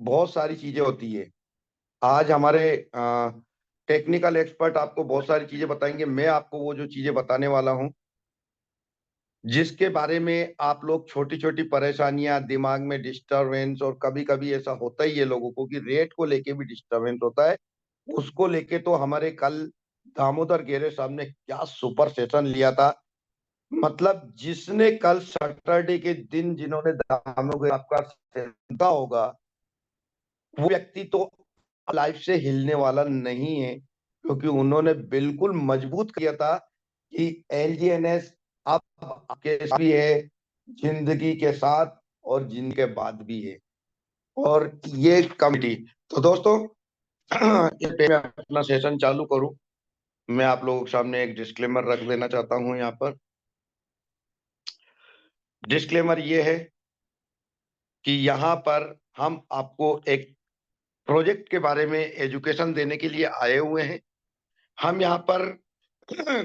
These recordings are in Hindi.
बहुत सारी चीजें होती है। आज हमारे टेक्निकल एक्सपर्ट आपको बहुत सारी चीजें बताएंगे। मैं आपको वो जो चीजें बताने वाला हूँ, जिसके बारे में आप लोग छोटी छोटी परेशानियां, दिमाग में डिस्टरबेंस, और कभी कभी ऐसा होता ही है लोगों को कि रेट को लेके भी डिस्टरबेंस होता है, उसको लेके तो हमारे कल दामोदर गेरे साहब ने क्या सुपर सेशन लिया था। मतलब जिसने कल सैटरडे के दिन जिन्होंने दामोदर आपका सुनता होगा, वो व्यक्ति तो लाइफ से हिलने वाला नहीं है, क्योंकि उन्होंने बिल्कुल मजबूत किया था कि एलजीएनएस अब आपके साथ भी है, जिंदगी के साथ और जिंदगी के बाद भी है। और ये कमिटी, तो दोस्तों इस पे मैं अपना सेशन चालू करूं, मैं आप लोगों के सामने एक डिस्क्लेमर रख देना चाहता हूं यहाँ पर। डिस्क्लेमर ये है कि यहाँ पर हम आपको एक प्रोजेक्ट के बारे में एजुकेशन देने के लिए आए हुए हैं। हम यहाँ पर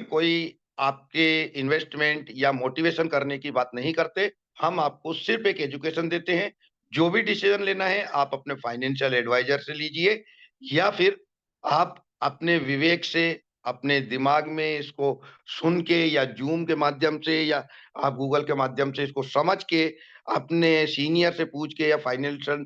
कोई आपके इन्वेस्टमेंट या मोटिवेशन करने की बात नहीं करते। हम आपको सिर्फ एक एजुकेशन देते हैं। जो भी डिसीजन लेना है आप अपने फाइनेंशियल एडवाइजर से लीजिए, या फिर आप अपने विवेक से, अपने दिमाग में इसको सुन के, या जूम के माध्यम से, या आप गूगल के माध्यम से इसको समझ के, अपने सीनियर से पूछ के या फाइनेंशियल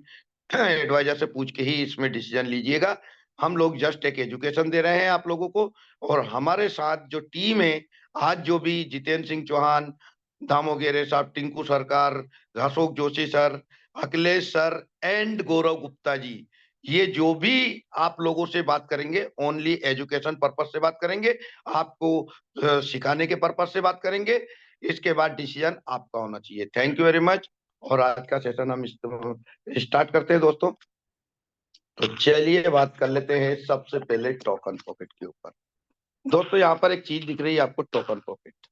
एडवाइजर से पूछ के ही इसमें डिसीजन लीजिएगा। हम लोग जस्ट एक एजुकेशन दे रहे हैं आप लोगों को। और हमारे साथ जो टीम है, आज जो भी जितेंद्र सिंह चौहान, दामो गेरे साहब, Tinku Sarkar, Ashok Joshi sir, Akhilesh sir and Gaurav Gupta ji, ये जो भी आप लोगों से बात करेंगे ओनली एजुकेशन पर्पस से बात करेंगे, आपको सिखाने के पर्पस से बात करेंगे। इसके बाद डिसीजन आपका होना चाहिए। Thank you very much. और आज का सेशन हम स्टार्ट करते हैं दोस्तों। तो चलिए बात कर लेते हैं सबसे पहले टोकन पॉकेट के ऊपर। दोस्तों यहाँ पर एक चीज दिख रही है आपको, token pocket.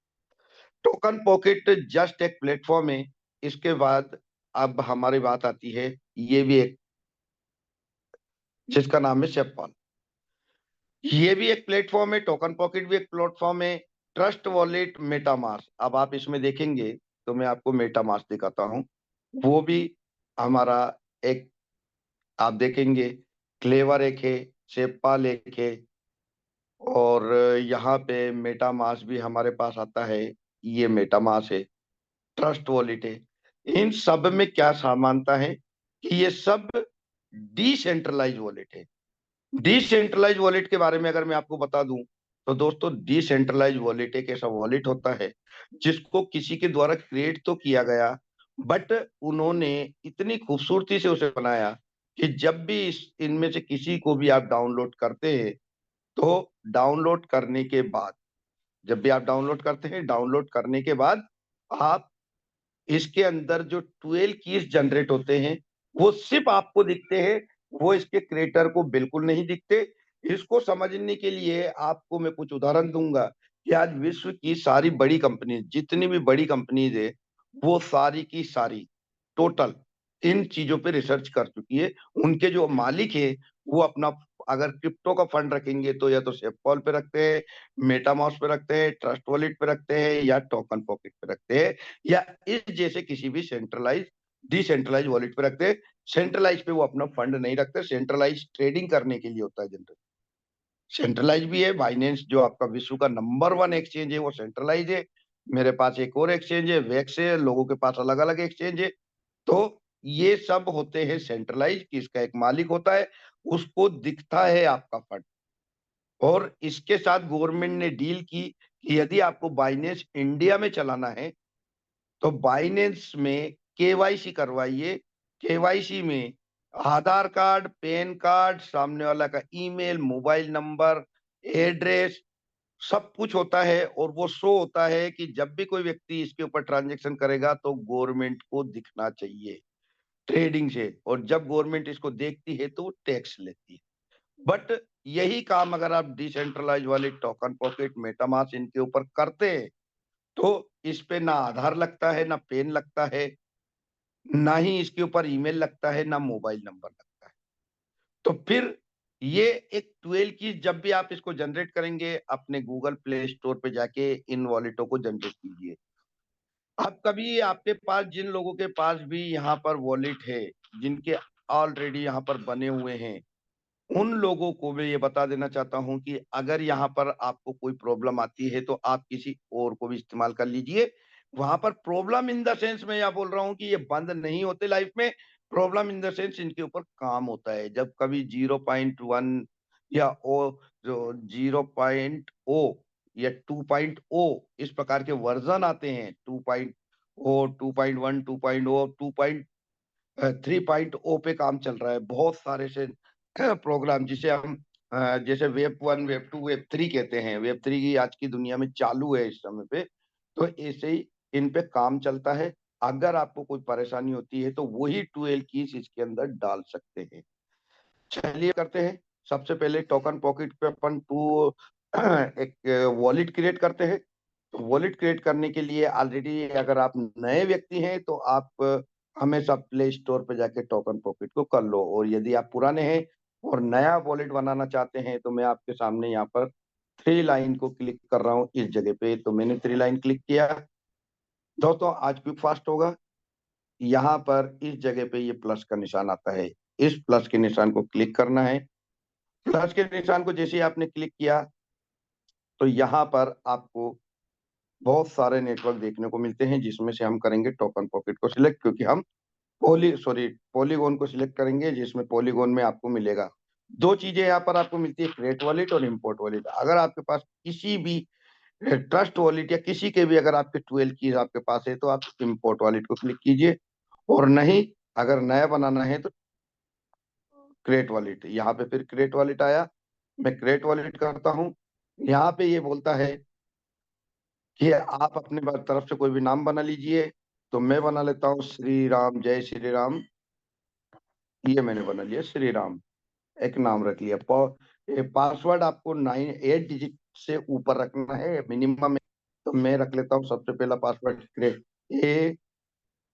Token pocket just एक प्लेटफॉर्म है। इसके बाद अब हमारी बात आती है, ये भी एक, जिसका नाम है सेपॉल। ये भी एक प्लेटफॉर्म है, टोकन पॉकेट भी एक प्लेटफॉर्म है। ट्रस्ट वॉलेट, मेटामास्क, अब आप इसमें देखेंगे तो मैं आपको मेटामास्क दिखाता हूँ। वो भी हमारा एक, आप देखेंगे क्लेवर एक है, सेपॉल एक है, और यहाँ पे मेटामास्क भी हमारे पास आता है। ये मेटामास्क है, ट्रस्ट वॉलेट है। इन सब में क्या समानता है कि ये सब डिसेंट्रलाइज वॉलेट है। डिसेंट्रलाइज वॉलेट के बारे में अगर मैं आपको बता दूं, तो दोस्तों डिसेंट्रलाइज वॉलेट एक ऐसा वॉलेट होता है जिसको किसी के द्वारा क्रिएट तो किया गया, बट उन्होंने इतनी खूबसूरती से उसे बनाया कि जब भी इनमें से किसी को भी आप डाउनलोड करते हैं, तो डाउनलोड करने के बाद, जब भी आप डाउनलोड करते हैं, डाउनलोड करने के बाद आप इसके अंदर जो 12 कीज जनरेट होते हैं, वो सिर्फ आपको दिखते हैं, वो इसके क्रिएटर को बिल्कुल नहीं दिखते। इसको समझने के लिए आपको मैं कुछ उदाहरण दूंगा कि आज विश्व की सारी बड़ी कंपनी, जितनी भी बड़ी कंपनीज है, वो सारी की सारी टोटल इन चीजों पे रिसर्च कर चुकी है। उनके जो मालिक है, वो अपना अगर क्रिप्टो का फंड रखेंगे तो या तो सेपॉल पे रखते हैं, मेटामास्क पे रखते हैं, ट्रस्ट वॉलेट पे रखते हैं, या टोकन पॉकेट पे रखते हैं, या इस जैसे किसी भी सेंट्रलाइज डिसेंट्रलाइज वॉलेट पे रखते हैं। सेंट्रलाइज पे वो अपना फंड नहीं रखते, सेंट्रलाइज ट्रेडिंग करने के लिए होता है जनरल। सेंट्रलाइज भी है, बाइनेंस जो आपका विश्व का नंबर 1 एक्सचेंज है, वो सेंट्रलाइज है। मेरे पास एक और एक्सचेंज है, वेक्स है, लोगों के पास अलग अलग एक्सचेंज है। तो ये सब होते हैं सेंट्रलाइज, कि इसका एक मालिक होता है, उसको दिखता है आपका फंड। और इसके साथ गवर्नमेंट ने डील की कि यदि आपको बाइनेंस इंडिया में चलाना है, तो बाइनेंस में केवाईसी करवाइए। केवाईसी में आधार कार्ड, पैन कार्ड, सामने वाला का ईमेल, मोबाइल नंबर, एड्रेस, सब कुछ होता है। और वो शो होता है कि जब भी कोई व्यक्ति इसके ऊपर ट्रांजेक्शन करेगा तो गवर्नमेंट को दिखना चाहिए ट्रेडिंग से। और जब गवर्नमेंट इसको देखती है तो वो टैक्स लेती है। बट यही काम अगर आप डिसेंट्रलाइज वाले टोकन पॉकेट, मेटामास्क, इनके ऊपर करते हैं, तो इस पे ना आधार लगता है, ना पेन लगता है, ना ही इसके ऊपर ईमेल लगता है, ना मोबाइल नंबर लगता है। तो फिर ये एक 12 की, जब भी आप इसको जनरेट करेंगे, अपने गूगल प्ले स्टोर पे जाके इन वॉलेटों को जनरेट कीजिए। अब कभी आपके पास, जिन लोगों के पास भी यहाँ पर वॉलेट है, जिनके ऑलरेडी यहाँ पर बने हुए हैं, उन लोगों को मैं ये बता देना चाहता हूँ कि अगर यहाँ पर आपको कोई प्रॉब्लम आती है तो आप किसी और को भी इस्तेमाल कर लीजिए। वहाँ पर प्रॉब्लम इन द सेंस मैं यहाँ बोल रहा हूँ कि ये बंद नहीं होते लाइफ में, प्रॉब्लम इन द सेंस इनके ऊपर काम होता है। जब कभी 0.1 या जो 0.0 या 2.0 इस प्रकार के वर्ज़न आते हैं, 2.0, 2.1, 2.0, 3.0 पे काम चल रहा है। बहुत सारे से प्रोग्राम जिसे हम जैसे वेब 1, वेब 2, वेब 3 कहते हैं। वेब 3 की आज की दुनिया में चालू है इस समय पे, तो ऐसे ही इन पे काम चलता है। अगर आपको कोई परेशानी होती है तो वही 12 कीज़ इसके अंदर डाल सकते हैं। चलिए करते हैं। सबसे पहले टोकन पॉकेट पे अपन एक वॉलेट क्रिएट करते हैं। वॉलेट क्रिएट करने के लिए ऑलरेडी अगर आप नए व्यक्ति हैं तो आप हमेशा प्ले स्टोर पे जाके टोकन पॉकेट को कर लो, और यदि आप पुराने हैं और नया वॉलेट बनाना चाहते हैं तो मैं आपके सामने यहाँ पर थ्री लाइन को क्लिक कर रहा हूँ इस जगह पे। तो मैंने थ्री लाइन क्लिक किया। दोस्तों आज क्विक फास्ट होगा। यहाँ पर इस जगह पे ये प्लस का निशान आता है, इस प्लस के निशान को क्लिक करना है। प्लस के निशान को जैसे ही आपने क्लिक किया तो यहाँ पर आपको बहुत सारे नेटवर्क देखने को मिलते हैं, जिसमें से हम करेंगे टोकन पॉकेट को सिलेक्ट, क्योंकि हम पॉलीगॉन को सिलेक्ट करेंगे, जिसमें पॉलीगॉन में आपको मिलेगा दो चीजें यहाँ पर आपको मिलती है, क्रिएट वॉलेट और इम्पोर्ट वॉलेट। अगर आपके पास किसी भी ट्रस्ट वॉलेट या किसी के भी अगर आपके 12 कीज आपके पास है तो आप इम्पोर्ट वॉलेट को क्लिक कीजिए, और नहीं अगर नया बनाना है तो क्रिएट वॉलेट। यहाँ पे फिर क्रिएट वॉलेट आया, मैं क्रिएट वॉलेट करता हूँ। यहाँ पे ये बोलता है कि आप अपने तरफ से कोई भी नाम बना लीजिए। तो मैं बना लेता हूँ श्री राम, जय श्री राम। ये मैंने बना लिया श्री राम, एक नाम रख लिया। पासवर्ड आपको 8 डिजिट से ऊपर रखना है मिनिमम। तो मैं रख लेता हूँ सबसे पहला पासवर्ड ए।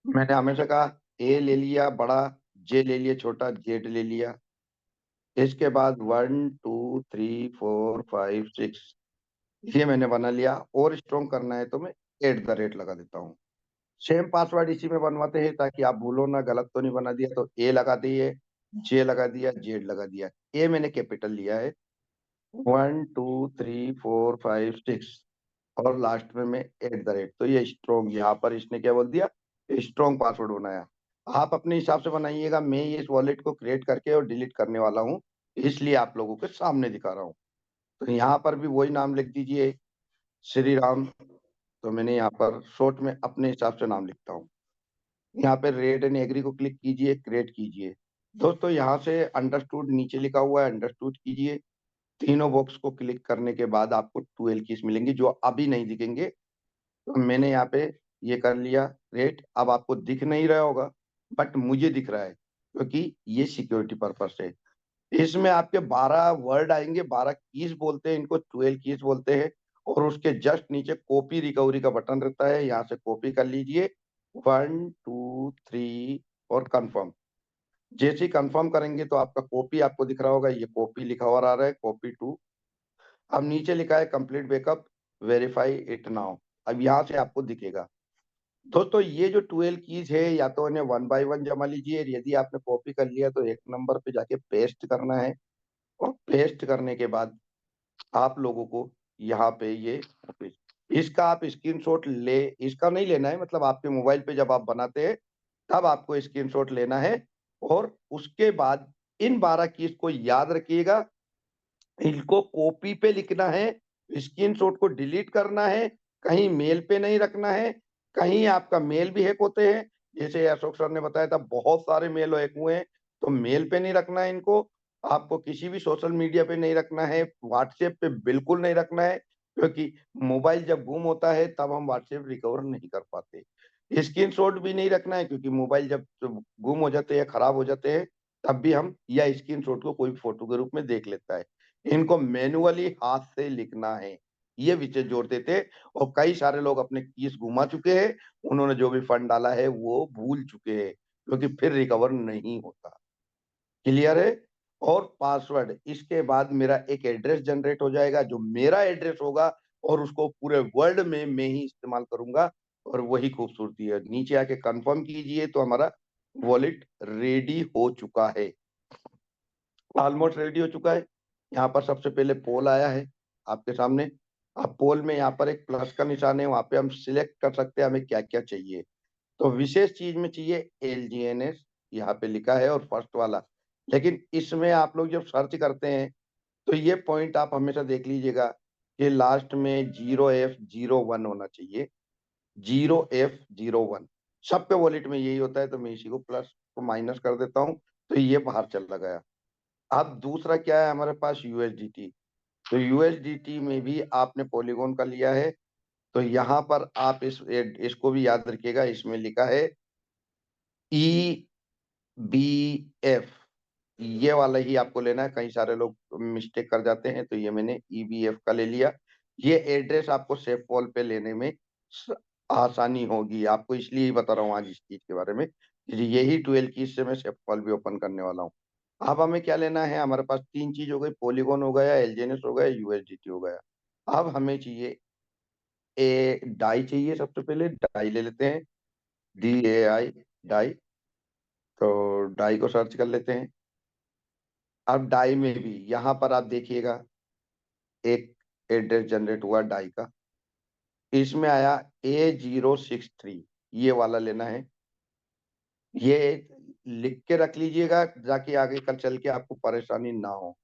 मैंने हमेशा कहा ए ले लिया बड़ा, जे ले लिया छोटा, जेड ले लिया। इसके बाद 1 2 3 4 5 6 ये मैंने बना लिया, और स्ट्रॉन्ग करना है तो मैं @ लगा देता हूँ। सेम पासवर्ड इसी में बनवाते हैं ताकि आप भूलो ना, गलत तो नहीं बना दिया। तो ए लगा दिए, जे लगा दिया, जेड लगा दिया। ए मैंने कैपिटल लिया है, 1 2 3 4 5 6, और लास्ट में मैं @ तो ये स्ट्रॉन्ग, यहाँ पर इसने क्या बोल दिया, स्ट्रॉन्ग पासवर्ड बनाया। आप अपने हिसाब से बनाइएगा। मैं इस वॉलेट को क्रिएट करके और डिलीट करने वाला हूँ, इसलिए आप लोगों के सामने दिखा रहा हूँ। तो यहाँ पर भी वही नाम लिख दीजिए, श्री राम। तो मैंने यहाँ पर शॉर्ट में अपने हिसाब से नाम लिखता हूँ। यहाँ पे रेड एंड एग्री को क्लिक कीजिए, क्रिएट कीजिए। दोस्तों यहाँ से अंडरस्टूड नीचे लिखा हुआ है, अंडरस्टूड कीजिए। तीनों बॉक्स को क्लिक करने के बाद आपको 12 कीज मिलेंगी जो अभी नहीं दिखेंगे। तो मैंने यहाँ पे ये कर लिया रेट। अब आपको दिख नहीं रहा होगा, बट मुझे दिख रहा है क्योंकि ये सिक्योरिटी पर्पस है। इसमें आपके 12 वर्ड आएंगे, 12 कीज बोलते हैं इनको, 12 कीज बोलते हैं। और उसके जस्ट नीचे कॉपी रिकवरी का बटन रहता है, यहाँ से कॉपी कर लीजिए 1 2 3 और कंफर्म। जैसे ही कंफर्म करेंगे तो आपका कॉपी आपको दिख रहा होगा, ये कॉपी लिखा हुआ आ रहा है, कॉपी टू। अब नीचे लिखा है complete backup, verify it now. अब यहाँ से आपको दिखेगा। दोस्तों ये जो 12 कीज है, या तो इन्हें 1 बाय 1 जमा लीजिए, यदि आपने कॉपी कर लिया तो एक नंबर पे जाके पेस्ट करना है, और पेस्ट करने के बाद आप लोगों को यहाँ पे ये इसका आप स्क्रीनशॉट ले, इसका नहीं लेना है, मतलब आपके मोबाइल पे जब आप बनाते हैं तब आपको स्क्रीनशॉट लेना है। और उसके बाद इन 12 कीज को याद रखिएगा, इनको कॉपी पे लिखना है, स्क्रीनशॉट को डिलीट करना है, कहीं मेल पे नहीं रखना है। कहीं आपका मेल भी हैक होते हैं, जैसे अशोक सर ने बताया था बहुत सारे मेल हैक हुए हैं। तो मेल पे नहीं रखना है इनको, आपको किसी भी सोशल मीडिया पे नहीं रखना है, व्हाट्सएप पे बिल्कुल नहीं रखना है, क्योंकि मोबाइल जब गुम होता है तब हम व्हाट्सएप रिकवर नहीं कर पाते। स्क्रीनशॉट भी नहीं रखना है, क्योंकि मोबाइल जब गुम हो जाते हैं, खराब हो जाते हैं, तब भी हम या स्क्रीनशॉट को कोई फोटो के रूप में देख लेता है। इनको मैन्युअली हाथ से लिखना है, ये विशेष जोर देते हैं। और कई सारे लोग अपने कीज घुमा चुके हैं, उन्होंने जो भी फंड डाला है वो भूल चुके हैं, क्योंकि फिर रिकवर नहीं होता। क्लियर है? और पासवर्ड, इसके बाद मेरा एक एड्रेस जनरेट हो जाएगा, जो मेरा एड्रेस होगा, और उसको पूरे वर्ल्ड में मैं ही इस्तेमाल करूंगा। और वही खूबसूरती है। नीचे आके कंफर्म कीजिए तो हमारा वॉलेट रेडी हो चुका है, ऑलमोस्ट रेडी हो चुका है। यहाँ पर सबसे पहले पोल आया है आपके सामने। अब पोल में यहाँ पर एक प्लस का निशान है, वहां पे हम सिलेक्ट कर सकते हैं हमें क्या क्या चाहिए। तो विशेष चीज में चाहिए LGNS, यहाँ पे लिखा है, और फर्स्ट वाला। लेकिन इसमें आप लोग जब सर्च करते हैं तो ये पॉइंट आप हमेशा देख लीजिएगा कि लास्ट में 0F01 होना चाहिए। 0F01 सबके वॉलेट में यही होता है, तो मैं इसी को प्लस को माइनस कर देता हूँ, तो ये बाहर चला गया। अब दूसरा क्या है हमारे पास, USDT। तो USDT में भी आपने पॉलीगॉन का लिया है, तो यहाँ पर आप इसको भी याद रखिएगा, इसमें लिखा है EBF, ये वाला ही आपको लेना है। कई सारे लोग मिस्टेक कर जाते हैं, तो ये मैंने EBF का ले लिया। ये एड्रेस आपको सेफ कॉल पे लेने में स- आसानी होगी, आपको इसलिए ही बता रहा हूँ आज इस चीज के बारे में। यही 12 की से मैं सेफ कॉल भी ओपन करने वाला हूँ। अब हमें क्या लेना है, हमारे पास तीन चीज हो गई, पॉलीगॉन हो गया, LGNS हो गया, USDT हो गया। अब हमें चाहिए डाई चाहिए, सबसे पहले डाई ले लेते हैं, DAI, डाई। तो डाई को सर्च कर लेते हैं। अब डाई में भी यहाँ पर आप देखिएगा एक एड्रेस जनरेट हुआ डाई का, इसमें आया A063, ये वाला लेना है। ये लिख के रख लीजिएगा ताकि आगे कल चल के आपको परेशानी ना हो।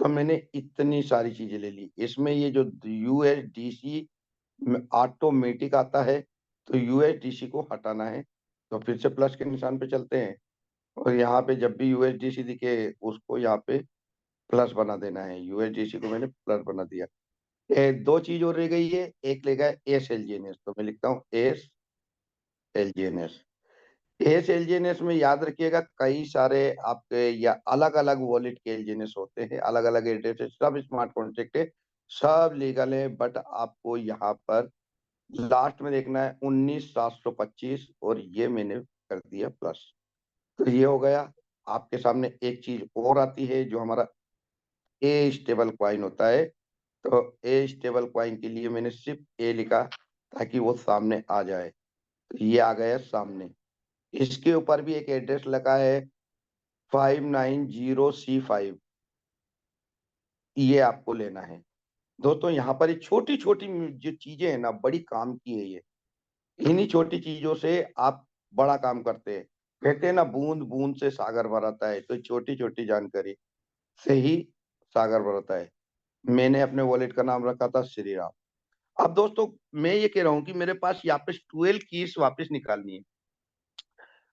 तो मैंने इतनी सारी चीजें ले ली, इसमें ये जो USDC ऑटोमेटिक आता है, तो USDC को हटाना है। तो फिर से प्लस के निशान पे चलते हैं, और यहाँ पे जब भी USDC दिखे उसको यहाँ पे प्लस बना देना है। USDC को मैंने प्लस बना दिया। दो चीज और रह गई है, एक लेगा SLGNS, तो मैं लिखता हूँ SLGNS। SLGNS में याद रखिएगा कई सारे आपके या अलग अलग वॉलेट के LGNS होते हैं, अलग अलग एड्रेस है, सब स्मार्ट कॉन्ट्रैक्ट है, सब लीगल है, बट आपको यहाँ पर लास्ट में देखना है 19725, और ये मैंने कर दिया प्लस। तो ये हो गया। आपके सामने एक चीज और आती है जो हमारा ए स्टेबल क्वाइन होता है। तो ए स्टेबल क्वाइन के लिए मैंने सिर्फ ए लिखा ताकि वो सामने आ जाए, तो ये आ गया सामने। इसके ऊपर भी एक एड्रेस लगा है 590C5, ये आपको लेना है। दोस्तों यहाँ पर ये छोटी छोटी जो चीजें हैं ना, बड़ी काम की है ये। इन्हीं छोटी चीजों से आप बड़ा काम करते हैं। कहते हैं ना, बूंद बूंद से सागर भराता है, तो छोटी छोटी जानकारी से ही सागर भराता है। मैंने अपने वॉलेट का नाम रखा था श्री राम। अब दोस्तों मैं ये कह रहा हूँ कि मेरे पास यहाँ पे 12 कीज वापस निकालनी है।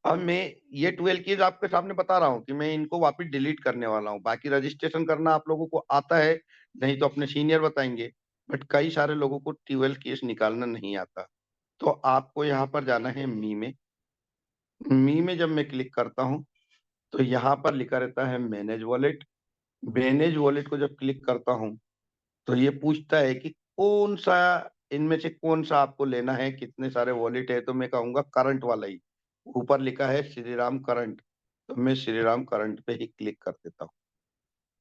अब मैं ये 12 कीज आपके सामने बता रहा हूँ कि मैं इनको वापस डिलीट करने वाला हूँ। बाकी रजिस्ट्रेशन करना आप लोगों को आता है, नहीं तो अपने सीनियर बताएंगे, बट कई सारे लोगों को 12 कीज निकालना नहीं आता। तो आपको यहाँ पर जाना है मी में जब मैं क्लिक करता हूँ तो यहाँ पर लिखा रहता है मैनेज वॉलेट। मैनेज वॉलेट को जब क्लिक करता हूँ तो ये पूछता है कि कौन सा, इनमें से कौन सा आपको लेना है, कितने सारे वॉलेट है। तो मैं कहूंगा करंट वाला ही, ऊपर लिखा है श्री राम करंट, तो मैं श्री राम करंट पे ही क्लिक कर देता हूँ।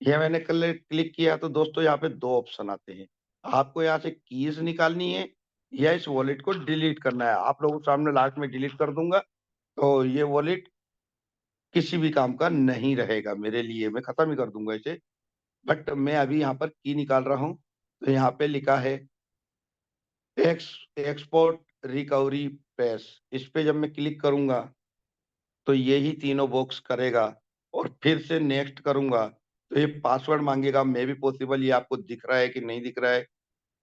यह मैंने कल क्लिक किया तो दोस्तों यहाँ पे दो ऑप्शन आते हैं, आपको यहाँ से कीज निकालनी है या इस वॉलेट को डिलीट करना है। आप लोगों के सामने लास्ट में डिलीट कर दूंगा, तो ये वॉलेट किसी भी काम का नहीं रहेगा मेरे लिए, मैं खत्म ही कर दूंगा इसे। बट मैं अभी यहाँ पर की निकाल रहा हूँ, तो यहाँ पे लिखा है एक्सपोर्ट रिकवरी पैस, इस पे जब मैं क्लिक करूंगा तो यही तीनों बॉक्स करेगा, और फिर से नेक्स्ट करूंगा तो ये पासवर्ड मांगेगा। मे भी पॉसिबल ये आपको दिख रहा है कि नहीं दिख रहा है,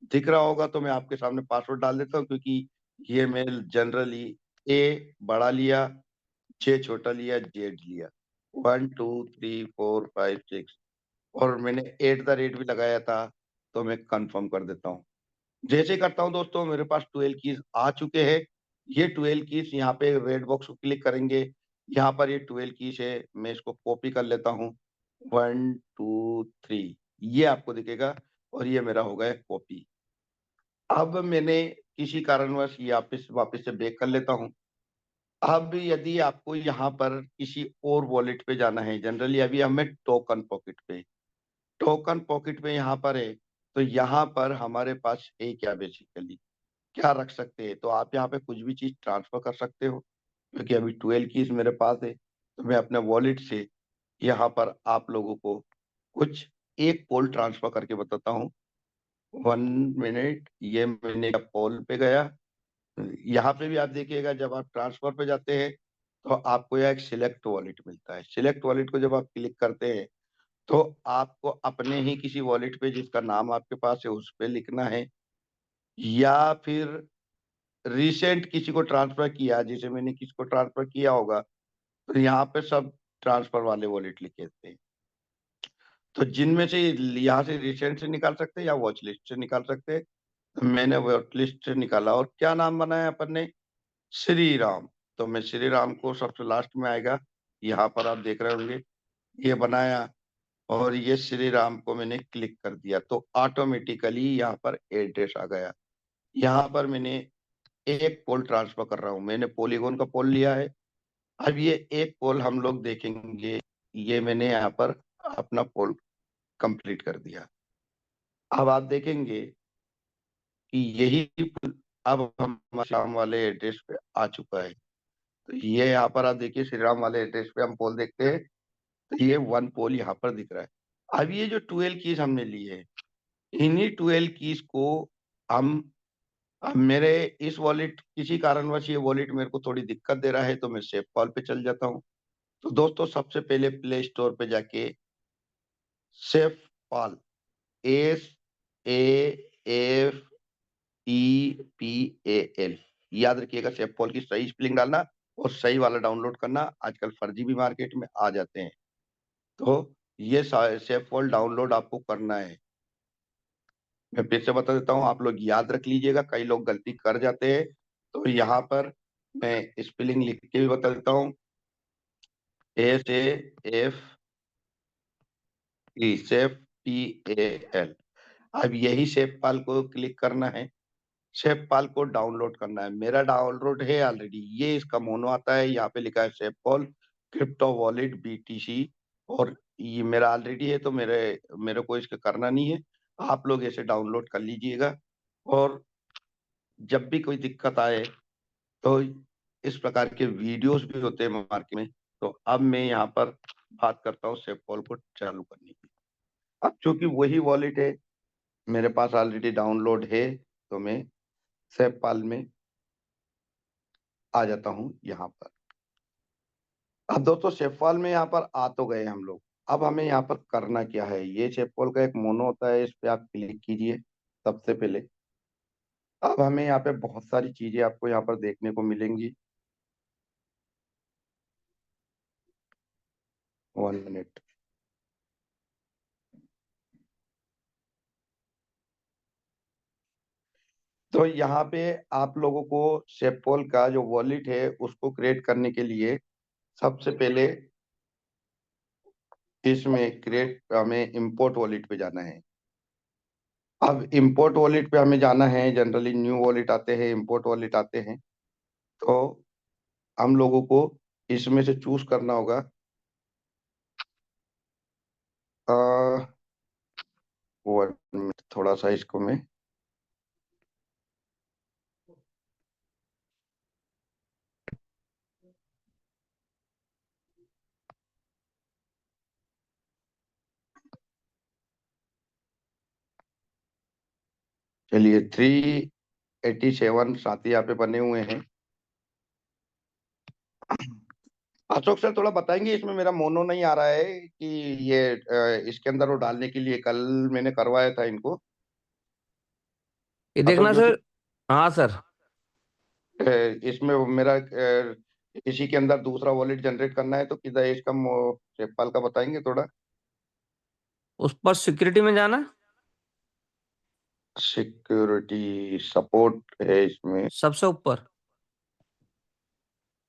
दिख रहा होगा तो मैं आपके सामने पासवर्ड डाल देता हूँ, क्योंकि ये मैं जनरली ए बड़ा लिया, जे छोटा लिया, जेड लिया, 1 2 3 4 5 6, और मैंने @ भी लगाया था, तो मैं कंफर्म कर देता हूँ। जैसे करता हूँ दोस्तों, मेरे पास 12 कीज आ चुके हैं। ये 12 कीज यहाँ पे रेड बॉक्स को क्लिक करेंगे, यहाँ पर ये 12 कीज है, मैं इसको कॉपी कर लेता हूँ। 1 2 3, ये आपको दिखेगा, और ये मेरा हो गया कॉपी। अब मैंने किसी कारणवश ये वापस वापस से बैक कर लेता हूँ। अब यदि आपको यहाँ पर किसी और वॉलेट पे जाना है, जनरली अभी हमें टोकन पॉकेट पे यहाँ पर है, तो यहाँ पर हमारे पास है क्या, बेसिकली क्या रख सकते हैं, तो आप यहाँ पे कुछ भी चीज ट्रांसफर कर सकते हो। क्योंकि अभी 12 कीज मेरे पास है, तो मैं अपने वॉलेट से यहाँ पर आप लोगों को कुछ एक पोल ट्रांसफर करके बताता हूँ। 1 मिनट, ये मैंने पोल पे गया। यहाँ पे भी आप देखिएगा, जब आप ट्रांसफर पे जाते हैं तो आपको यहाँ एक सिलेक्ट वॉलेट मिलता है। सिलेक्ट वॉलेट को जब आप क्लिक करते हैं तो आपको अपने ही किसी वॉलेट पे जिसका नाम आपके पास है उस पे लिखना है, या फिर रिसेंट किसी को ट्रांसफर किया, जैसे मैंने किसी को ट्रांसफर किया होगा, तो यहाँ पे सब ट्रांसफर वाले वॉलेट लिखे थे। तो जिनमें से यहाँ से रिसेंट से निकाल सकते हैं या वॉच लिस्ट से निकाल सकते हैं। तो मैंने वॉच लिस्ट से निकाला, और क्या नाम बनाया अपन ने, श्री राम। तो मैं श्री राम को सबसे लास्ट में आएगा, यहाँ पर आप देख रहे होंगे, ये बनाया, और ये श्री राम को मैंने क्लिक कर दिया तो ऑटोमेटिकली यहाँ पर एड्रेस आ गया। यहाँ पर मैंने एक पोल ट्रांसफर कर रहा हूँ, मैंने पॉलीगॉन का पोल लिया है। अब ये एक पोल हम लोग देखेंगे, ये मैंने यहाँ पर अपना पोल कंप्लीट कर दिया। अब आप देखेंगे कि यही पोल अब हम शाम वाले एड्रेस पे आ चुका है। तो ये यहाँ पर आप देखिए, श्री राम वाले एड्रेस पे हम पोल देखते हैं, तो ये 1 पोल यहाँ पर दिख रहा है। अब ये जो 12 कीज हमने ली है, इन्हीं 12 कीज को हम, अब मेरे इस वॉलेट, किसी कारणवश ये वॉलेट मेरे को थोड़ी दिक्कत दे रहा है, तो मैं सेव कॉल पे चल जाता हूँ। तो दोस्तों, सबसे पहले प्ले स्टोर पे जाके सेफ पाल, SAFEPAL, याद रखिएगा, सेफ पॉल की सही स्पेलिंग डालना और सही वाला डाउनलोड करना। आजकल फर्जी भी मार्केट में आ जाते हैं, तो ये सेफ पॉल डाउनलोड आपको करना है। मैं फिर से बता देता हूँ, आप लोग याद रख लीजिएगा, कई लोग गलती कर जाते हैं। तो यहाँ पर मैं स्पेलिंग लिख के भी बता देता हूँ, SAFEPAL। अब यही सेफ पाल को क्लिक करना है, शेप पाल को डाउनलोड करना है। मेरा डाउनलोड है ऑलरेडी, ये इसका मोनो आता है, यहाँ पे लिखा है shape Paul crypto wallet BTC, और ये मेरा ऑलरेडी है, तो मेरे मेरे को इसका करना नहीं है। आप लोग ऐसे डाउनलोड कर लीजिएगा, और जब भी कोई दिक्कत आए, तो इस प्रकार के वीडियोस भी होते हैं मार्केट में। तो अब मैं यहाँ पर बात करता हूँ शेप पॉल को चालू करने की। अब चूंकि वही वॉलेट है मेरे पास ऑलरेडी डाउनलोड है, तो मैं शेप पाल में आ जाता हूँ यहाँ पर। अब दोस्तों, शेफपाल में यहाँ पर आ तो गए हम लोग। अब हमें यहाँ पर करना क्या है, ये शेफपाल का एक मोनो होता है, इस पे आप क्लिक कीजिए सबसे पहले। अब हमें यहाँ पे बहुत सारी चीजें आपको यहाँ पर देखने को मिलेंगी। 1 मिनट। तो यहाँ पे आप लोगों को शेफपाल का जो वॉलेट है उसको क्रिएट करने के लिए सबसे पहले इसमें क्रिएट, हमें इंपोर्ट वॉलेट पे जाना है। अब इंपोर्ट वॉलेट पे हमें जाना है, जनरली न्यू वॉलेट आते हैं, इंपोर्ट वॉलेट आते हैं। तो हम लोगों को इसमें से चूज करना होगा। आ, 1 मिनट, थोड़ा सा इसको मैं, चलिए 387 साथी यहाँ पे बने हुए हैं। अशोक सर, थोड़ा बताएंगे, इसमें मेरा मोनो नहीं आ रहा है कि ये इसके अंदर वो डालने के लिए कल मैंने करवाया था इनको। ये अशोक देखना जोशी, सर। हाँ सर। इसमें मेरा इसी के अंदर दूसरा वॉलेट जनरेट करना है, तो किधर इसका पेपाल का बताएंगे थोड़ा। उस पर सिक्योरिटी में जाना। सिक्योरिटी सपोर्ट है इसमें, सबसे ऊपर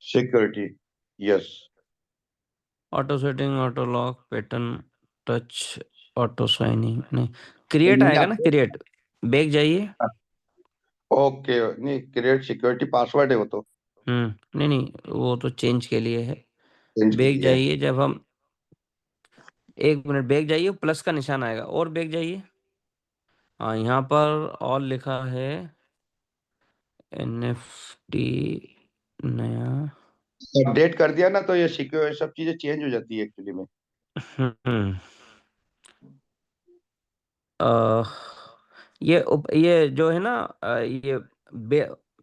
security, yes. Auto setting, auto lock, pattern, touch, auto signing नहीं, क्रिएट आएगा ना, क्रिएट। बैक जाइए। ओके, नहीं, क्रिएट सिक्योरिटी पासवर्ड है वो तो, नहीं नहीं, वो तो चेंज के लिए है। चेंज के बैक लिए है। जाइए, जब हम, एक मिनट, बैक जाइए, प्लस का निशान आएगा, और बैक जाइए। हाँ, यहाँ पर और लिखा है NFT नया। अपडेट कर दिया ना, तो ये सिक्योर सब चीजें चेंज हो जाती है एक्चुअली में। हम्म। अ, ये जो है ना, ये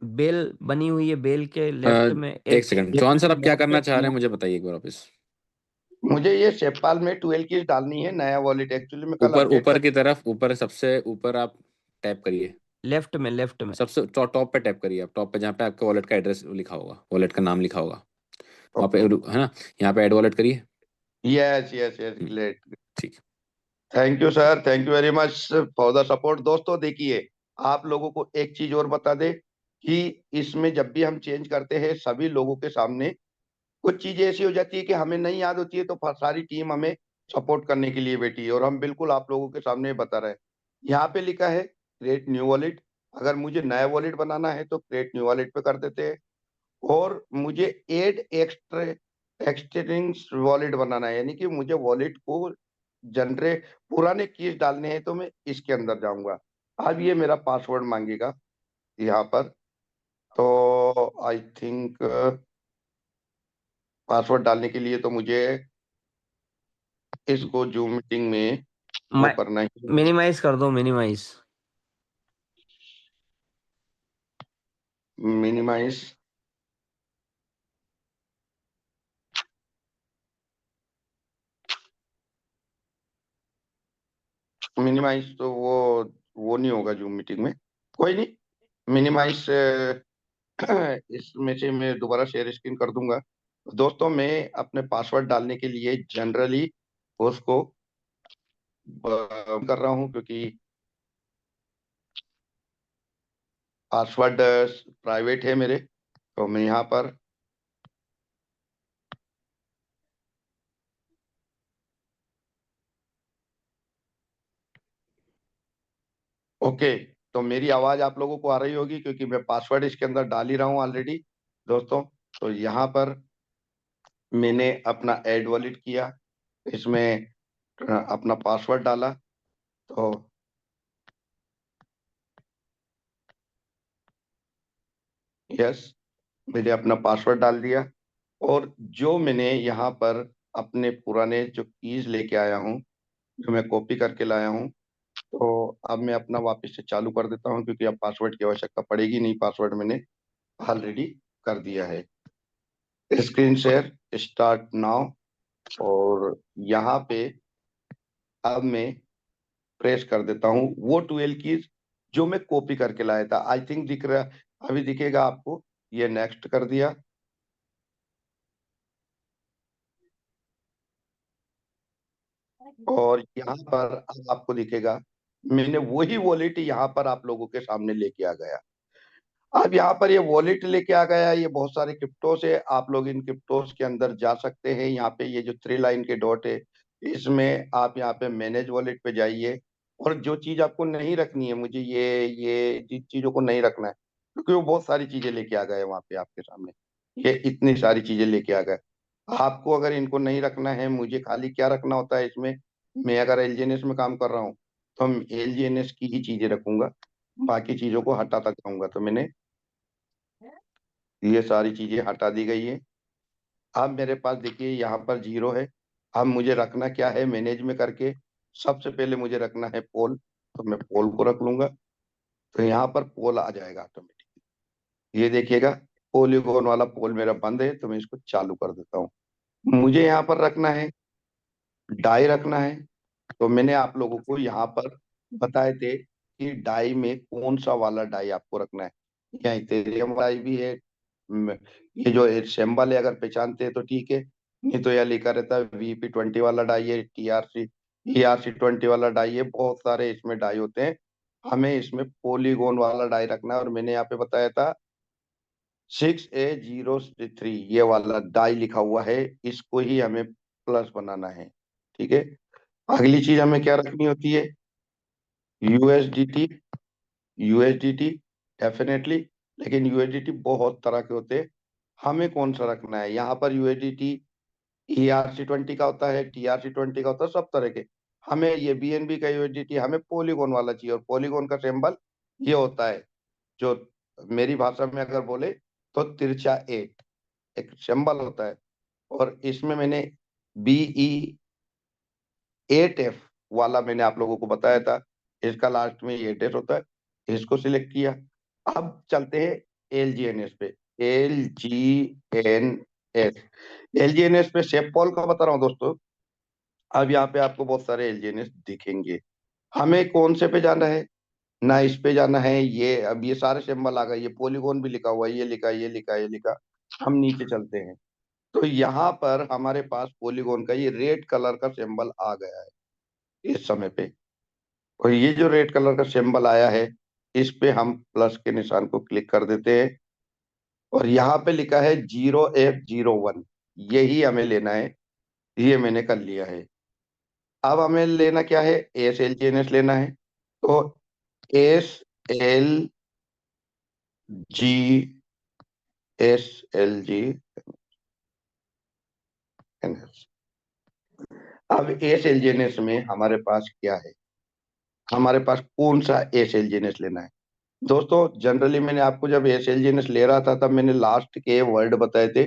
बेल बनी हुई है, बेल के लेफ्ट में एक एक। सेकंड, ये चौहान सर, आप क्या नोट करना चाह रहे हैं मुझे बताइए एक बार वापस। मुझे ये सेपपाल में 12 कीज डालनी है, नया वॉलेट एक्चुअली में कल ऊपर अपडेट ऊपर कर। की तरफ, ऊपर सबसे ऊपर आप टैप करिए। लेफ्ट में। सबसे टॉप पे टैप करिए आप, टॉप पे जहाँ पे आपका वॉलेट का एड्रेस लिखा होगा, वॉलेट का नाम लिखा होगा, वहाँ पे ओके। है ना, यहाँ पे ऐड वॉलेट करिए। यस यस यस, हम्म, ग्रेट। ठीक। Thank you sir, thank you very much for the support. दोस्तों देखिए, आप लोगों को एक चीज और बता दे कि इसमें जब भी हम चेंज करते हैं सभी लोगों के सामने कुछ चीजें ऐसी हो जाती है कि हमें नहीं याद होती है, तो सारी टीम हमें सपोर्ट करने के लिए बैठी है, और हम बिल्कुल आप लोगों के सामने बता रहे हैं। यहाँ पे लिखा है क्रिएट न्यू वॉलेट। अगर मुझे नया वॉलेट बनाना है तो क्रिएट न्यू वॉलेट पे कर देते हैं। और मुझे एड एक्स्ट्रा एक्सटेंस वॉलेट बनाना है, यानी कि मुझे वॉलेट को जनरेट पुराने कीज डालने हैं, तो मैं इसके अंदर जाऊंगा। अब ये मेरा पासवर्ड मांगेगा यहाँ पर। तो आई थिंक पासवर्ड डालने के लिए तो मुझे इसको जूम मीटिंग में वो करना ही। मिनिमाइज कर दो, मिनिमाइज। मिनिमाइज। मिनिमाइज तो वो नहीं होगा जूम मीटिंग में। कोई नहीं, मिनिमाइज इसमें से मैं दोबारा शेयर स्क्रीन कर दूंगा। दोस्तों मैं अपने पासवर्ड डालने के लिए जनरली उसको कर रहा हूँ, क्योंकि पासवर्ड प्राइवेट है मेरे। तो मैं यहाँ पर ओके। तो मेरी आवाज आप लोगों को आ रही होगी, क्योंकि मैं पासवर्ड इसके अंदर डाल ही रहा हूँ ऑलरेडी। दोस्तों तो यहाँ पर मैंने अपना ऐड वॉलेट किया, इसमें अपना पासवर्ड डाला। तो यस, मैंने अपना पासवर्ड डाल दिया। और जो मैंने यहाँ पर अपने पुराने जो कीज लेके आया हूँ, जो मैं कॉपी करके लाया हूँ, तो अब मैं अपना वापस से चालू कर देता हूँ, क्योंकि अब पासवर्ड की आवश्यकता पड़ेगी नहीं, पासवर्ड मैंने ऑलरेडी कर दिया है। Screen share start now. और यहाँ पे अब मैं प्रेस कर देता हूँ वो 12 कीज जो मैं कॉपी करके लाया था। आई थिंक दिख रहा, अभी दिखेगा आपको। ये नेक्स्ट कर दिया। और यहाँ पर अब आपको दिखेगा मैंने वही वॉलेट यहाँ पर आप लोगों के सामने लेके आ गया। अब यहाँ पर ये वॉलेट लेके आ गया, ये बहुत सारे क्रिप्टोस है, आप लोग इन क्रिप्टोस के अंदर जा सकते हैं। यहाँ पे ये जो 3 लाइन के डॉट है, इसमें आप यहाँ पे मैनेज वॉलेट पे जाइए। और जो चीज आपको नहीं रखनी है, मुझे ये जिन चीजों को नहीं रखना है, क्योंकि वो बहुत सारी चीजें लेके आ गए वहां पे आपके सामने। ये इतनी सारी चीजें लेके आ गए। आपको अगर इनको नहीं रखना है, मुझे खाली क्या रखना होता है इसमें, मैं अगर एलजीएनएस में काम कर रहा हूँ तो हम एलजीएनएस की ही चीजें रखूंगा, बाकी चीजों को हटाता जाऊंगा। तो मैंने ये सारी चीजें हटा दी गई है। अब मेरे पास देखिए यहाँ पर जीरो है। अब मुझे रखना क्या है, मैनेज में करके सबसे पहले मुझे रखना है पोल। तो मैं पोल को रख लूंगा, तो यहाँ पर पोल आ जाएगा ऑटोमेटिक। ये देखिएगा, पोलीगोन वाला पोल मेरा बंद है, तो मैं इसको चालू कर देता हूँ। मुझे यहाँ पर रखना है डाई रखना है। तो मैंने आप लोगों को यहाँ पर बताए थे कि डाई में कौन सा वाला डाई आपको रखना है। यहाँ इथेरियम डाई भी है। म, ये जो सिंबल है अगर पहचानते हैं तो ठीक है, नहीं तो यह लिखा रहता है VP20 वाला डाई है, ERC20 वाला डाई है, बहुत सारे इसमें डाई होते हैं। हमें इसमें पोलीगोन वाला डाई रखना है, और मैंने यहाँ पे बताया था 6A03 ये वाला डाई लिखा हुआ है, इसको ही हमें प्लस बनाना है। ठीक है। अगली चीज हमें क्या रखनी होती है, यूएसडीटी। यूएसडीटी डेफिनेटली, लेकिन यूएसडीटी बहुत तरह के होते हैं। हमें कौन सा रखना है, यहाँ पर यूएसडीटी ERC20 का होता है, TRC20 का होता है, सब तरह के। हमें ये BNB का यूएसडीटी हमें पॉलीगॉन वाला चाहिए, और पॉलीगॉन का सिंबल ये होता है, जो मेरी भाषा में अगर बोले तो तिरछा 8। एक सिंबल होता है, और इसमें मैंने BE8F वाला मैंने आप लोगों को बताया था, इसका लास्ट में 8F होता है, इसको सिलेक्ट किया। अब चलते हैं LGNS पे। LGNS, LGNS पे शेप पॉल का बता रहा हूँ दोस्तों। अब यहाँ पे आपको बहुत सारे LGNS दिखेंगे, हमें कौन से पे जाना है ना, इस पे जाना है। ये अब ये सारे सिंबल आ गए, ये पॉलीगॉन भी लिखा हुआ है, ये लिखा, ये लिखा, ये लिखा। हम नीचे चलते हैं तो यहाँ पर हमारे पास पॉलीगॉन का ये रेड कलर का सिंबल आ गया है इस समय पे। और ये जो रेड कलर का सिंबल आया है, इस पे हम प्लस के निशान को क्लिक कर देते हैं, और यहाँ पे लिखा है 0F01, यही हमें लेना है। ये मैंने कर लिया है। अब हमें लेना क्या है, ASLGNS लेना है। तो ASLGNS, अब ASLGNS में हमारे पास क्या है, हमारे पास कौन सा ASLGNS लेना है। दोस्तों जनरली मैंने आपको जब ASLGNS ले रहा था तब मैंने लास्ट के वर्ड बताए थे।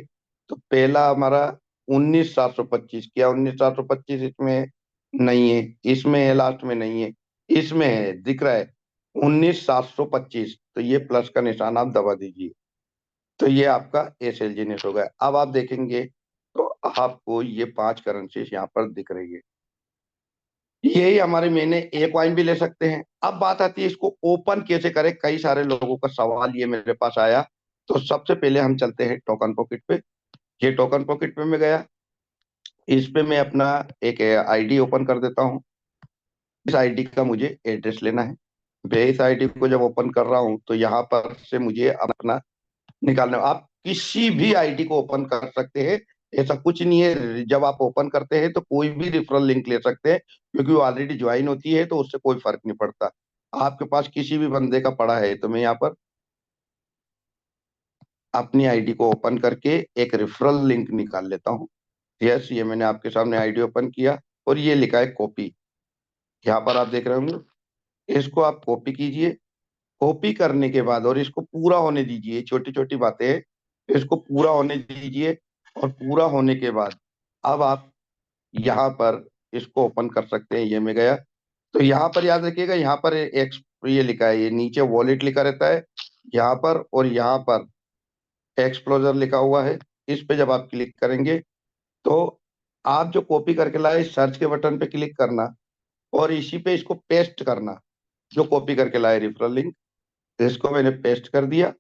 तो पहला हमारा 19725, क्या 19725 इसमें नहीं है, इसमें है, लास्ट में नहीं है, इसमें है, दिख रहा है 19725। तो ये प्लस का निशान आप दबा दीजिए, तो ये आपका ASLGNS हो गया। अब आप देखेंगे तो आपको ये 5 करेंसीज यहाँ पर दिख रही है। यही हमारे मैंने एक कॉइन भी ले सकते हैं। अब बात आती है इसको ओपन कैसे करें, कई सारे लोगों का सवाल ये मेरे पास आया। तो सबसे पहले हम चलते हैं टोकन पॉकेट पे। ये टोकन पॉकेट पे मैं गया, इस पे मैं अपना एक आईडी ओपन कर देता हूँ। इस आईडी का मुझे एड्रेस लेना है। मैं इस आईडी को जब ओपन कर रहा हूँ तो यहाँ पर से मुझे अपना निकालना, आप किसी भी आईडी को ओपन कर सकते हैं, ऐसा कुछ नहीं है। जब आप ओपन करते हैं तो कोई भी रेफरल लिंक ले सकते हैं, क्योंकि वो ऑलरेडी ज्वाइन होती है तो उससे कोई फर्क नहीं पड़ता। आपके पास किसी भी बंदे का पड़ा है तो मैं यहाँ पर अपनी आईडी को ओपन करके एक रेफरल लिंक निकाल लेता हूँ। यस, ये मैंने आपके सामने आईडी ओपन किया, और ये लिखा है कॉपी, यहाँ पर आप देख रहे होंगे। इसको आप कॉपी कीजिए। कॉपी करने के बाद और इसको पूरा होने दीजिए, छोटी छोटी बातें हैं, इसको पूरा होने दीजिए। और पूरा होने के बाद अब आप यहाँ पर इसको ओपन कर सकते हैं। ये मैं गया, तो यहाँ पर याद रखिएगा, यहाँ पर एक ये लिखा है, ये नीचे वॉलेट लिखा रहता है यहाँ पर, और यहाँ पर एक्सप्लोजर लिखा हुआ है। इस पे जब आप क्लिक करेंगे तो आप जो कॉपी करके लाए, सर्च के बटन पे क्लिक करना, और इसी पे इसको पेस्ट करना, जो कॉपी करके लाए रेफरल लिंक, इसको मैंने पेस्ट कर दिया।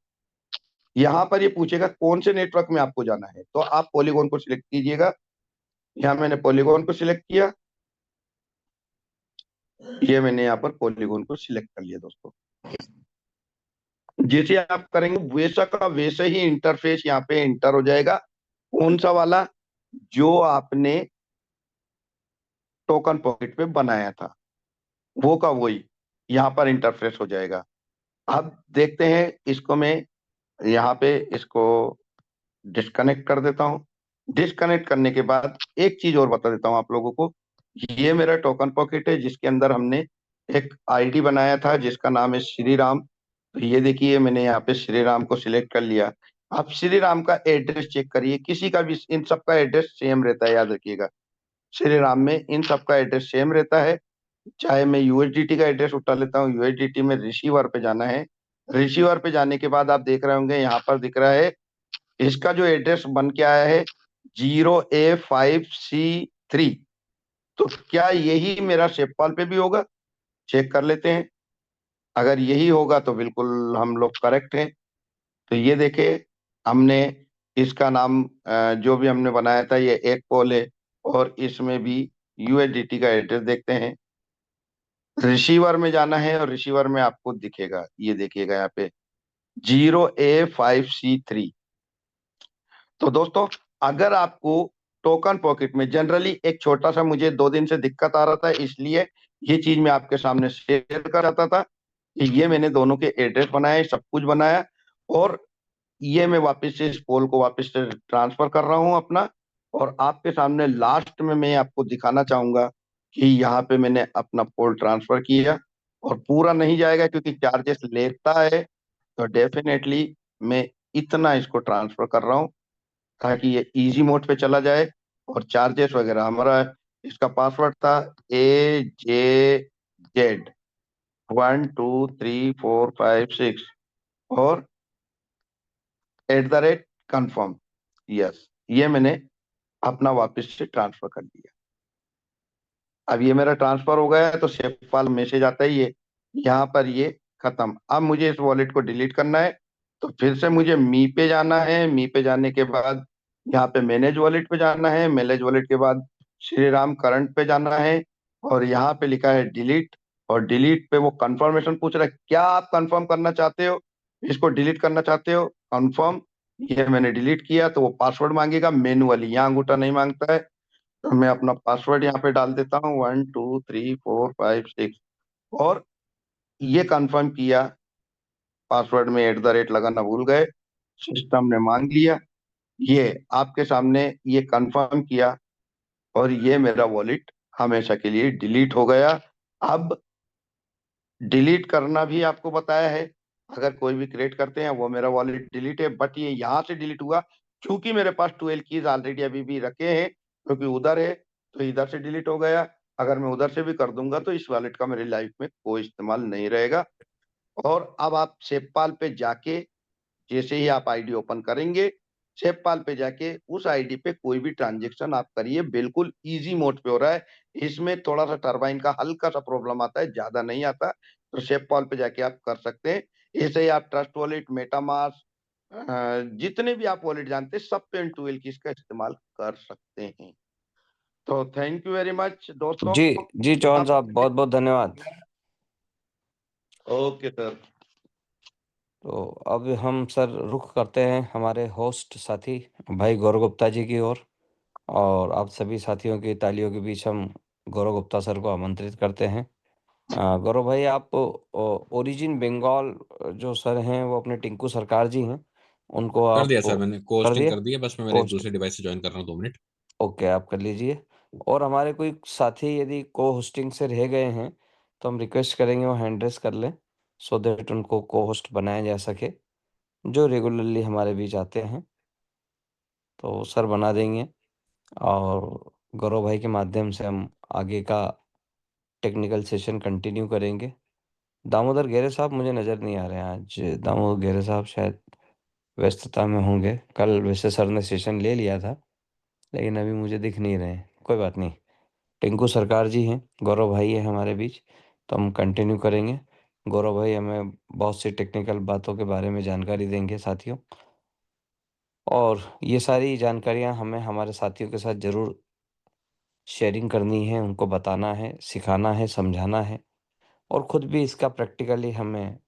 यहाँ पर ये पूछेगा कौन से नेटवर्क में आपको जाना है, तो आप पॉलीगॉन को सिलेक्ट कीजिएगा। यहाँ मैंने पॉलीगॉन को सिलेक्ट किया, ये मैंने यहाँ पर पॉलीगॉन को सिलेक्ट कर लिया दोस्तों। जैसे आप करेंगे वैसा का वैसे ही इंटरफेस यहाँ पे इंटर हो जाएगा। कौन सा वाला, जो आपने टोकन पॉकेट पे बनाया था, वो का वही यहाँ पर इंटरफेस हो जाएगा। अब देखते हैं इसको, मैं यहाँ पे इसको डिस्कनेक्ट कर देता हूँ। डिस्कनेक्ट करने के बाद एक चीज और बता देता हूँ आप लोगों को। ये मेरा टोकन पॉकेट है, जिसके अंदर हमने एक आईडी बनाया था जिसका नाम है श्री राम। तो ये देखिए मैंने यहाँ पे श्री राम को सिलेक्ट कर लिया। आप श्री राम का एड्रेस चेक करिए, किसी का भी, इन सबका एड्रेस सेम रहता है, याद रखिएगा। श्री राम में इन सबका एड्रेस सेम रहता है। चाहे मैं USDT का एड्रेस उठा लेता हूँ, USDT में रिसीवर पे जाना है। रिसीवर पे जाने के बाद आप देख रहे होंगे यहाँ पर दिख रहा है, इसका जो एड्रेस बन के आया है 0A5C3। तो क्या यही मेरा शेफपाल पे भी होगा, चेक कर लेते हैं। अगर यही होगा तो बिल्कुल हम लोग करेक्ट हैं। तो ये देखे, हमने इसका नाम जो भी हमने बनाया था ये एक पोल है, और इसमें भी USDT का एड्रेस देखते हैं। रिसीवर में जाना है, और रिसीवर में आपको दिखेगा, ये देखिएगा यहाँ पे 0A5C3। तो दोस्तों अगर आपको टोकन पॉकेट में जनरली एक छोटा सा, मुझे 2 दिन से दिक्कत आ रहा था, इसलिए ये चीज मैं आपके सामने शेयर कर रहा था कि ये मैंने दोनों के एड्रेस बनाए, सब कुछ बनाया, और ये मैं वापस से इस पोल को वापस से ट्रांसफर कर रहा हूँ अपना। और आपके सामने लास्ट में मैं आपको दिखाना चाहूंगा कि यहाँ पे मैंने अपना पोल ट्रांसफर किया, और पूरा नहीं जाएगा क्योंकि चार्जेस लेता है। तो डेफिनेटली मैं इतना इसको ट्रांसफर कर रहा हूँ। ताकि ये इजी मोड पे चला जाए। और चार्जेस वगैरह हमारा, इसका पासवर्ड था AJZ 1 2 3 4 5 6 और @confirm। यस, ये मैंने अपना वापस से ट्रांसफर कर दिया। अब ये मेरा ट्रांसफर हो गया है, तो शेफपाल मैसेज आता है ये, यहाँ पर ये खत्म। अब मुझे इस वॉलेट को डिलीट करना है, तो फिर से मुझे मी पे जाना है। मी पे जाने के बाद यहाँ पे मैनेज वॉलेट पे जाना है। मैनेज वॉलेट के बाद श्री राम करंट पे जाना है, और यहाँ पे लिखा है डिलीट। और डिलीट पे वो कंफर्मेशन पूछ रहा है, क्या आप कंफर्म करना चाहते हो, इसको डिलीट करना चाहते हो, कंफर्म। ये मैंने डिलीट किया, तो वो पासवर्ड मांगेगा मैनुअली, यहाँ अंगूठा नहीं मांगता है। तो मैं अपना पासवर्ड यहाँ पे डाल देता हूँ 1 2 3 4 5 6, और ये कंफर्म किया। पासवर्ड में @ लगाना भूल गए, सिस्टम ने मांग लिया। ये आपके सामने ये कंफर्म किया, और ये मेरा वॉलेट हमेशा के लिए डिलीट हो गया। अब डिलीट करना भी आपको बताया है, अगर कोई भी क्रिएट करते हैं वो मेरा वॉलेट डिलीट है, बट ये यहाँ से डिलीट हुआ क्योंकि मेरे पास 12 कीज ऑलरेडी अभी भी रखे हैं, क्योंकि उधर है तो इधर से डिलीट हो गया। अगर मैं उधर से भी कर दूंगा तो इस वॉलेट का मेरी लाइफ में कोई इस्तेमाल नहीं रहेगा। और अब आप सेवपाल पे जाके, जैसे ही आप आईडी ओपन करेंगे, सेवपाल पे जाके उस आईडी पे कोई भी ट्रांजेक्शन आप करिए, बिल्कुल इजी मोड पे हो रहा है। इसमें थोड़ा सा टरबाइन का हल्का सा प्रॉब्लम आता है, ज्यादा नहीं आता। तो सेवपाल पे जाके आप कर सकते हैं। ऐसे ही आप ट्रस्ट वॉलेट, मेटामास्क, जितने भी आप वॉलेट जानते हैं, सब पे N12 की इसका इस्तेमाल कर सकते हैं। तो थैंक यू वेरी मच दोस्तों। जी जी चौहान अब साहब, बहुत बहुत धन्यवाद। Okay sir. तो अब हम सर रुख करते हैं हमारे होस्ट साथी भाई गौरव गुप्ता जी की ओर, और आप सभी साथियों की तालियों के बीच हम गौरव गुप्ता सर को आमंत्रित करते हैं। गौरव भाई, आप ओरिजिन बंगाल जो सर हैं वो अपने टिंकू सरकार जी हैं, उनको कर आप दिया सर, मैंने को कर होस्टिंग दिए कर दिया, बस मैं मेरे एक पोस्ट। दूसरे डिवाइस से ज्वाइन कर रहा हूँ, 2 मिनट। ओके, आप कर लीजिए। और हमारे कोई साथी यदि को होस्टिंग से रह गए हैं तो हम रिक्वेस्ट करेंगे वो हैंड रेस कर लें, सो दैट उनको को होस्ट बनाया जा सके, जो रेगुलरली हमारे बीच आते हैं। तो सर बना देंगे, और गौरव भाई के माध्यम से हम आगे का टेक्निकल सेशन कंटिन्यू करेंगे। दामोदर गेरे साहब मुझे नज़र नहीं आ रहे हैं आज। दामोदर गेरे साहब शायद व्यस्तता में होंगे। कल वैसे सर ने सेशन ले लिया था, लेकिन अभी मुझे दिख नहीं रहे हैं। कोई बात नहीं, टिंकू सरकार जी हैं, गौरव भाई है हमारे बीच, तो हम कंटिन्यू करेंगे। गौरव भाई हमें बहुत सी टेक्निकल बातों के बारे में जानकारी देंगे साथियों, और ये सारी जानकारियाँ हमें हमारे साथियों के साथ ज़रूर शेयरिंग करनी है, उनको बताना है, सिखाना है, समझाना है, और खुद भी इसका प्रैक्टिकली हमें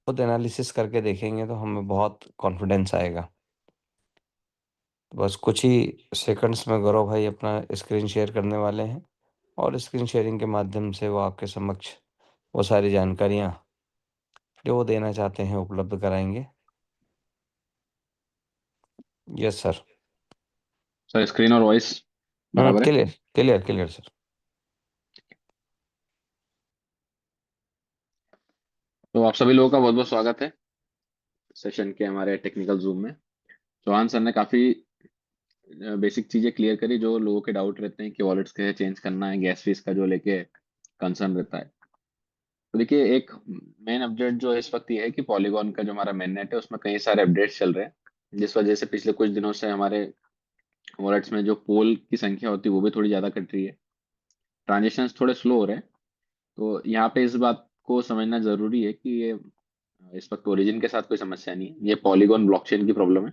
खुद एनालिसिस करके देखेंगे तो हमें बहुत कॉन्फिडेंस आएगा। बस कुछ ही सेकंड्स में गौरव भाई अपना स्क्रीन शेयर करने वाले हैं, और स्क्रीन शेयरिंग के माध्यम से वो आपके समक्ष वो सारी जानकारियाँ जो वो देना चाहते हैं उपलब्ध कराएंगे। Yes sir. सर स्क्रीन और वॉइस बराबर है? Clear clear clear sir. तो आप सभी लोगों का बहुत बहुत स्वागत है सेशन के हमारे टेक्निकल जूम में। चौहान सर ने काफी बेसिक चीजें क्लियर करी, जो लोगों के डाउट रहते हैं कि वॉलेट्स कैसे चेंज करना है, गैस फीस का जो लेके कंसर्न रहता है। तो देखिए, एक मेन अपडेट जो है इस वक्त ये है कि पॉलीगॉन का जो हमारा मेन नेट है उसमें कई सारे अपडेट्स चल रहे हैं, जिस वजह से पिछले कुछ दिनों से हमारे वॉलेट्स में जो पोल की संख्या होती है वो भी थोड़ी ज्यादा कट रही है, ट्रांजेक्शन्स थोड़े स्लो हो रहे हैं। तो यहाँ पे इस बात को समझना जरूरी है कि ये इस वक्त ओरिजिन के साथ कोई समस्या नहीं है, ये पॉलीगॉन ब्लॉकचेन की प्रॉब्लम है।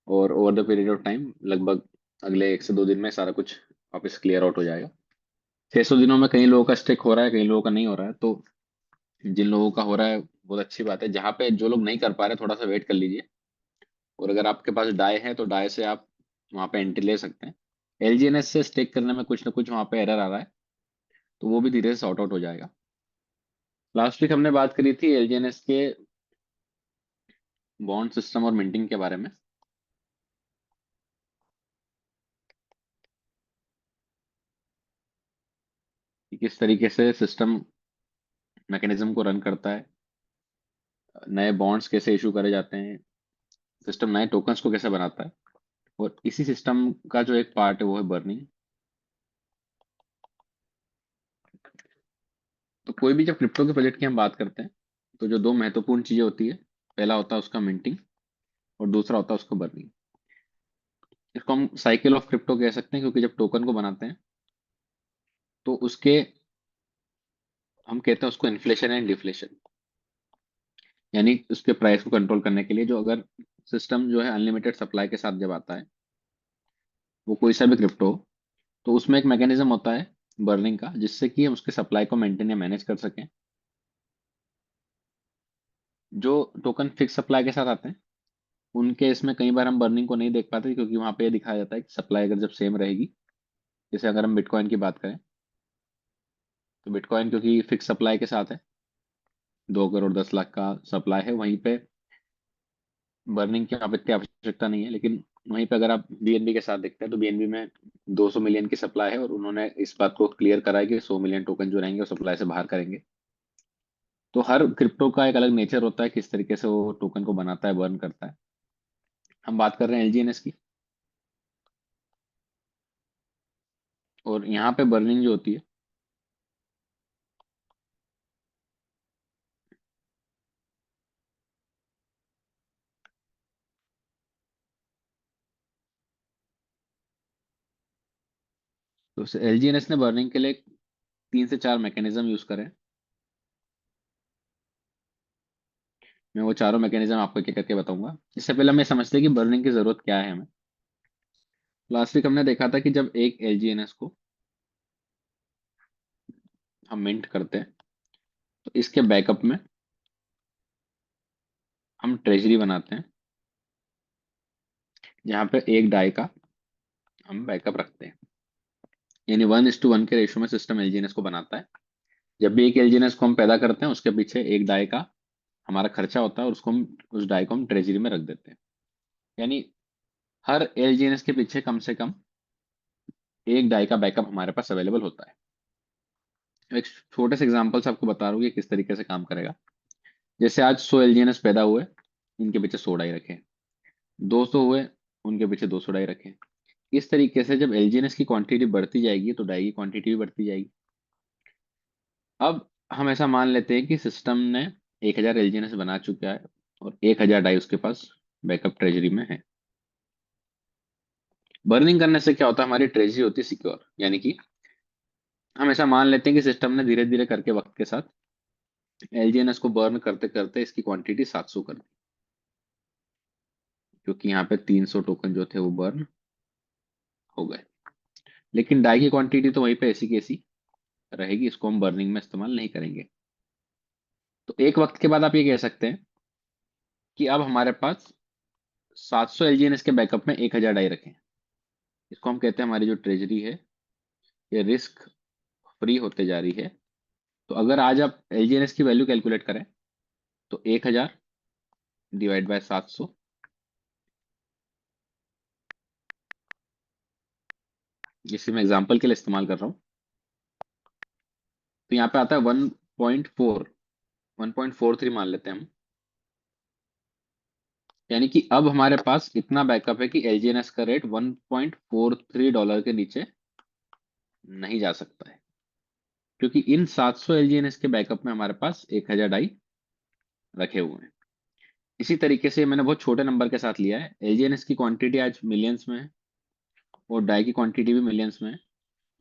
और over the period of time, लगभग अगले 1 से 2 दिन में सारा कुछ वापस क्लियर आउट हो जाएगा। 600 दिनों में कई लोगों का स्टेक हो रहा है, कई लोगों का नहीं हो रहा है। तो जिन लोगों का हो रहा है बहुत अच्छी बात है, जहाँ पे जो लोग नहीं कर पा रहे थोड़ा सा वेट कर लीजिए। और अगर आपके पास डाई है तो डाई से आप वहाँ पे एंट्री ले सकते हैं। एलजीएनएस से स्टेक करने में कुछ ना कुछ वहाँ पे एरर आ रहा है, तो वो भी धीरे से सॉर्ट आउट हो जाएगा। लास्ट वीक हमने बात करी थी एलजीएनएस के बॉन्ड सिस्टम और मिंटिंग के बारे में। कि किस तरीके से सिस्टम मैकेनिज्म को रन करता है, नए बॉन्ड्स कैसे इशू करे जाते हैं, सिस्टम नए टोकन्स को कैसे बनाता है, और इसी सिस्टम का जो एक पार्ट है वो है बर्निंग। तो कोई भी जब क्रिप्टो के प्रोजेक्ट की हम बात करते हैं तो जो दो महत्वपूर्ण चीजें होती है, पहला होता है उसका मिंटिंग और दूसरा होता है उसका बर्निंग। इसको हम साइकिल ऑफ क्रिप्टो कह सकते हैं, क्योंकि जब टोकन को बनाते हैं तो उसके हम कहते हैं उसको इन्फ्लेशन एंड डिफ्लेशन, यानी उसके प्राइस को कंट्रोल करने के लिए, जो अगर सिस्टम जो है अनलिमिटेड सप्लाई के साथ जब आता है, वो कोई सा भी क्रिप्टो हो, तो उसमें एक मैकेनिज्म होता है बर्निंग का, जिससे कि हम उसके सप्लाई को मेंटेन या मैनेज कर सकें। जो टोकन फिक्स सप्लाई के साथ आते हैं उनके इसमें कई बार हम बर्निंग को नहीं देख पाते, क्योंकि वहां पे ये दिखाया जाता है कि सप्लाई अगर जब सेम रहेगी, जैसे अगर हम बिटकॉइन की बात करें, तो बिटकॉइन क्योंकि फिक्स सप्लाई के साथ है, 2 करोड़ 10 लाख का सप्लाई है, वहीं पे बर्निंग की इतनी आवश्यकता नहीं है। लेकिन वहीं पे अगर आप बीएनबी के साथ देखते हैं तो बीएनबी में 200 मिलियन की सप्लाई है, और उन्होंने इस बात को क्लियर करा है कि 100 मिलियन टोकन जो रहेंगे वो सप्लाई से बाहर करेंगे। तो हर क्रिप्टो का एक अलग नेचर होता है, किस तरीके से वो टोकन को बनाता है, बर्न करता है। हम बात कर रहे हैं एलजीएनएस की, और यहाँ पे बर्निंग जो होती है, तो एलजीएनएस ने बर्निंग के लिए 3 से 4 मैकेनिज्म यूज करे हैं। मैं वो चारों मैकेनिज्म आपको एक एक करके बताऊंगा। इससे पहले हमें समझते हैं कि बर्निंग की जरूरत क्या है हमें। लास्ट वीक हमने देखा था कि जब एक एलजीएनएस को हम मिंट करते हैं तो इसके बैकअप में हम ट्रेजरी बनाते हैं, जहाँ पे एक डाई का हम बैकअप रखते हैं, यानी 1:1 के रेशो में सिस्टम एलजीएनएस को बनाता है। जब भी एक एलजीएनएस को हम पैदा करते हैं उसके पीछे एक डाई का हमारा खर्चा होता है, और उसको हम उस डाई को हम ट्रेजरी में रख देते हैं। यानी हर एलजीएनएस के पीछे कम से कम एक डाई का बैकअप हमारे पास अवेलेबल होता है। एक छोटे से एग्जांपल से आपको बता रहा हूँ कि किस तरीके से काम करेगा। जैसे आज 100 एलजीएनएस पैदा हुए, इनके पीछे 100 डाई रखे, 200 हुए, उनके पीछे 200 डाई रखे। इस तरीके से जब एलजीएनएस की क्वांटिटी बढ़ती जाएगी तो डाई की क्वांटिटी भी बढ़ती जाएगी। अब हम ऐसा मान लेते हैं कि सिस्टम ने 1000 एलजीएनएस बना चुका है और 1000 डाई उसके पास बैकअप ट्रेजरी में है। बर्निंग करने से क्या होता है, हमारी ट्रेजरी होती है सिक्योर, यानी कि हम ऐसा मान लेते हैं कि सिस्टम ने धीरे धीरे करके वक्त के साथ एलजीएनएस को बर्न करते करते इसकी क्वांटिटी 700 कर दी, क्योंकि यहाँ पे 300 टोकन जो थे वो बर्न हो गए। लेकिन डाई की क्वांटिटी तो वहीं पे ऐसी की ऐसी रहेगी, इसको हम बर्निंग में इस्तेमाल नहीं करेंगे। तो एक वक्त के बाद आप ये कह सकते हैं कि अब हमारे पास 700 एलजीएनएस के बैकअप में 1000 डाई रखें। इसको हम कहते हैं हमारी जो ट्रेजरी है ये रिस्क फ्री होते जा रही है। तो अगर आज आप एलजीएनएस की वैल्यू कैलकुलेट करें तो 1000 डिवाइड बाय 700, जिसे मैं एग्जांपल के लिए इस्तेमाल कर रहा हूँ, तो यहाँ पे आता है 1.43 मान लेते हैं हम। यानी कि अब हमारे पास इतना बैकअप है कि एलजीएनएस का रेट $1.43 के नीचे नहीं जा सकता है, क्योंकि इन 700 एलजीएनएस के बैकअप में हमारे पास 1000 डाई रखे हुए हैं। इसी तरीके से मैंने बहुत छोटे नंबर के साथ लिया है। एलजीएनएस की क्वांटिटी आज मिलियंस में है और डाई की क्वांटिटी भी मिलियंस में है,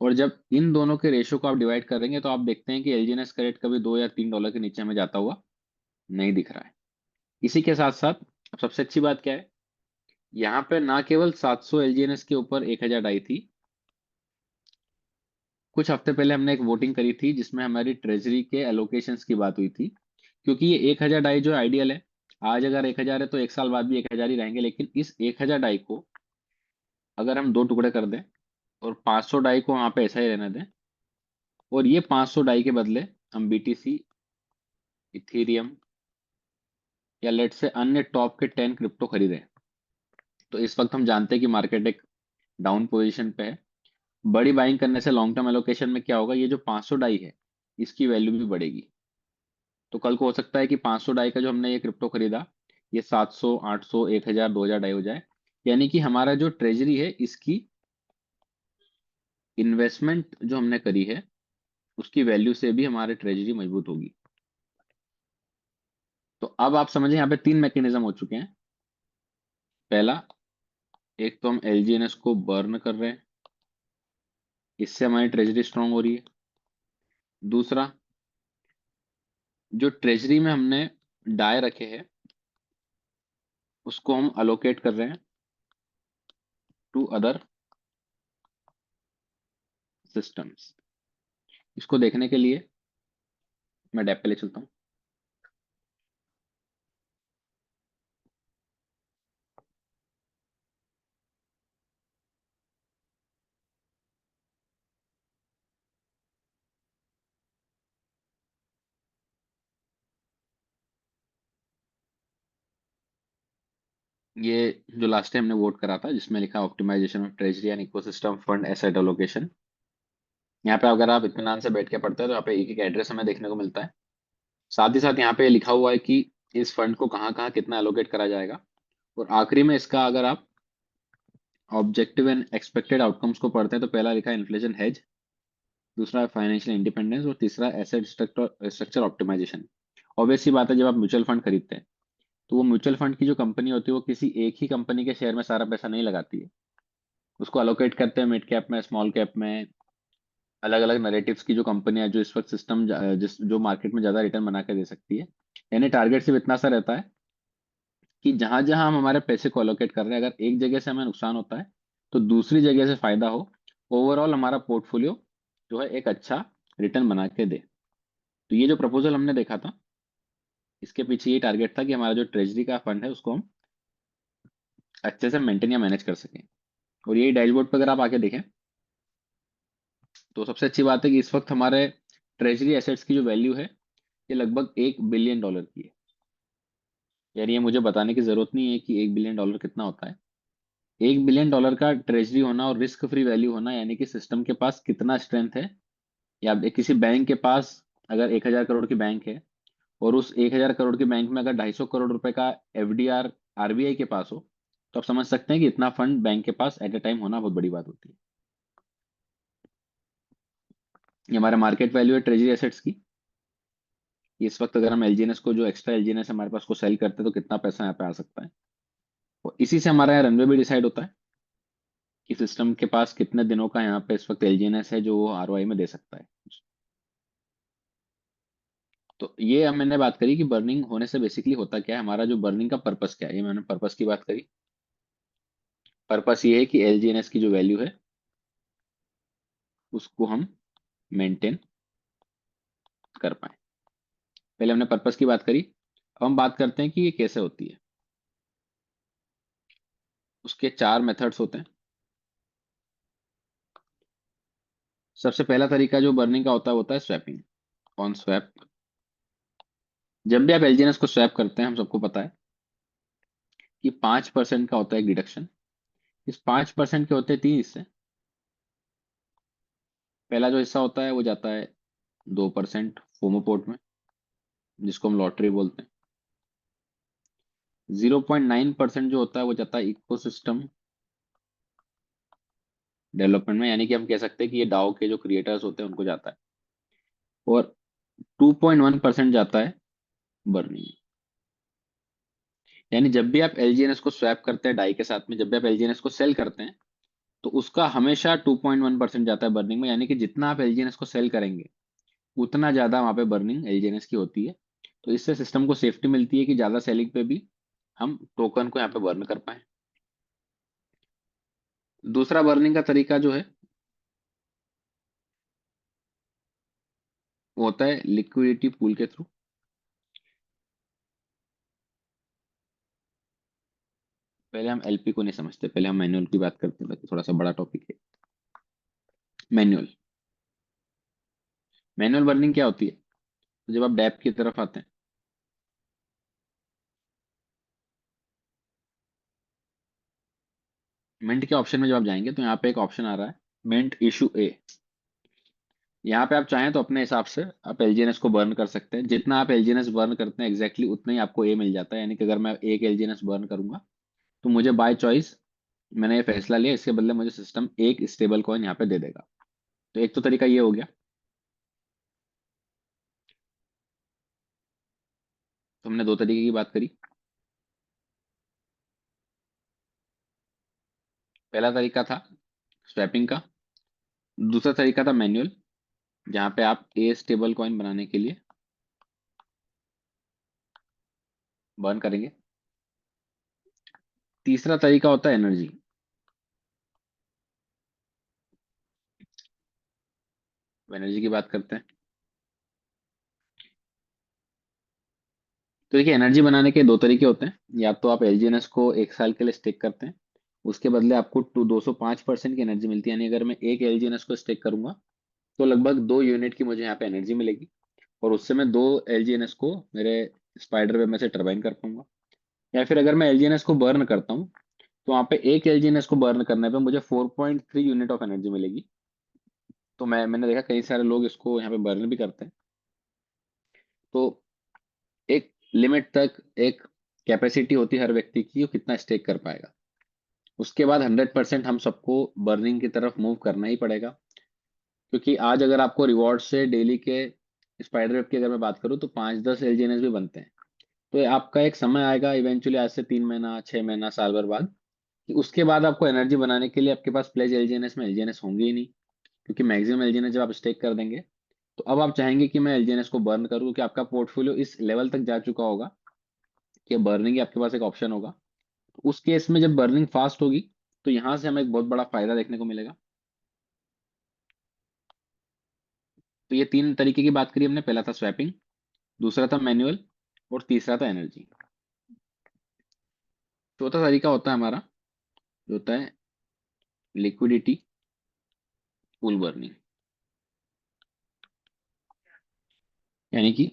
और जब इन दोनों के रेशो को आप डिवाइड करेंगे तो आप देखते हैं कि एलजीएनएस का रेट कभी $2 या $3 के नीचे हमें जाता हुआ नहीं दिख रहा है। इसी के साथ साथ अब सबसे अच्छी बात क्या है, यहाँ पे ना केवल 700 एलजीएनएस के ऊपर 1000 डाई थी, कुछ हफ्ते पहले हमने एक वोटिंग करी थी जिसमें हमारी ट्रेजरी के एलोकेशंस की बात हुई थी, क्योंकि ये 1000 डाई जो आइडियल है, आज अगर 1000 है तो 1 साल बाद भी 1000 ही रहेंगे। लेकिन इस 1000 डाई को अगर हम दो टुकड़े कर दें और 500 डाई को वहां पे ऐसा ही रहने दें, और ये 500 डाई के बदले हम बीटीसी, इथेरियम या लेट से अन्य टॉप के 10 क्रिप्टो खरीदें, तो इस वक्त हम जानते हैं कि मार्केट एक डाउन पोजीशन पे है। बड़ी बाइंग करने से लॉन्ग टर्म एलोकेशन में क्या होगा, ये जो 500 डाई है इसकी वैल्यू भी बढ़ेगी। तो कल को हो सकता है कि 500 डाई का जो हमने ये क्रिप्टो खरीदा, ये 700, 800, 1000, 2000, 2500, यानी कि हमारा जो ट्रेजरी है इसकी इन्वेस्टमेंट जो हमने करी है उसकी वैल्यू से भी हमारे ट्रेजरी मजबूत होगी। तो अब आप समझे यहाँ पे तीन मैकेनिज्म हो चुके हैं। पहला, एक तो हम एलजीएनएस को बर्न कर रहे हैं, इससे हमारी ट्रेजरी स्ट्रांग हो रही है। दूसरा, जो ट्रेजरी में हमने डाय रखे हैं उसको हम अलोकेट कर रहे हैं टू अदर सिस्टम्स। इसको देखने के लिए मैं डेप पे ले चलता हूँ। ये जो लास्ट टाइम हमने वोट करा था जिसमें लिखा optimization of treasury and ecosystem fund asset allocation, यहाँ पे अगर आप इत्मीनान से बैठ के पढ़ते हैं तो यहाँ पे एक एक एड्रेस हमें देखने को मिलता है। साथ ही साथ यहाँ पे लिखा हुआ है कि इस फंड को कहाँ कहाँ कितना एलोकेट करा जाएगा। और आखिरी में इसका अगर आप ऑब्जेक्टिव एंड एक्सपेक्टेड आउटकम्स को पढ़ते हैं तो पहला लिखा है इन्फ्लेशन हेज, दूसरा फाइनेंशियल इंडिपेंडेंस और तीसरा एसेट स्ट्रक्चर ऑप्टिमाइजेशन। ऑब्वियस सी बात है, जब आप म्यूचुअल फंड खरीदते हैं तो वो म्यूचुअल फंड की जो कंपनी होती है वो किसी एक ही कंपनी के शेयर में सारा पैसा नहीं लगाती है, उसको अलोकेट करते हैं मिड कैप में, स्मॉल कैप में, अलग अलग नरेटिव्स की जो कंपनियां जो इस वक्त सिस्टम जिस जो मार्केट में ज्यादा रिटर्न बना के दे सकती है। यानी टारगेट सिर्फ इतना सा रहता है कि जहां जहां हम हमारे पैसे को अलोकेट कर रहे हैं अगर एक जगह से हमें नुकसान होता है तो दूसरी जगह से फायदा हो, ओवरऑल हमारा पोर्टफोलियो जो है एक अच्छा रिटर्न बना के दे। तो ये जो प्रपोजल हमने देखा था इसके पीछे ये टारगेट था कि हमारा जो ट्रेजरी का फंड है उसको हम अच्छे से मेंटेन या मैनेज कर सकें। और यही डैशबोर्ड पर अगर आप आके देखें तो सबसे अच्छी बात है कि इस वक्त हमारे ट्रेजरी एसेट्स की जो वैल्यू है ये लगभग $1 बिलियन की है। यार ये मुझे बताने की जरूरत नहीं है कि $1 बिलियन कितना होता है। $1 बिलियन का ट्रेजरी होना और रिस्क फ्री वैल्यू होना यानी कि सिस्टम के पास कितना स्ट्रेंथ है। या किसी बैंक के पास अगर 1000 करोड़ की बैंक है और उस 1000 करोड़ की बैंक में अगर 250 करोड़ रुपए का एफडीआर आरबीआई के पास हो तो आप समझ सकते हैं कि इतना फंड बैंक के पास एट ए टाइम होना बहुत बड़ी बात होती है। ये हमारा मार्केट वैल्यू है ट्रेजरी एसेट्स की। इस वक्त अगर हम एलजीएनएस को जो एक्स्ट्रा एलजीएनएस हमारे पास को सेल करते हैं तो कितना पैसा यहाँ पे आ सकता है। और इसी से हमारा यहाँ रनवे भी डिसाइड होता है कि सिस्टम के पास कितने दिनों का यहाँ पे इस वक्त एलजीएनएस है जो वो आरओआई में दे सकता है। तो ये हम मैंने बात करी कि बर्निंग होने से बेसिकली होता क्या है, हमारा जो बर्निंग का पर्पस क्या है, ये मैंने पर्पस की बात करी। पर्पस ये है कि एलजीएनएस की जो वैल्यू है उसको हम मेंटेन कर पाए। पहले हमने पर्पस की बात करी, अब हम बात करते हैं कि ये कैसे होती है। उसके चार मेथड्स होते हैं। सबसे पहला तरीका जो बर्निंग का होता है वो होता है स्वैपिंग, ऑन स्वैप। जब भी आप एलजीएनएस को स्वैप करते हैं हम सबको पता है कि 5% का होता है डिडक्शन। इस 5% के होते हैं तीन हिस्से। पहला जो हिस्सा होता है वो जाता है 2% फोमोपोर्ट में जिसको हम लॉटरी बोलते हैं। 0.9% जो होता है वो जाता है इकोसिस्टम डेवलपमेंट में, यानी कि हम कह सकते हैं कि ये डाओ के जो क्रिएटर्स होते हैं उनको जाता है। और 2.1% जाता है बर्निंग। यानी जब भी आप एलजीएनएस को स्वैप करते हैं डाई के साथ में, जब भी आप एलजीएनएस को सेल करते हैं तो उसका हमेशा 2.1% जाता है बर्निंग में। यानी कि जितना आप एलजीएनएस को सेल करेंगे उतना ज्यादा वहां पे बर्निंग एलजीएनएस की होती है। तो इससे सिस्टम को सेफ्टी मिलती है कि ज्यादा सेलिंग पे भी हम टोकन को यहाँ पे बर्न कर पाए। दूसरा बर्निंग का तरीका जो है वो होता है लिक्विडिटी पूल के थ्रू। पहले हम एलपी को नहीं समझते, पहले हम मैनुअल की बात करते हैं ताकि थोड़ा सा बड़ा टॉपिक है। मैनुअल मैनुअल बर्निंग क्या होती है, तो जब आप डैप की तरफ आते हैं, मिंट के ऑप्शन में जब आप जाएंगे तो यहाँ पे एक ऑप्शन आ रहा है मिंट इशू ए। यहाँ पे आप चाहें तो अपने हिसाब से आप एलजीएनएस को बर्न कर सकते हैं। जितना आप एलजीएनएस बर्न करते हैं एग्जैक्टली उतना ही आपको ए मिल जाता है। यानी कि अगर मैं एक एलजीएनएस बर्न करूंगा तो मुझे बाय चॉइस मैंने ये फैसला लिया, इसके बदले मुझे सिस्टम एक स्टेबल कॉइन यहाँ पे दे देगा। तो एक तो तरीका ये हो गया। तो हमने दो तरीके की बात करी। पहला तरीका था स्वैपिंग का, दूसरा तरीका था मैनुअल, जहाँ पे आप ए स्टेबल कॉइन बनाने के लिए बर्न करेंगे। तीसरा तरीका होता है एनर्जी। एनर्जी की बात करते हैं। तो देखिए, एनर्जी बनाने के दो तरीके होते हैं। या तो आप एलजीएनएस को एक साल के लिए स्टेक करते हैं, उसके बदले आपको 205% की एनर्जी मिलती है। यानी अगर मैं एक एलजीएनएस को स्टेक करूंगा तो लगभग 2 यूनिट की मुझे यहाँ पे एनर्जी मिलेगी, और उससे मैं 2 एलजीएनएस को मेरे स्पाइडर वेब में से टरबाइन कर पाऊंगा। या फिर अगर मैं एलजीएनएस को बर्न करता हूँ तो वहाँ पे एक एलजीएनएस को बर्न करने पे मुझे 4.3 यूनिट ऑफ एनर्जी मिलेगी। तो मैंने देखा कई सारे लोग इसको यहाँ पे बर्न भी करते हैं। तो एक लिमिट तक एक कैपेसिटी होती है हर व्यक्ति की, वो कितना स्टेक कर पाएगा। उसके बाद 100% हम सबको बर्निंग की तरफ मूव करना ही पड़ेगा। क्योंकि आज अगर आपको रिवॉर्ड से डेली के स्पाइडर वेब की अगर मैं बात करूँ तो 5-10 एलजीएनएस भी बनते हैं। तो ये आपका एक समय आएगा इवेंचुअली, आज से 3 महीना 6 महीना साल भर बाद, कि उसके बाद आपको एनर्जी बनाने के लिए आपके पास प्लेज एलजीएनएस में एलजीएनएस होंगे ही नहीं। क्योंकि मैक्सिमम एलजीएनएस जब आप स्टेक कर देंगे तो अब आप चाहेंगे कि मैं एलजीएनएस को बर्न करूँ, क्योंकि आपका पोर्टफोलियो इस लेवल तक जा चुका होगा कि बर्निंग ही आपके पास एक ऑप्शन होगा। उस केस में जब बर्निंग फास्ट होगी तो यहां से हमें एक बहुत बड़ा फायदा देखने को मिलेगा। तो ये तीन तरीके की बात करी हमने। पहला था स्वैपिंग, दूसरा था मैनुअल, और तीसरा था एनर्जी। चौथा तरीका होता है हमारा, जो होता है लिक्विडिटी पूल बर्निंग। यानी कि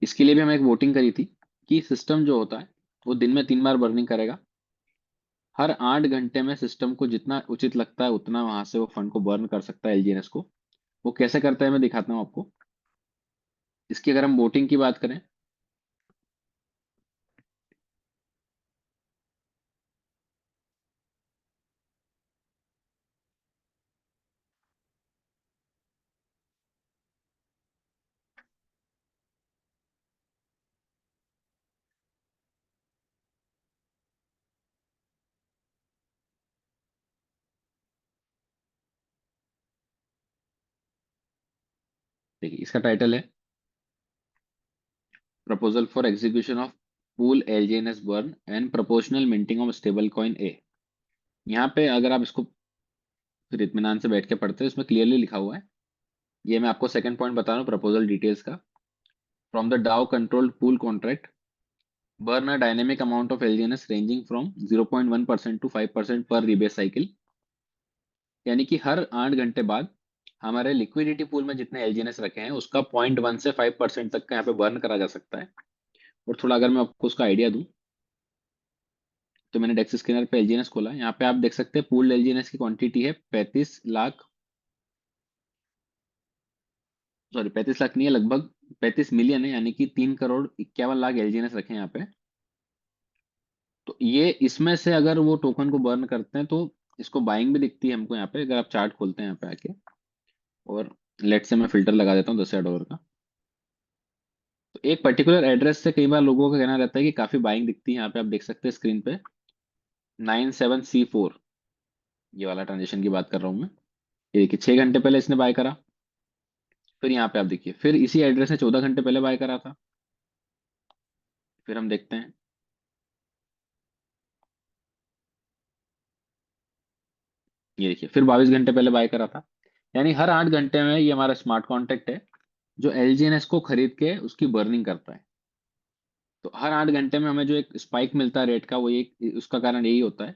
इसके लिए भी हमें एक वोटिंग करी थी कि सिस्टम जो होता है वो दिन में 3 बार बर्निंग करेगा। हर 8 घंटे में सिस्टम को जितना उचित लगता है उतना वहां से वो फंड को बर्न कर सकता है एलजीएनएस को। वो कैसे करता है मैं दिखाता हूँ आपको। इसकी अगर हम वोटिंग की बात करें, देखिए इसका टाइटल है proposal for execution of pool LGNS burn and proportional minting of stable coin a. यहाँ पे अगर आप इसको फिर इत्मीनान से बैठ के पढ़ते हैं, इसमें क्लियरली लिखा हुआ है। ये मैं आपको सेकंड पॉइंट बता रहा हूँ प्रपोजल डिटेल्स का। From the DAO controlled pool contract burn a dynamic amount of LGNS ranging from 0.1% to 5% per rebase cycle. यानी कि हर 8 घंटे बाद हमारे लिक्विडिटी पूल में जितने एलजीएनएस रखे हैं उसका 0.1 से 5% तक का यहाँ पे बर्न करा जा सकता है। और थोड़ा अगर मैं आपको उसका आइडिया दूं, तो मैंने डेक्स स्कैनर पे एलजीएनएस खोला। यहाँ पे आप देख सकते हैं पूल एलजीएनएस की क्वांटिटी है 35 लाख, सॉरी 35 लाख नहीं है, लगभग 35 मिलियन है। यानी कि 3 करोड़ 51 लाख एलजीएनएस रखे हैं यहाँ पे। तो ये इसमें से अगर वो टोकन को बर्न करते हैं तो इसको बाइंग भी दिखती है हमको यहाँ पे, अगर आप चार्ट खोलते हैं यहाँ पे आके। और लेट से मैं फिल्टर लगा देता हूँ $10,000 का। तो एक पर्टिकुलर एड्रेस से कई बार लोगों का कहना रहता है कि काफी बाइंग दिखती है। यहाँ पे आप देख सकते हैं स्क्रीन पे 97C4, ये वाला ट्रांजेक्शन की बात कर रहा हूँ मैं। ये देखिए 6 घंटे पहले इसने बाय करा। फिर यहाँ पे आप देखिए फिर इसी एड्रेस ने 14 घंटे पहले बाय करा था। फिर हम देखते हैं, ये देखिए फिर 22 घंटे पहले बाय करा था। यानी हर 8 घंटे में ये हमारा स्मार्ट कॉन्ट्रैक्ट है जो एलजीएनएस को खरीद के उसकी बर्निंग करता है। तो हर 8 घंटे में हमें जो एक स्पाइक मिलता है रेट का, वो एक उसका कारण यही होता है।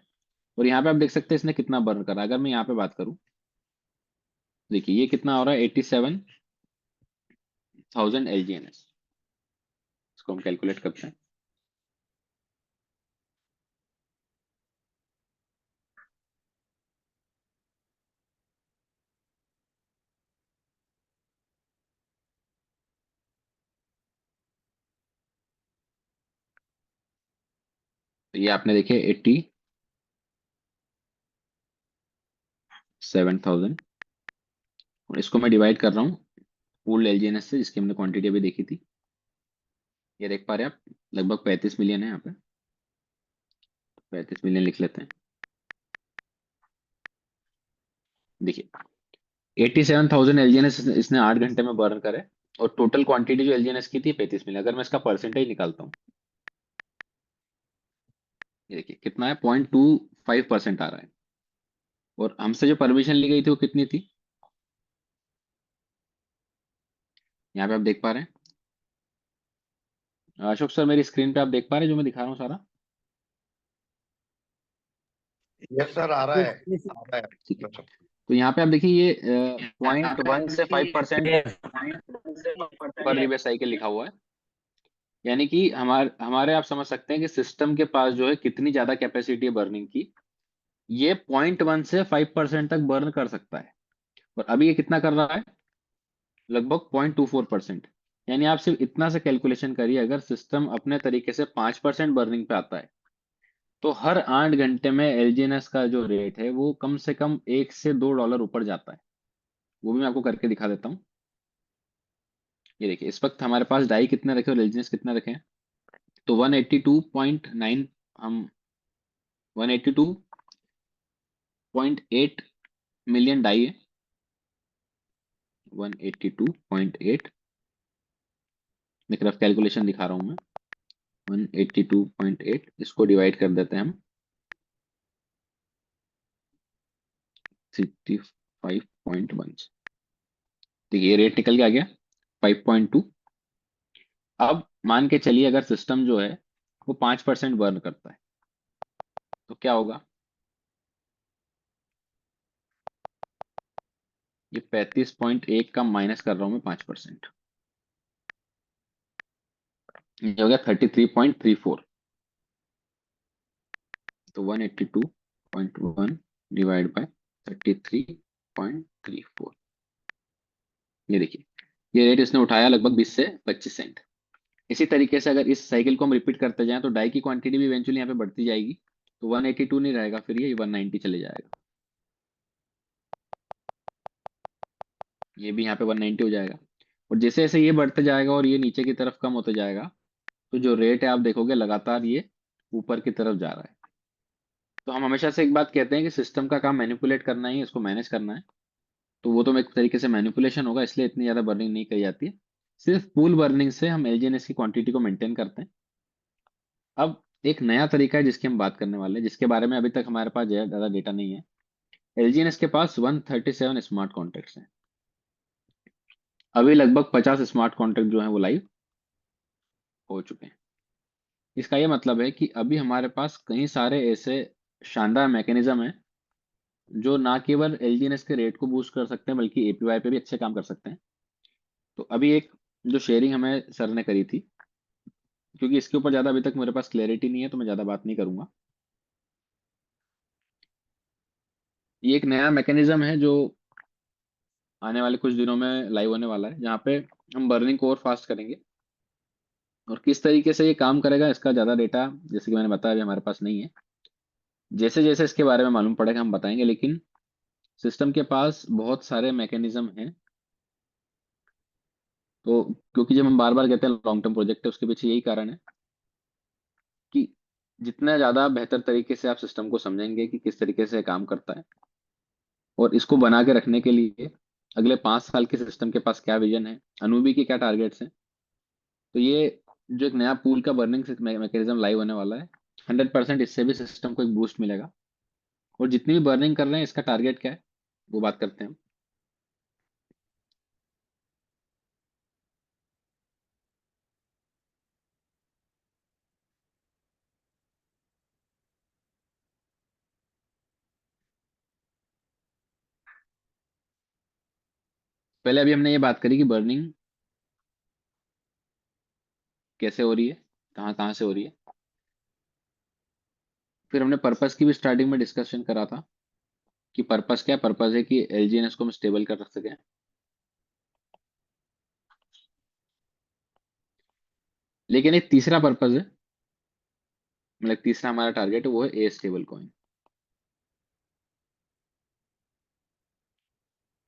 और यहाँ पे आप देख सकते हैं इसने कितना बर्न करा। अगर मैं यहाँ पे बात करूँ, देखिए ये कितना हो रहा है, 87,000 एलजीएनएस। इसको हम कैलकुलेट करते हैं। ये आपने देखे 87,000, और इसको मैं डिवाइड कर रहा हूँ पूल एलजीएनएस से, जिसकी हमने क्वांटिटी अभी देखी थी। ये देख पा रहे हैं आप, लगभग 35 मिलियन है यहाँ पे। 35 मिलियन लिख लेते हैं। देखिए 87,000 एलजीएनएस इसने 8 घंटे में बर्न करे, और टोटल क्वांटिटी जो एलजीएनएस की थी 35 मिलियन। अगर मैं इसका परसेंटेज निकालता हूँ, ये देखिए कितना है, 0.25% आ रहा है। और हमसे जो परमिशन ली गई थी वो कितनी थी, यहाँ पे आप देख पा रहे हैं। अशोक सर, मेरी स्क्रीन पे आप देख पा रहे हैं जो मैं दिखा रहा हूँ सारा? यस सर, आ रहा है, आ रहा ठीक है। है। तो यहाँ पे आप देखिए ये 0.1 से 5% पर रिवर्स साइकिल लिखा हुआ है। यानी कि हमारे आप समझ सकते हैं कि सिस्टम के पास जो है कितनी ज्यादा कैपेसिटी है बर्निंग की। ये 0.1 से 5% तक बर्न कर सकता है, और अभी ये कितना कर रहा है, लगभग 0.24%। यानी आप सिर्फ इतना से कैलकुलेशन करिए, अगर सिस्टम अपने तरीके से 5% बर्निंग पे आता है, तो हर 8 घंटे में एलजीएनएस का जो रेट है वो कम से कम $1 से $2 ऊपर जाता है। वो भी मैं आपको करके दिखा देता हूँ। ये देखिए इस वक्त हमारे पास डाई कितने रखे और एलजीएनएस कितने रखे हैं। तो 182.9, हम 182.8 मिलियन डाई है। 182.8, मैं रफ कैलकुलेशन दिखा रहा हूँ मैं। 182.8, इसको डिवाइड कर देते हैं हम 65.1 से। देखिए ये रेट निकल के आ गया 5.2। अब मान के चलिए अगर सिस्टम जो है वो 5% बर्न करता है, तो क्या होगा, ये 35.1 का माइनस कर रहा हूं मैं 5%, ये हो गया 33.34। तो 182.1 डिवाइड बाय 33.34, ये देखिए ये रेट इसने उठाया लगभग 20 से 25 सेंट। इसी तरीके से अगर इस साइकिल को हम रिपीट करते जाएं, तो डाई की क्वांटिटी भी इवेंचुअली यहाँ पे बढ़ती जाएगी। तो 182 नहीं रहेगा, फिर ये 190 चले जाएगा, ये भी यहाँ पे 190 हो जाएगा। और जैसे जैसे ये बढ़ते जाएगा और ये नीचे की तरफ कम होते जाएगा, तो जो रेट है आप देखोगे लगातार ये ऊपर की तरफ जा रहा है। तो हम हमेशा से एक बात कहते हैं कि सिस्टम का काम मैनिपुलेट करना ही है, इसको मैनेज करना है। तो वो तो एक तरीके से मैनिपुलेशन होगा, इसलिए इतनी ज्यादा बर्निंग नहीं करी जाती है। सिर्फ पूल बर्निंग से हम एलजीएनएस की क्वांटिटी को मेंटेन करते हैं। अब एक नया तरीका है जिसकी हम बात करने वाले हैं, जिसके बारे में अभी तक हमारे पास ज्यादा डेटा नहीं है। एलजीएनएस के पास 137 स्मार्ट कॉन्ट्रैक्ट्स हैं। अभी लगभग 50 स्मार्ट कॉन्ट्रैक्ट जो है वो लाइव हो चुके हैं। इसका ये मतलब है कि अभी हमारे पास कई सारे ऐसे शानदार मैकेनिज्म हैं जो ना केवल एलजीएनएस के रेट को बूस्ट कर सकते हैं, बल्कि एपीवाई पे भी अच्छे काम कर सकते हैं। तो अभी एक जो शेयरिंग हमें सर ने करी थी, क्योंकि इसके ऊपर ज़्यादा अभी तक मेरे पास क्लैरिटी नहीं है, तो मैं ज़्यादा बात नहीं करूंगा। ये एक नया मैकेनिज्म है जो आने वाले कुछ दिनों में लाइव होने वाला है, जहाँ पे हम बर्निंग को और फास्ट करेंगे। और किस तरीके से ये काम करेगा, इसका ज़्यादा डेटा जैसे कि मैंने बताया अभी हमारे पास नहीं है। जैसे जैसे इसके बारे में मालूम पड़ेगा हम बताएंगे, लेकिन सिस्टम के पास बहुत सारे मैकेनिज्म हैं। तो क्योंकि जब हम बार बार कहते हैं लॉन्ग टर्म प्रोजेक्ट है, उसके पीछे यही कारण है कि जितना ज़्यादा बेहतर तरीके से आप सिस्टम को समझेंगे कि किस तरीके से काम करता है, और इसको बना के रखने के लिए अगले 5 साल के सिस्टम के पास क्या विजन है, अनूबी के क्या टारगेट्स हैं। तो ये जो एक नया पूल का बर्निंग मैकेनिज्म लाइव होने वाला है, 100% इससे भी सिस्टम को एक बूस्ट मिलेगा। और जितनी भी बर्निंग कर रहे हैं, इसका टारगेट क्या है वो बात करते हैं हम। पहले अभी हमने ये बात करी कि बर्निंग कैसे हो रही है, कहाँ कहाँ से हो रही है। फिर हमने पर्पस की भी स्टार्टिंग में डिस्कशन करा था कि पर्पस क्या है। पर्पस है कि एलजीएनएस को हम स्टेबल कर रख सकें। लेकिन एक तीसरा पर्पस है मतलब तीसरा हमारा टारगेट वो है ए स्टेबल कॉइन।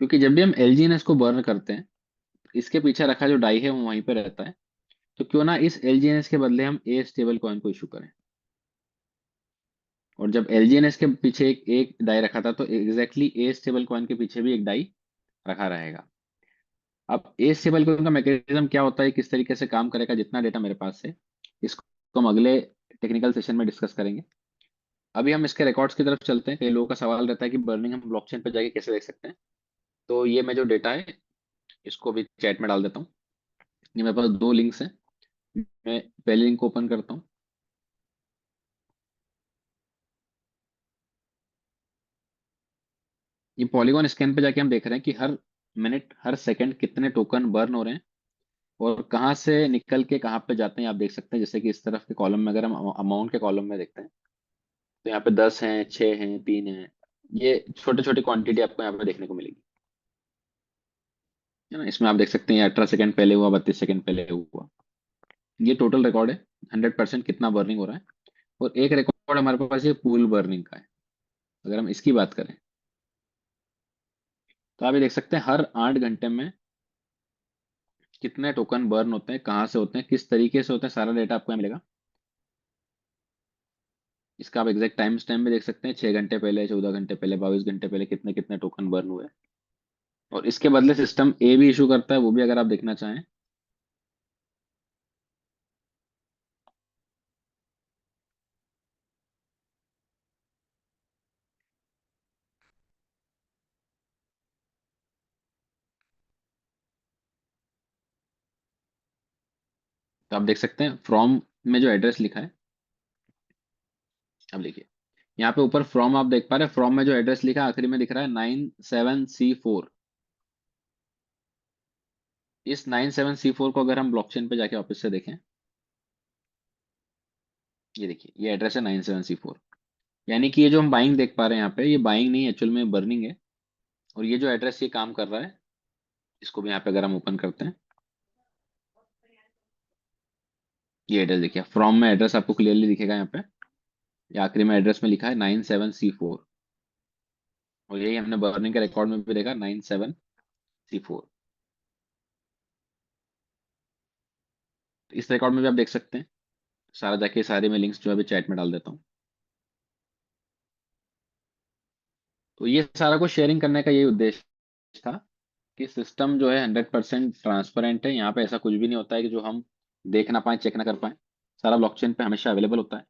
क्योंकि जब भी हम एलजीएनएस को बर्न करते हैं, इसके पीछे रखा जो डाई है वो वहीं पे रहता है। तो क्यों ना इस एलजीएनएस के बदले हम ए स्टेबल कॉइन को इशू करें। और जब एलजीएनएस के पीछे एक डाई रखा था, तो एग्जैक्टली ए स्टेबल कॉइन के पीछे भी एक डाई रखा रहेगा। अब ए स्टेबल कॉइन का मैकेनिज्म क्या होता है, किस तरीके से काम करेगा, जितना डेटा मेरे पास है इसको हम अगले टेक्निकल सेशन में डिस्कस करेंगे। अभी हम इसके रिकॉर्ड्स की तरफ चलते हैं। कई लोगों का सवाल रहता है कि बर्निंग हम ब्लॉकचेन पे जाके कैसे देख सकते हैं। तो ये मैं जो डेटा है इसको भी चैट में डाल देता हूँ। ये मेरे पास दो लिंक्स हैं। मैं पहले लिंक को ओपन करता हूँ। ये पॉलीगॉन स्कैन पे जाके हम देख रहे हैं कि हर मिनट हर सेकंड कितने टोकन बर्न हो रहे हैं और कहाँ से निकल के कहाँ पे जाते हैं, आप देख सकते हैं। जैसे कि इस तरफ के कॉलम में अगर हम अमाउंट के कॉलम में देखते हैं, तो यहाँ पे 10 हैं, 6 हैं, 3 हैं। ये छोटे छोटी क्वांटिटी आपको यहाँ पे देखने को मिलेगी, है ना। इसमें आप देख सकते हैं 18 सेकंड पहले हुआ, 32 सेकंड पहले हुआ। ये टोटल रिकॉर्ड है, 100% कितना बर्निंग हो रहा है। और एक रिकॉर्ड हमारे पास ये पूल बर्निंग का है। अगर हम इसकी बात करें, तो आप ये देख सकते हैं हर 8 घंटे में कितने टोकन बर्न होते हैं, कहाँ से होते हैं, किस तरीके से होते हैं, सारा डेटा आपको यहाँ मिलेगा। इसका आप एग्जैक्ट टाइम स्टैम्प भी देख सकते हैं, 6 घंटे पहले, 14 घंटे पहले, 22 घंटे पहले कितने कितने टोकन बर्न हुए। और इसके बदले सिस्टम ए भी इशू करता है, वो भी अगर आप देखना चाहें। तो आप देख सकते हैं फ्रॉम में जो एड्रेस लिखा है, अब देखिए यहाँ पे ऊपर फ्रॉम आप देख पा रहे हैं। फ्रॉम में जो एड्रेस लिखा है आखिरी में दिख रहा है 97C4। इस 97C4 को अगर हम ब्लॉकचेन पे जाके वापस से देखें, ये देखिए ये एड्रेस है 97C4। यानी कि ये जो हम बाइंग देख पा रहे हैं यहाँ पे, ये बाइंग नहीं एक्चुअल में बर्निंग है। और ये जो एड्रेस ये काम कर रहा है, इसको भी यहाँ पे अगर हम ओपन करते हैं, ये एड्रेस देखिए फ्रॉम में एड्रेस आपको क्लियरली दिखेगा यहाँ पे। ये आखिरी में एड्रेस में लिखा है 97C4। और यही हमने बर्निंग के रिकॉर्ड में भी देखा 97C4। इस रिकॉर्ड में भी आप देख सकते हैं। सारा जाके सारे में लिंक्स जो है अभी चैट में डाल देता हूँ। तो ये सारा कुछ शेयरिंग करने का यही उद्देश्य था कि सिस्टम जो है 100% ट्रांसपेरेंट है। यहाँ पे ऐसा कुछ भी नहीं होता है कि जो हम देख ना पाए, चेक ना कर पाए। सारा ब्लॉकचेन पे हमेशा अवेलेबल होता है।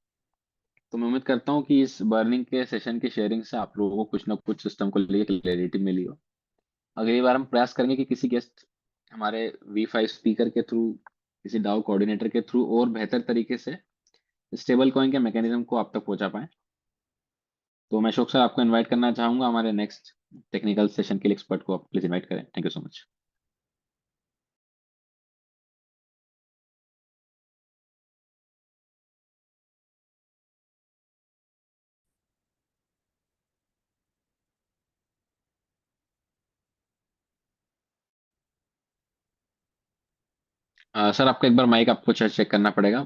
तो मैं उम्मीद करता हूँ कि इस बर्निंग के सेशन की शेयरिंग से आप लोगों को कुछ ना कुछ सिस्टम को लेकर क्लैरिटी मिली हो। अगली बार हम प्रयास करेंगे कि किसी गेस्ट हमारे V5 स्पीकर के थ्रू, किसी डाउ कोऑर्डिनेटर के थ्रू और बेहतर तरीके से स्टेबल कॉइन के मैकेनिज्म को आप तक पहुंचा पाए। तो मैं अशोक सर आपको इनवाइट करना चाहूंगा हमारे नेक्स्ट टेक्निकल सेशन के लिए। एक्सपर्ट को आप प्लीज इनवाइट करें। Thank you so much. Sir आपका एक बार माइक आपको चेक करना पड़ेगा,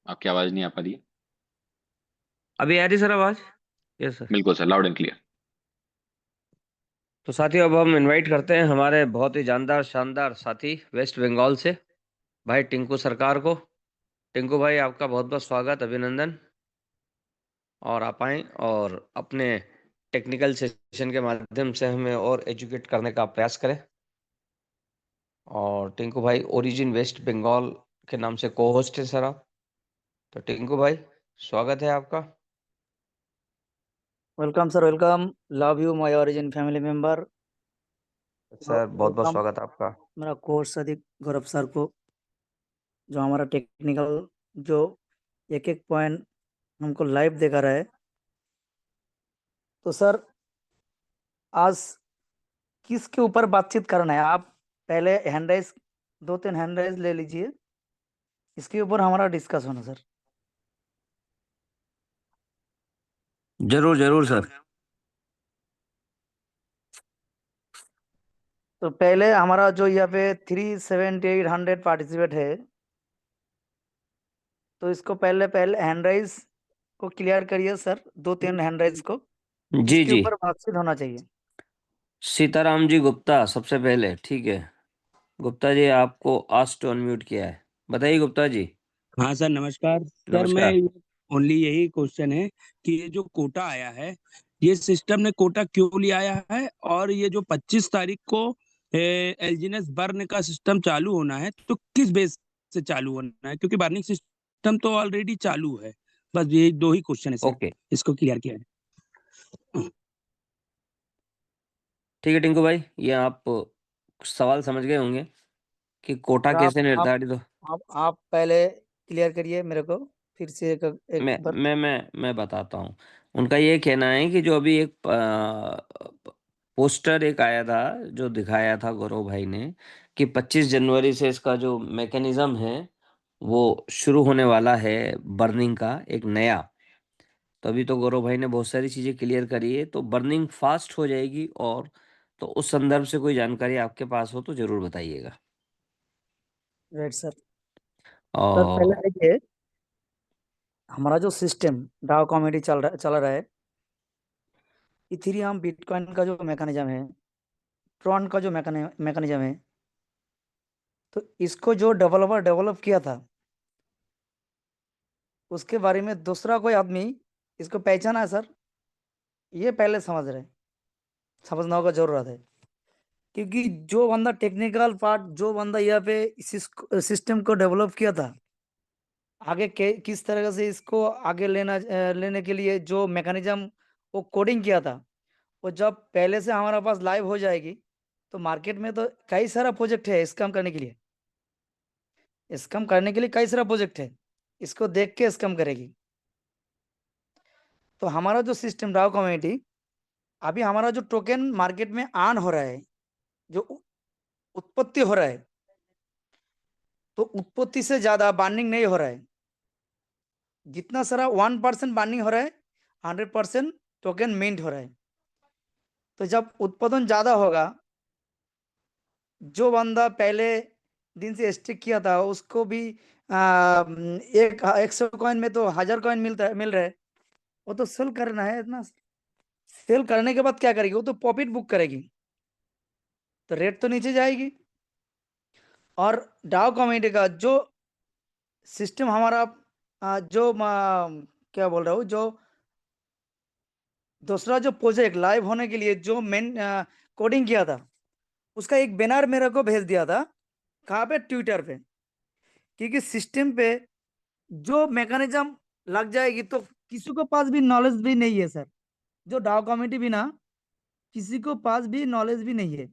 आपकी आवाज नहीं आ पा रही है। अभी आ रही सर आवाज? Yes sir. बिल्कुल सर, लाउड एंड क्लियर। तो साथियों, अब हम इनवाइट करते हैं हमारे बहुत ही जानदार शानदार साथी वेस्ट बंगाल से भाई टिंकू सरकार को। टिंकू भाई, आपका बहुत बहुत स्वागत, अभिनंदन। और आप आएं और अपने टेक्निकल सेशन के माध्यम से हमें और एजुकेट करने का प्रयास करें। और टिंकू भाई ओरिजिन वेस्ट बंगाल के नाम से को होस्ट है सर आप। तो टिंकू भाई, स्वागत है आपका। Welcome sir, welcome. Love you my origin family member. Sir बहुत बहुत वेलकम स्वागत है आपका। मेरा कोर्स अधिक गौरव सर को, जो हमारा टेक्निकल जो एक एक पॉइंट हमको लाइव देखा रहा है। तो सर, आज किसके ऊपर बातचीत करना है? आप पहले हैंड राइज, 2-3 हैंड राइज ले लीजिए, इसके ऊपर हमारा डिस्कस होना सर। जरूर जरूर सर। तो पहले हमारा जो यहाँ पे 378 100 पार्टिसिपेट है, तो इसको पहले पहले हैंड राइज को क्लियर करिए सर, 2-3 हैंड राइज को, जी इसके जी। ऊपर बातचीत होना चाहिए। सीताराम जी गुप्ता सबसे पहले, ठीक है। गुप्ता जी आपको आस्ट टू अनम्यूट किया है, बताइए गुप्ता जी। हाँ सर, नमस्कार सर। मैं नमस्कार। ओनली यही क्वेश्चन है कि ये जो कोटा आया है, ये सिस्टम ने कोटा क्यों ले आया है, और ये जो 25 तारीख को एलजीनेस बर्न का सिस्टम चालू होना है, तो किस बेस से चालू होना है, क्योंकि बर्निंग सिस्टम तो ऑलरेडी चालू है। बस ये 2 ही क्वेश्चन है सर, ओके इसको क्लियर किया है। ठीक है टिंकू भाई, ये आप सवाल समझ गए होंगे कि कोटा सर कैसे निर्धारित हो। आप पहले क्लियर करिए मेरे को, फिर से एक मैं बार। मैं मैं मैं बताता हूँ। उनका ये कहना है कि जो अभी एक पोस्टर एक आया था, जो दिखाया था गौरव भाई ने, कि 25 जनवरी से इसका जो मैकेनिज्म है वो शुरू होने वाला है, बर्निंग का एक नया। तो अभी तो गौरव भाई ने बहुत सारी चीज़ें क्लियर करी है, तो बर्निंग फास्ट हो जाएगी। और तो उस संदर्भ से कोई जानकारी आपके पास हो तो जरूर बताइएगा। Right sir. सर पहले और देखिए, हमारा जो सिस्टम डाउ कॉमेडी चल रहा है, इथेरियम बिटकॉइन का जो मैकेनिज्म है, ट्रॉन का जो मैकेनिज्म है, तो इसको जो डेवलपर डेवलप किया था, उसके बारे में दूसरा कोई आदमी इसको पहचाना है सर, ये पहले समझना का जरूरत है। क्योंकि जो बंदा टेक्निकल पार्ट, जो बंदा यहाँ पे सिस्टम को डेवलप किया था, आगे किस तरह से इसको आगे लेने के लिए जो मैकेनिज्म वो कोडिंग किया था, वो जब पहले से हमारे पास लाइव हो जाएगी, तो मार्केट में तो कई सारा प्रोजेक्ट है स्कैम करने के लिए। स्कैम करने के लिए कई सारा प्रोजेक्ट है, इसको देख के स्कैम करेगी। तो हमारा जो सिस्टम डाउ कम्युनिटी, अभी हमारा जो टोकन मार्केट में ऑन हो रहा है, जो उत्पत्ति हो रहा है, तो उत्पत्ति से ज्यादा बार्निंग नहीं हो रहा है। जितना सारा 1% बार्निंग हो रहा है, 100% टोकन मिंट हो रहा है। तो जब उत्पादन ज्यादा होगा, जो बंदा पहले दिन से स्टिक किया था, उसको भी एक 100 कॉइन में तो 1000 कॉइन मिल रहा है, वो तो सेल करना है इतना। सेल करने के बाद क्या करेगी, वो तो प्रॉफिट बुक करेगी, तो रेट तो नीचे जाएगी। और डाउ कम्युनिटी का जो सिस्टम हमारा क्या बोल रहा हूँ, जो दूसरा जो प्रोजेक्ट लाइव होने के लिए जो मेन कोडिंग किया था, उसका एक बैनर मेरे को भेज दिया था। कहाँ पे, ट्विटर पे। क्योंकि सिस्टम पे जो मैकेनिज्म लग जाएगी, तो किसी को पास भी नॉलेज भी नहीं है सर, जो डाउ कम्युनिटी भी ना, किसी को पास भी नॉलेज भी नहीं है।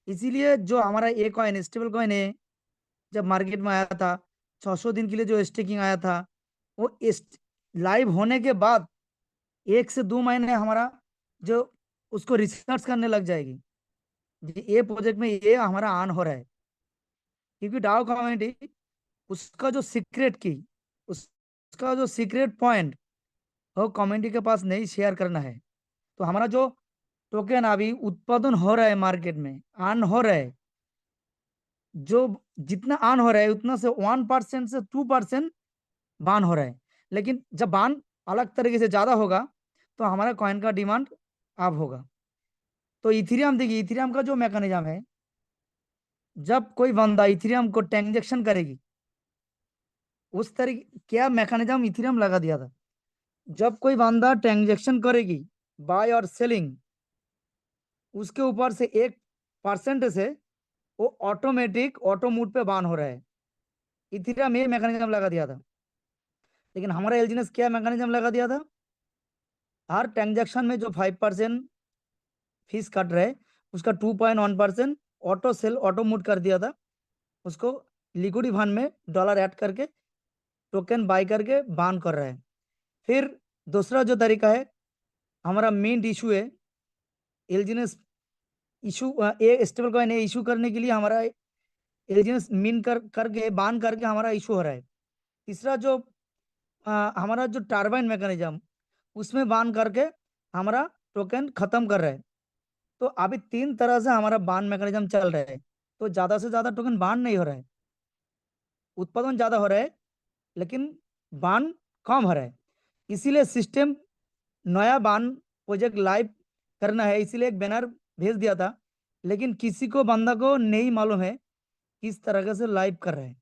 इसीलिए जो हमारा ए कॉइन, स्टेबल कॉइन है, जब मार्केट में आया था, 600 दिन के लिए जो स्टेकिंग आया था, वो लाइव होने के बाद 1 से 2 महीने हमारा जो उसको रिसर्च करने लग जाएगी, ये प्रोजेक्ट में ये हमारा ऑन हो रहा है। क्योंकि डाउ कम्युनिटी, उसका जो सीक्रेट की, उसका जो सीक्रेट पॉइंट, वो कम्युनिटी के पास नहीं शेयर करना है। तो हमारा जो टोकन अभी उत्पादन हो रहा है मार्केट में, ऑन हो रहा है, जो जितना ऑन हो रहा है, उतना से 1% से 2% बान हो रहा है। लेकिन जब बान अलग तरीके से ज्यादा होगा, तो हमारा कॉइन का डिमांड अप होगा। तो इथेरियम देखिए, इथेरियम का जो मैकेनिज्म है, जब कोई बंदा इथेरियम को ट्रांजेक्शन करेगी, उस तरीके क्या मैकेनिज्म इथेरियम लगा दिया था, जब कोई बंदा ट्रांजेक्शन करेगी, बाय और सेलिंग, उसके ऊपर से 1% से वो ऑटोमेटिक ऑटो मोड पे बान हो रहा है। इथेरियम ये मैकेनिज्म लगा दिया था। लेकिन हमारा एलजीनेस क्या मैकेनिज्म लगा दिया था, हर ट्रांजेक्शन में जो 5% फीस कट रहे, उसका 2.1% ऑटो सेल, ऑटो मोड कर दिया था। उसको लिक्विड फंड में डॉलर ऐड करके टोकन बाय करके बान कर रहा है। फिर दूसरा जो तरीका है, हमारा मेन इशू है एलजीनेस इशू, ए स्टेबल कॉइन है इशू करने के लिए हमारा एलजीनेस मिन करके बान करके हमारा इशू हो रहा है। तीसरा जो हमारा जो टर्बाइन मैकेनिज्म, उसमें बान करके हमारा टोकन खत्म कर रहा है। तो अभी 3 तरह से हमारा बान मैकेनिज्म चल रहा है। तो ज्यादा से ज्यादा टोकन बान नहीं हो रहा है, उत्पादन ज्यादा हो रहा है, लेकिन बान कम हो रहा है, इसीलिए सिस्टम नया बान प्रोजेक्ट लाइव करना है, इसीलिए एक बैनर भेज दिया था, लेकिन किसी को बंदा को नहीं मालूम है किस तरह से लाइव कर रहे हैं।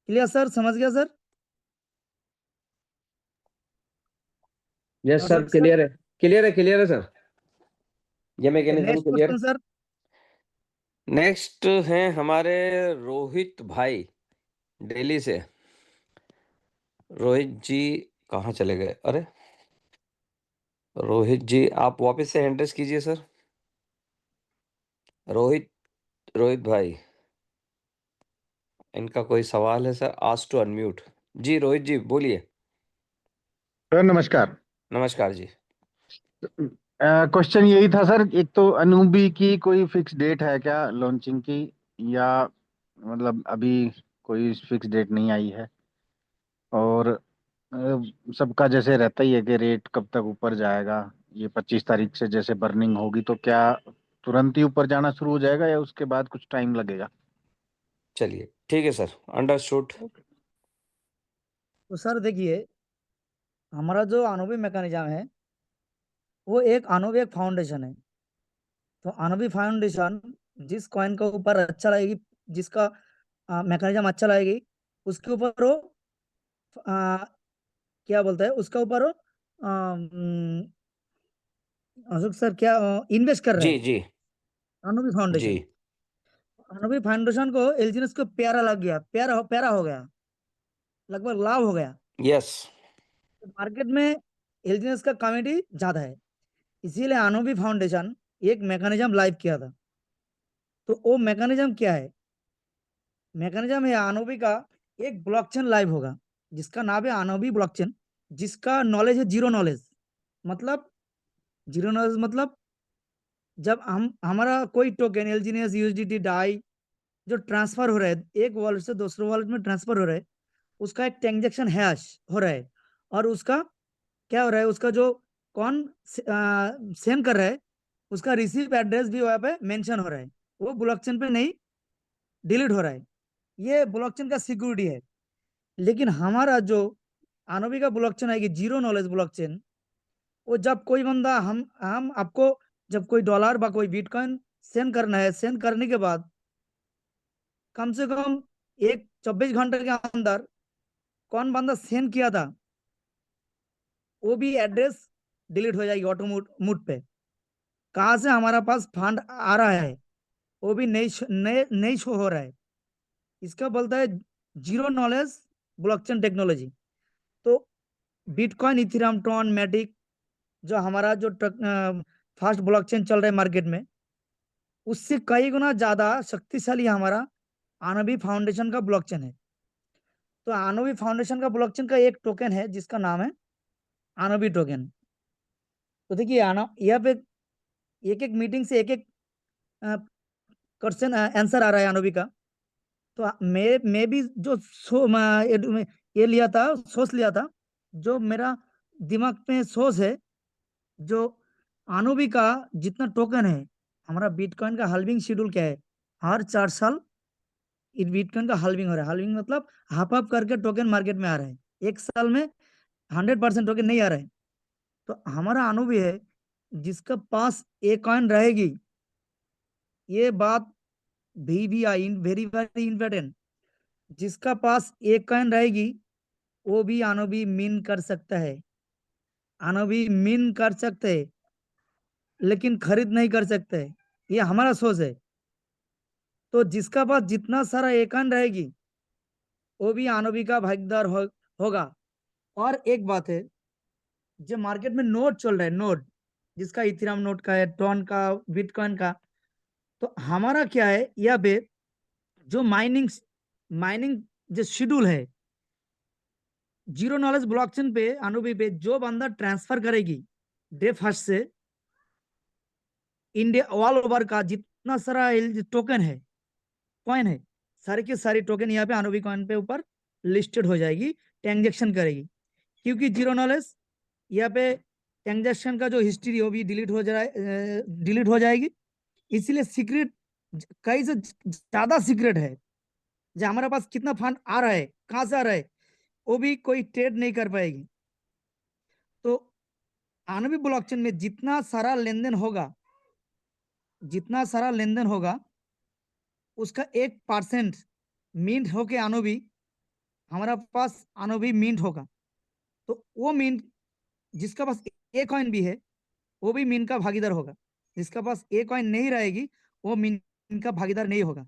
क्लियर सर, समझ गया sir? Yes sir, Ashok sir, clear है, क्लियर है, क्लियर है सर, ये mechanism next clear. Question sir. Next हैं हमारे रोहित भाई दिल्ली से। रोहित जी कहाँ चले गए? अरे रोहित जी आप वापस से हैंड रेस कीजिए सर। रोहित रोहित भाई, इनका कोई सवाल है सर? Ask to unmute. जी रोहित जी बोलिए। सर नमस्कार। नमस्कार जी। क्वेश्चन यही था सर, एक तो अनूबी की कोई फिक्स डेट है क्या लॉन्चिंग की, या मतलब अभी कोई फिक्स डेट नहीं आई है? और सबका जैसे रहता ही है कि रेट कब तक ऊपर जाएगा, ये 25 तारीख से जैसे बर्निंग होगी तो क्या तुरंत ही ऊपर जाना शुरू हो जाएगा या उसके बाद कुछ टाइम लगेगा? चलिए ठीक है सर, अंडरस्टूड। तो सर देखिए, हमारा जो आनोबी मैकेनिज्म है वो एक आनोबी एक फाउंडेशन है। तो आनोबी फाउंडेशन जिस कॉइन के ऊपर अच्छा लगेगी, जिसका मैकेनिज्म अच्छा लगेगी, उसके ऊपर वो आ, क्या बोलता है, उसका ऊपर वो अशोक सर क्या इन्वेस्ट कर रहा जी है जी आनोबी जी। फाउंडेशन। आनोबी फाउंडेशन को एलजीएनएस को प्यारा लग गया, प्यारा हो गया, लगभग लाभ हो गया। यस। तो मार्केट में एलजीएनएस का कमिटी ज्यादा है, इसीलिए आनोबी फाउंडेशन एक मैकेनिज्म लाइव किया था। तो वो मैकेनिज्म क्या है? मैकेनिज्म है आनोबी का एक ब्लॉकचेन लाइव होगा, जिसका नाम है आनोबी ब्लॉकचेन, जिसका नॉलेज है जीरो नॉलेज। मतलब जीरो नॉलेज मतलब जब हम हमारा कोई टोकन एलजीएनएस यूएसडीटी डाई जो ट्रांसफर हो रहा है एक वॉलेट से दूसरे वॉलेट में ट्रांसफर हो रहा है, उसका एक ट्रांजेक्शन हैश हो रहा है, और उसका क्या हो रहा है, उसका जो कौन सेंड कर रहा है उसका रिसीव एड्रेस भी वहाँ पे मेंशन हो रहा है, वो ब्लॉकचेन पे नहीं डिलीट हो रहा है। ये ब्लॉकचेन का सिक्योरिटी है। लेकिन हमारा जो आनोबी का ब्लॉकचेन है कि जीरो नॉलेज ब्लॉकचेन, वो जब कोई बंदा हम आपको जब कोई डॉलर बा कोई बिटकॉइन सेंड करना है, सेंड करने के बाद कम से कम एक 24 घंटे के अंदर कौन बंदा सेंड किया था वो भी एड्रेस डिलीट हो जाएगी ऑटो मूड पे। कहाँ से हमारा पास फंड आ रहा है वो भी नहीं शो हो रहा है। इसका बोलता है जीरो नॉलेज ब्लॉकचेन टेक्नोलॉजी। तो बिटकॉइन इथेरियम ट्रॉन मैटिक जो हमारा जो फास्ट ब्लॉकचेन चल रहा है मार्केट में, उससे कई गुना ज्यादा शक्तिशाली हमारा आनोबी फाउंडेशन का ब्लॉकचेन है। तो आनोबी फाउंडेशन का ब्लॉकचेन का एक टोकन है जिसका नाम है आनोबी टोकन। तो देखिए आना यहाँ पे एक एक मीटिंग से एक एक क्वेश्चन आंसर आ रहा है आनोबी का। तो मैं भी जो ये लिया था, सोच लिया था, जो मेरा दिमाग में सोच है, जो आनोबी का जितना टोकन है, हमारा बिटकॉइन का हल्विंग शेड्यूल क्या है, हर 4 साल इस बिटकॉइन का हल्विंग हो रहा है। हल्विंग मतलब हाफ हाफ करके टोकन मार्केट में आ रहा है, एक साल में 100% टोकन नहीं आ रहा है। तो हमारा आनोबी है जिसका पास एक कॉइन रहेगी, ये बात भी आई वेरी वेरी इंपॉर्टेंट, जिसका पास एक कॉइन रहेगी वो भी आनोबी मिन कर सकता है, आनोबी मिन कर सकते हैं, लेकिन खरीद नहीं कर सकते। ये हमारा सोच है। तो जिसका पास जितना सारा एक कॉइन रहेगी वो भी आनोबी का भागीदार होगा। और एक बात है, जो मार्केट में नोट चल रहा है, नोट जिसका इथेरियम नोट का है, ट्रॉन का, बिटकॉइन का, तो हमारा क्या है यहाँ पे जो माइनिंग माइनिंग जो शेड्यूल है जीरो नॉलेज ब्लॉकचेन पे अनुभवी पे, जो बंदा ट्रांसफर करेगी डे फर्स्ट से इंडिया ऑल ओवर का जितना सारा टोकन है, कॉइन है, सारे के सारे टोकन यहाँ पे अनुभवी कॉइन पे ऊपर लिस्टेड हो जाएगी, ट्रांजेक्शन करेगी। क्योंकि जीरो नॉलेज यहाँ पे ट्रांजेक्शन का जो हिस्ट्री वो भी डिलीट हो जाएगी। इसलिए सीक्रेट कई से ज्यादा सीक्रेट है जो हमारे पास कितना फंड आ रहा है, कहाँ से आ रहा है, वो भी कोई ट्रेड नहीं कर पाएगी। तो आणविक ब्लॉकचेन में जितना सारा लेनदेन होगा उसका 1% मिंट होके आनोबी हमारा पास आनोबी मिंट होगा। तो वो मिंट जिसका पास ए कॉइन भी है वो भी मिंट का भागीदार होगा। जिसका पास ए कॉइन नहीं रहेगी वो मिंट का भागीदार नहीं होगा।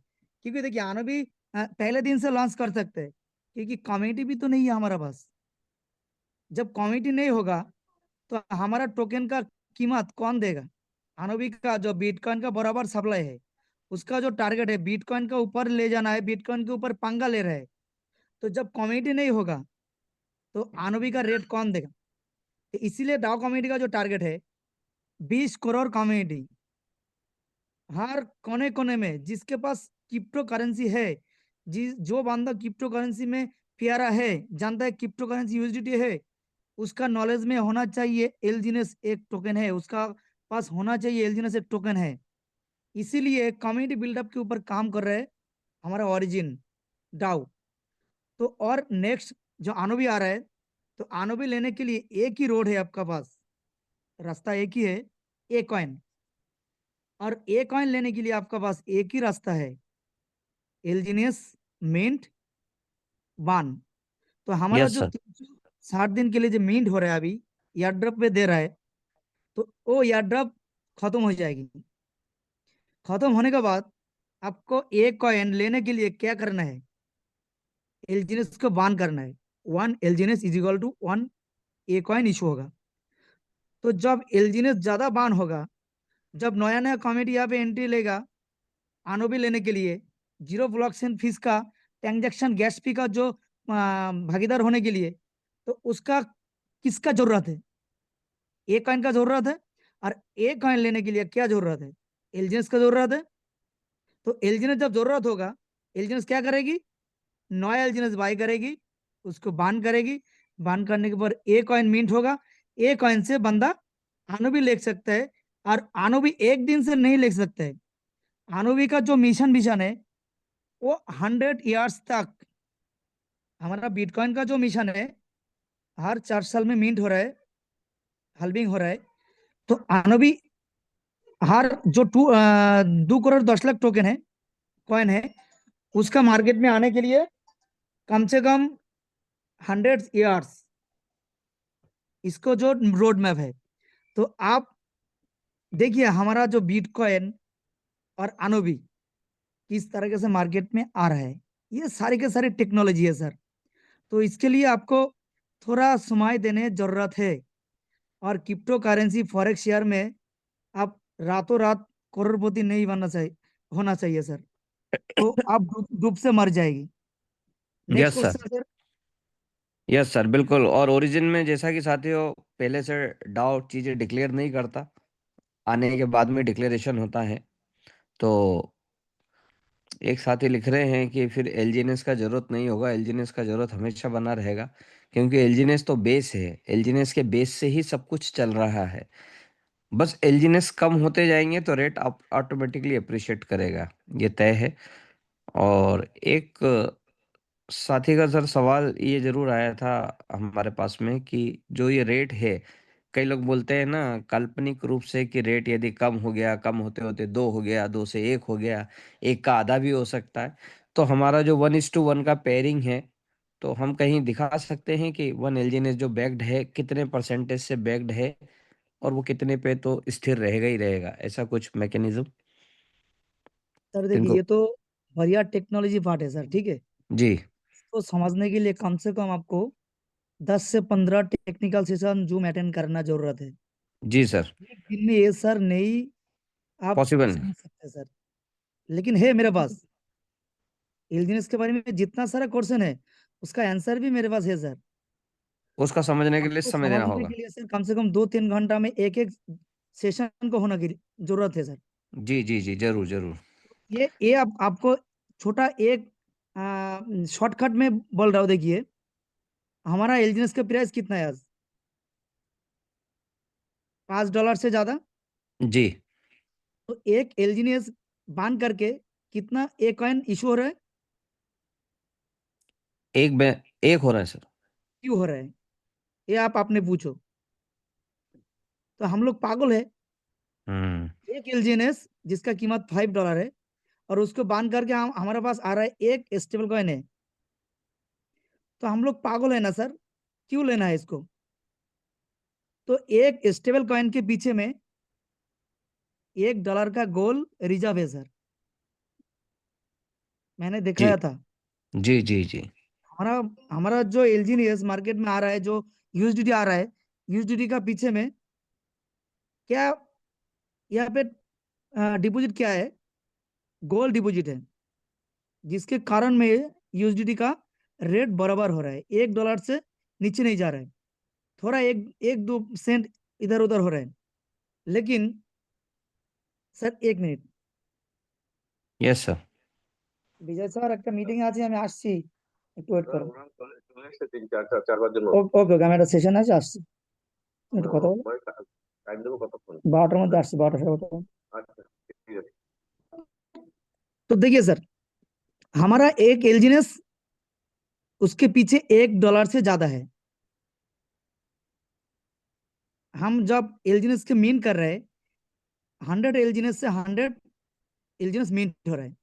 क्योंकि देखिए आनोबी पहले दिन से लॉन्च कर सकते हैं क्योंकि कम्युनिटी भी तो नहीं है हमारा पास। जब कम्युनिटी नहीं होगा तो हमारा टोकन का कीमत कौन देगा? आनोबी का जो बिटकॉइन का बराबर सप्लाई है उसका जो टारगेट है बिटकॉइन का ऊपर ले जाना है, बिटकॉइन के ऊपर पंगा ले रहा है। तो जब कम्युनिटी नहीं होगा तो आनोबी का रेट कौन देगा? तो इसीलिए डाउ कम्युनिटी का जो टारगेट है 20 करोड़ कम्युनिटी हर कोने कोने में जिसके पास क्रिप्टो करेंसी है, जो बंदा क्रिप्टो करेंसी में प्यारा है, जानता है क्रिप्टो करेंसी यूएसडीटी है, उसका नॉलेज में होना चाहिए एलजीनेस एक टोकन है, उसका पास होना चाहिए एलजीनेस एक टोकन है। इसीलिए कम्युनिटी बिल्डअप के ऊपर काम कर रहे हैं हमारा ओरिजिन डाउ। तो और नेक्स्ट जो आनोबी आ रहा है तो आनोबी लेने के लिए एक ही रोड है आपका पास, रास्ता एक ही है, ए कॉइन। और ए कॉइन लेने के लिए आपका पास एक ही रास्ता है, एलजीनियस मिंट 1। तो हमारा यस जो सर। 360 दिन के लिए जो मिंट हो रहा है अभी एयरड्रॉप पे दे रहा है, तो वो एयरड्रॉप खत्म हो जाएगी। खत्म होने के बाद आपको एक कॉइन लेने के लिए क्या करना है? एलजीनियस को बान करना है। 1 L genius is equal to 1 a coin issue होगा। तो जब एलजीनियस ज्यादा बान होगा, जब नया नया कॉमेडी यहाँ पे एंट्री लेगा आनोबी लेने के लिए, जीरो ब्लॉकचेन फीस का ट्रांजेक्शन गैस फी का जो भागीदार होने के लिए, तो उसका किसका जरूरत है? ए कॉइन का जरूरत है। और ए कॉइन लेने के लिए क्या जरूरत है? एलजीएस का जरूरत है। तो एलजीएस जब जरूरत होगा एलजीएस क्या करेगी? नया एलजीएस बाई करेगी, उसको बान करेगी। बान करने के बाद ए कॉइन मिंट होगा। ए कॉइन से बंदा आनोबी ले सकता है। और आनोबी एक दिन से नहीं ले सकता है। आनोबी का जो मिशन है वो 100 ईयर्स तक, हमारा बिटकॉइन का जो मिशन है हर 4 साल में मिंट हो रहा है, हल्विंग हो रहा है। तो आनोबी हर जो 2 करोड़ 10 लाख टोकन है, कॉइन है, उसका मार्केट में आने के लिए कम से कम 100 ईयर्स इसको जो रोड मैप है। तो आप देखिए हमारा जो बिटकॉइन और आनोबी किस तरीके से मार्केट में आ रहा है, ये सारी के सारी टेक्नोलॉजी है सर। तो इसके लिए आपको थोड़ा समय देने जरूरत है। और क्रिप्टो करेंसी फॉरेक्स शेयर में आप रातों रात करोड़पति नहीं बनना चाहिए, होना चाहिए सर। तो आप डूब से मर जाएगी। Next yes sir. Question sir. Yes sir बिल्कुल। और ओरिजिन में जैसा कि साथियों पहले से डाउ चीजें डिक्लेयर नहीं करता, आने के बाद में डिक्लेरेशन होता है। तो एक साथी लिख रहे हैं कि फिर एलजीएनएस का जरूरत नहीं होगा, एलजीएनएस का जरूरत हमेशा बना रहेगा, क्योंकि एलजीएनएस तो बेस है, एलजीएनएस के बेस से ही सब कुछ चल रहा है। बस एलजीएनएस कम होते जाएंगे तो रेट ऑटोमेटिकली अप्रिशिएट करेगा, ये तय है। और एक साथी का सर सवाल ये जरूर आया था हमारे पास में कि जो ये रेट है, कई लोग बोलते हैं ना काल्पनिक रूप से कि रेट यदि कम हो गया, कम होते होते 2 हो गया, 2 से 1 हो गया, 1 का आधा भी हो सकता है। तो हमारा जो 1:1 का पेयरिंग है, तो हम कहीं दिखा सकते हैं कि 1 एलजीएनएस जो बैक्ड है कितने परसेंटेज से बैक्ड है, और वो कितने पे तो स्थिर रहेगा ही रहेगा, ऐसा कुछ मैकेनिज्म सर देखिए इनको। ये तो बढ़िया टेक्नोलॉजी पार्ट है सर, ठीक है। जी। इसको समझने के लिए कम से कम आपको 10 से 15 टेक्निकल सेशन जूम अटेंड करना जरूरत है। जी सर। एक दिन में ये सर नहीं आप पॉसिबल। समझ सकते सर। लेकिन है मेरे पास एलजीएस के बारे में जितना सारा क्वेश्चन है उसका आंसर भी मेरे पास है सर। उसका समझने के लिए आपको समय देना समझने होगा। के लिए सर कम से कम 2-3 घंटा में एक एक सेशन को होना की जरूरत है सर। जी जी जी, जरूर जरूर। ये आपको छोटा एक शॉर्टकट में बोल रहा हूँ। देखिए हमारा एलजीएस का प्राइस कितना है आज? $5 से ज्यादा। जी। तो एक एलजीएस बांध करके कितना एक कॉइन इशू हो रहा है? एक हो रहा है सर। क्यों हो रहा है, ये आप आपने पूछो। तो हम लोग पागल है। एक एलजीएनएस जिसका कीमत $5 है और उसको बांध करके हमारे पास आ रहा है एक स्टेबल कॉइन है, तो हम लोग पागल है ना सर, क्यों लेना है इसको? तो एक स्टेबल कॉइन के पीछे में $1 का गोल्ड रिजर्व है सर, मैंने जी दिखाया था। जी जी जी हमारा हमारा जो एलजीएनएस मार्केट में आ रहा है, जो यूएसडीटी आ रहा है, यूएसडीटी का पीछे में क्या, यहाँ पे डिपॉजिट क्या है, गोल्ड डिपॉजिट है, जिसके कारण में यूएसडीटी का रेट बराबर हो रहा है, $1 से नीचे नहीं जा रहा है, थोड़ा एक एक दो सेंट इधर उधर हो रहा है। लेकिन सर एक मिनट, यस सर বিজয় স্যার একটা মিটিং আছে, আমি আসছি, একটু ওয়েট করো। ওকে ওকে, আমি একটা সেশন আছে, আসছি, একটু কথা বলো। 12টার মধ্যে আসছি, 12টা 12:30। तो देखिए सर, हमारा एक एलजीएनएस उसके पीछे $1 से ज्यादा है। हम जब एलजीएनएस के मीन कर रहे हैं, 100 एलजीएनएस से 100 एलजीएनएस मीन हो रहा है,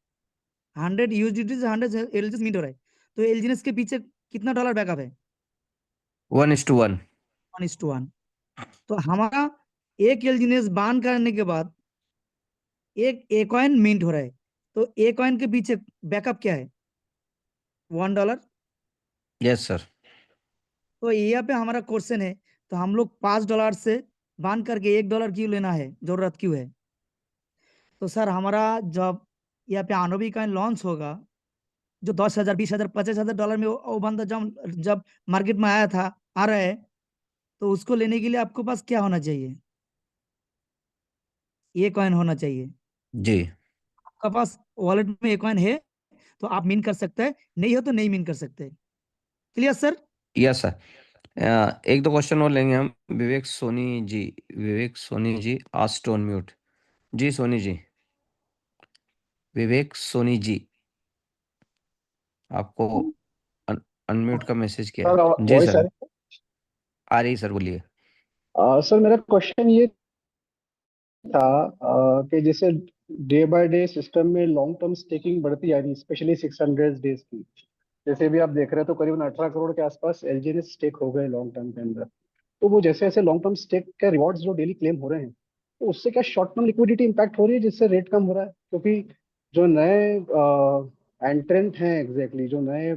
100 यूएसडीटी से 100 एलजीएनएस मीन हो रहा है, तो एलजीएनएस के पीछे कितना डॉलर बैकअप है? 1:1 1:1। तो हमारा एक एलजीएनएस बान करने के बाद एक ए कॉइन मिंट हो रहा है, तो ए कॉइन के पीछे बैकअप क्या है? $1। यस सर तो यहाँ पे हमारा क्वेश्चन है, तो हम लोग $5 से बांध करके $1 क्यों लेना है, जरूरत क्यों है? तो सर हमारा जब यहाँ पे आनोबी कॉइन लॉन्च होगा, जो 10,000 20,000 $50,000 में वो बंदा जब जब मार्केट में आया था, आ रहा है, तो उसको लेने के लिए आपके पास क्या होना चाहिए? ये कॉइन होना चाहिए। जी आपका पास वॉलेट में ये कॉइन है तो आप मिन कर सकते हैं, नहीं हो तो नहीं मिन कर सकते। Clear sir? यस सर एक दो क्वेश्चन और लेंगे हम। विवेक Soni ji asked on mute. जी सोनी जी, विवेक सोनी जी, आपको अनम्यूट का मैसेज किया सर है। जी वॉइस सर, आ रही सर, बोलिए। सर मेरा क्वेश्चन ये था कि जैसे डे बाय डे सिस्टम में लॉन्ग टर्म स्टेकिंग बढ़ती जा रही है, स्पेशली 600 डेज की। जैसे भी आप देख रहे हैं तो करीबन 18 करोड़ के आसपास एलजीएनएस स्टेक हो गए लॉन्ग टर्म के अंदर। तो वो जैसे जैसे लॉन्ग टर्म स्टेक के रिवॉर्ड्स जो डेली क्लेम हो रहे हैं, तो उससे क्या शॉर्ट टर्म लिक्विडिटी इंपैक्ट हो रही है जिससे रेट कम हो रहा है? क्योंकि जो नए एंट्रेंट हैं, जो नए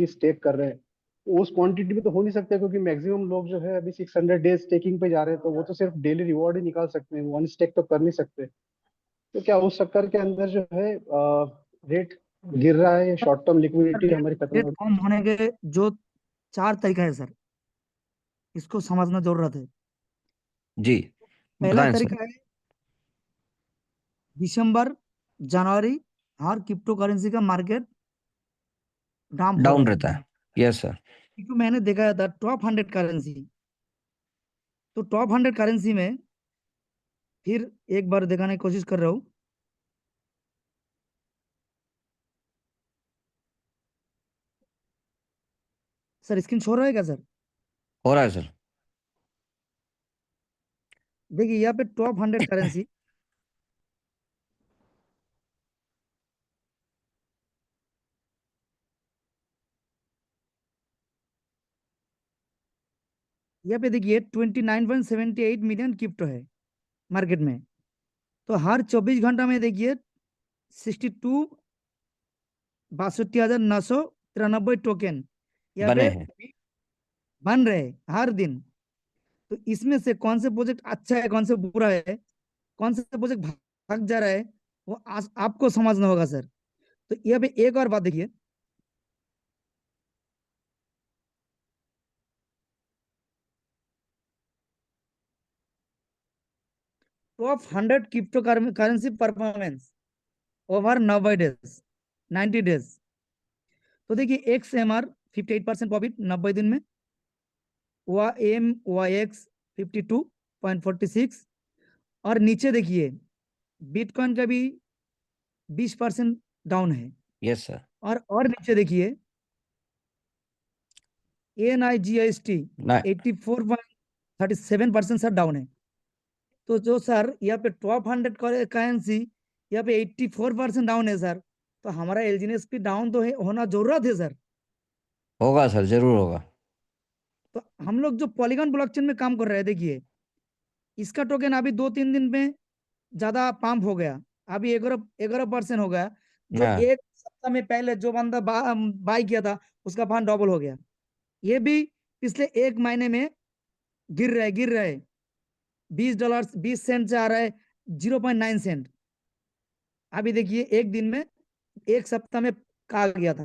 स्टेक कर रहे हैं, वो उस क्वांटिटी में तो हो नहीं सकते, क्योंकि मैक्सिमम लोग जो है अभी 600 डेज स्टेकिंग पे जा रहे हैं, तो वो तो सिर्फ डेली रिवॉर्ड ही निकाल सकते हैं, वन स्टेक तो कर नहीं सकते। तो क्या उस चक्कर के अंदर जो है रेट गिर रहा है, शॉर्ट टर्म लिक्विडिटी हमारी खत्म रेट हो कम होने के जो 4 तरीका है सर, इसको समझना जरूरत है। जी पहला बताएं सर। तरीका है, दिसंबर जनवरी हर क्रिप्टो करेंसी का मार्केट डाउन हो रहा डाउन है, रहता है, यस सर। क्योंकि मैंने देखा था टॉप 100 करेंसी, तो टॉप 100 करेंसी में फिर एक बार दिखाने की कोशिश कर रहा हूँ। सर स्क्रीन शो रहा है क्या सर? हो रहा है सर। देखिए यहाँ पे टॉप 100 करेंसी, यहाँ पे देखिए 29.78 मिलियन क्रिप्टो है मार्केट में। तो हर 24 घंटा में देखिए 62,62,993 टोकन यहाँ बने पे हैं। बन रहे हैं हर दिन। तो इसमें से कौन से प्रोजेक्ट अच्छा है, कौन से बुरा है, कौन से प्रोजेक्ट भाग जा रहा है, वो आपको समझना होगा सर। तो यहाँ पे एक और बात देखिए, top 100 crypto currency performance over 90 days. तो देखिए XMR 58% प्रॉफिट 90 दिन में, YMYX 52.46, और नीचे देखिए बिटकॉइन का भी 20% डाउन है, यस सर। और नीचे देखिए NIGIST ना 84.37% सर डाउन है। तो जो सर यहाँ पे टॉप 100 करेंसी यहाँ पे 84% डाउन है सर, तो हमारा एलजीएनएस भी डाउन तो होना जरूरत है सर। होगा सर, जरूर होगा। तो हम लोग जो पॉलीगॉन ब्लॉकचेन में काम कर रहे हैं, देखिए इसका टोकन अभी 2-3 दिन में ज्यादा पंप हो गया, अभी 11% हो गया। जो हाँ, एक सप्ताह में पहले जो बंदा बाई किया था उसका फंड डबल हो गया। ये भी पिछले एक महीने में गिर रहे $20 20 सेंट से आ रहा है 0.9 सेंट। अभी देखिए एक दिन में, एक सप्ताह में कहा गया था।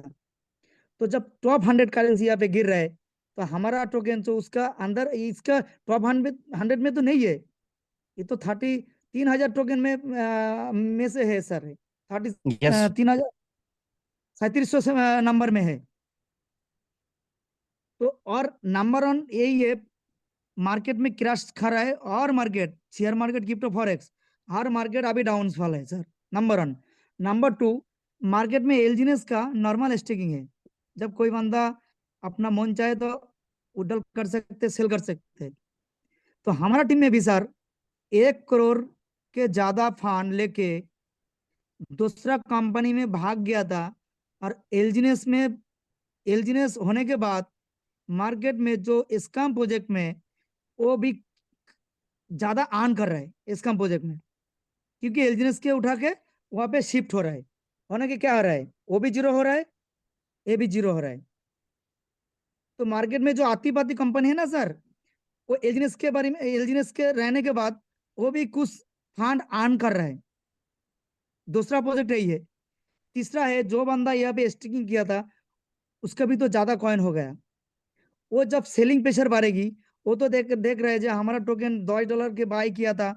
तो जब टॉप 100 करेंसी यहाँ पे गिर रहा है, तो हमारा टोकन तो उसका अंदर, इसका टॉप 100 में तो नहीं है। ये तो 3,000 टोकन में से है सर, थर्टी यस 3,3700 नंबर में है। तो और नंबर 1 यही है, मार्केट में क्रैश खा रहा है, और market, share market, crypto forex, हर मार्केट अभी डाउनफॉल है सर, नंबर 1। नंबर 2, मार्केट में एलजीएनएस का नॉर्मल स्टेकिंग है। जब कोई बंदा अपना मन चाहे तो उडल कर सकते, सेल कर सकते। तो हमारा टीम में भी सर 1 करोड़ के ज्यादा फंड लेके दूसरा कंपनी में भाग गया था, और एलजीएनएस होने के बाद मार्केट में जो स्कैम प्रोजेक्ट में, वो भी ज्यादा अर्न कर रहा है स्कैम प्रोजेक्ट में, क्योंकि एलजीएनएस के उठा के वहां पे शिफ्ट हो रहा है। होने के क्या हो रहा है, वो भी जीरो हो रहा है, ये भी जीरो हो रहा है। तो मार्केट में जो आती पाती कंपनी है ना सर, वो एलजीएनएस के बारे में, एलजीएनएस के रहने के बाद वो भी कुछ फंड अर्न कर रहा है। दूसरा प्रोजेक्ट यही है। तीसरा है, जो बंदा यहाँ पे स्टिकिंग किया था उसका भी तो ज्यादा कॉइन हो गया। वो जब सेलिंग प्रेशर बढ़ेगी, वो तो देख देख रहे हैं, जो हमारा टोकन $10 के बाई किया था,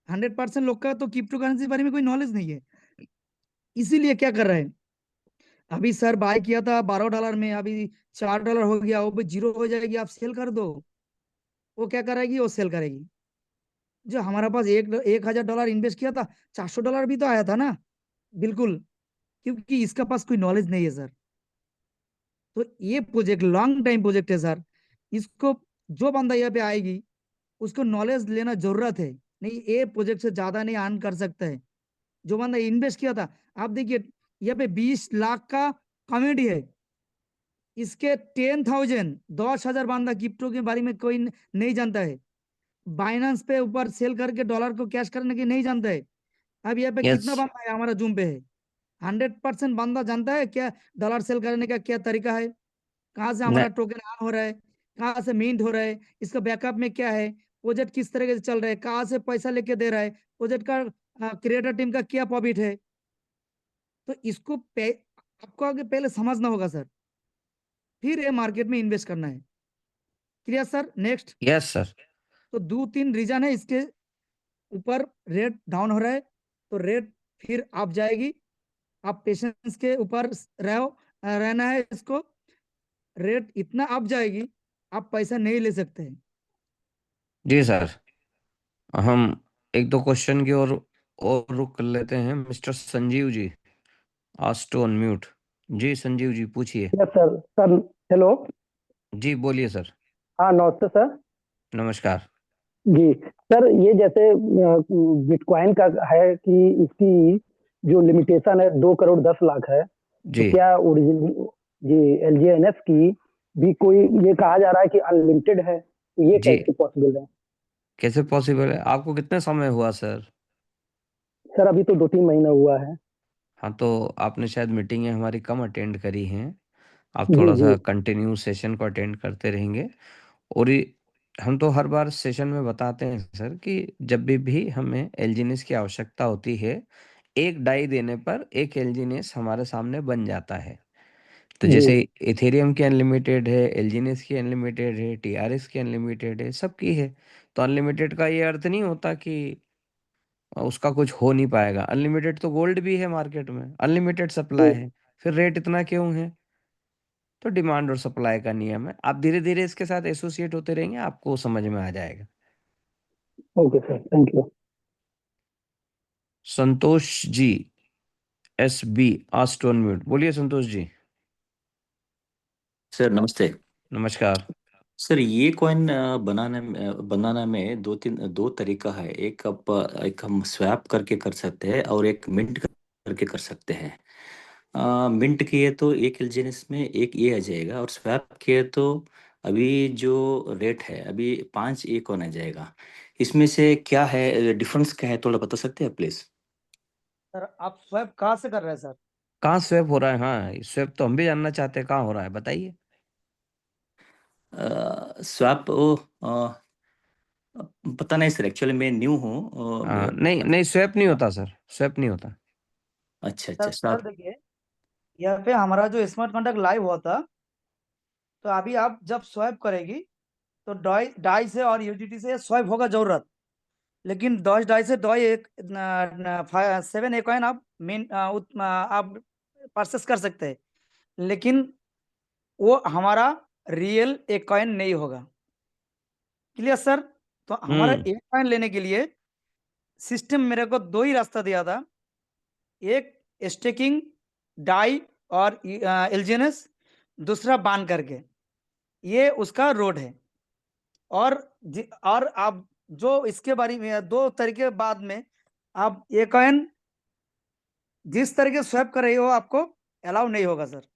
100% लोग का तो क्रिप्टो करेंसी के बारे में कोई नॉलेज नहीं है। इसीलिए क्या कर रहे हैं, अभी सर बाय किया था $12 में, अभी $4 हो गया, वो भी जीरो हो जाएगी, आप सेल कर दो। वो क्या करेगी, वो सेल करेगी। जो हमारा पास $1,000 इन्वेस्ट किया था, $400 भी तो आया था ना। बिल्कुल, क्योंकि इसका पास कोई नॉलेज नहीं है सर। तो ये प्रोजेक्ट लॉन्ग टाइम प्रोजेक्ट है सर। इसको जो बंदा यहाँ पे आएगी उसको नॉलेज लेना जरूरत है, नहीं ये प्रोजेक्ट से ज्यादा नहीं अर्न कर सकता है। जो बंदा इन्वेस्ट किया था, आप देखिए यहाँ पे 20 लाख का कमेडी है, इसके 10,000 बंदा क्रिप्टो के बारे में कोई नहीं जानता है। बाइनेंस पे ऊपर सेल करके डॉलर को कैश करने की नहीं जानता है। अब यहाँ पे यस कितना बंदा है हमारा जूम पे है, 100% बंदा जानता है क्या डॉलर सेल करने का क्या तरीका है, कहाँ से न, हमारा टोकन ऑन हो रहा है, कहाँ से मिंट हो रहा है, इसका बैकअप में क्या है, प्रोजेक्ट किस तरीके से चल रहा है, कहाँ से पैसा लेके दे रहा है, प्रोजेक्ट का क्रिएटर टीम का क्या प्रॉफिट है। तो इसको आपको आगे पहले समझना होगा सर, फिर ये मार्केट में इन्वेस्ट करना है। Clear sir, next. Yes sir. तो 2-3 रीजन है इसके ऊपर रेट डाउन हो रहा है, तो रेट फिर अप जाएगी। आप पेशेंस के ऊपर रहो, रहना है इसको। रेट इतना अप जाएगी, आप पैसा नहीं ले सकते हैं। जी सर, हम एक दो क्वेश्चन की और रुक कर लेते हैं। Mister Sanjeev ji, ask to unmute. जी संजीव जी, पूछिए। Yes sir. Sir hello. जी बोलिए सर। हाँ नमस्ते सर। नमस्कार। जी सर, ये जैसे बिटकॉइन का है कि इसकी जो लिमिटेशन है 2,10,00,000 है, तो जी, क्या ओरिजिन जी एलजीएनएस की भी कोई, ये कहा जा रहा है कि अनलिमिटेड है, तो ये जी कैसे पॉसिबल है? कैसे पॉसिबल है? आपको कितने समय हुआ सर? सर अभी तो 2-3 महीना हुआ है। हाँ, तो आपने शायद मीटिंगें हमारी कम अटेंड करी हैं। आप जी थोड़ा जी सा कंटिन्यू सेशन को अटेंड करते रहेंगे। और हम तो हर बार सेशन में बताते हैं सर कि जब भी हमें एलजीनेस की आवश्यकता होती है, एक डाई देने पर एक एलजीनेस हमारे सामने बन जाता है। तो जी। जैसे इथेरियम की अनलिमिटेड है, एलजीनेस की अनलिमिटेड है, टीआरएस की अनलिमिटेड है, सबकी है। तो अनलिमिटेड का ये अर्थ नहीं होता कि उसका कुछ हो नहीं पाएगा। अनलिमिटेड तो गोल्ड भी है मार्केट में, अनलिमिटेड सप्लाई जी है। फिर रेट इतना क्यों है? तो डिमांड और सप्लाई का नियम है। आप धीरे धीरे इसके साथ एसोसिएट होते रहेंगे, आपको समझ में आ जाएगा। Okay sir, thank you. Santosh ji, SB, asked to unmute. बोलिए संतोष जी। सर नमस्ते। नमस्कार। सर ये कॉइन बनाना में दो तरीका है। एक हम स्वैप करके कर सकते हैं और एक मिंट करके कर सकते हैं। मिंट किए तो एक एलजीएनएस में एक ये आ जाएगा, और स्वैप किए तो अभी जो रेट है अभी 5 ए कॉइन आ जाएगा। इसमें से क्या है डिफरेंस, क्या है थोड़ा बता सकते हैं प्लीज? सर आप स्वैप कहाँ से कर रहे हैं सर? कहाँ स्वैप हो रहा है? हाँ, स्वैप तो हम भी जानना चाहते हैं, कहाँ हो रहा है बताइए। स्वैप पता नहीं सर, एक्चुअली मैं न्यू हूँ। नहीं नहीं, स्वैप नहीं होता सर, स्वैप नहीं होता। अच्छा सर अच्छा स्वैप। देखिए, यहाँ पे हमारा जो स्मार्ट कॉन्ट्रैक्ट लाइव हुआ था, तो अभी आप जब स्वैप करेगी तो डाई डाई से और यूटिलिटी से स्वैप होगा जरूरत, लेकिन 10 डाई से डाई एक 7 एक कॉइन आप आप परचेस कर सकते हैं, लेकिन वो हमारा रियल एक कॉइन नहीं होगा। Clear sir? तो हमारा एक कॉइन लेने के लिए सिस्टम मेरे को दो ही रास्ता दिया था, एक स्टेकिंग डाई और एलजीएनएस, दूसरा बान करके, ये उसका रोड है। और और आप जो इसके बारे में दो तरीके बाद में आप ये कॉइन जिस तरीके स्वैप कर रहे हो आपको अलाउ नहीं होगा sir.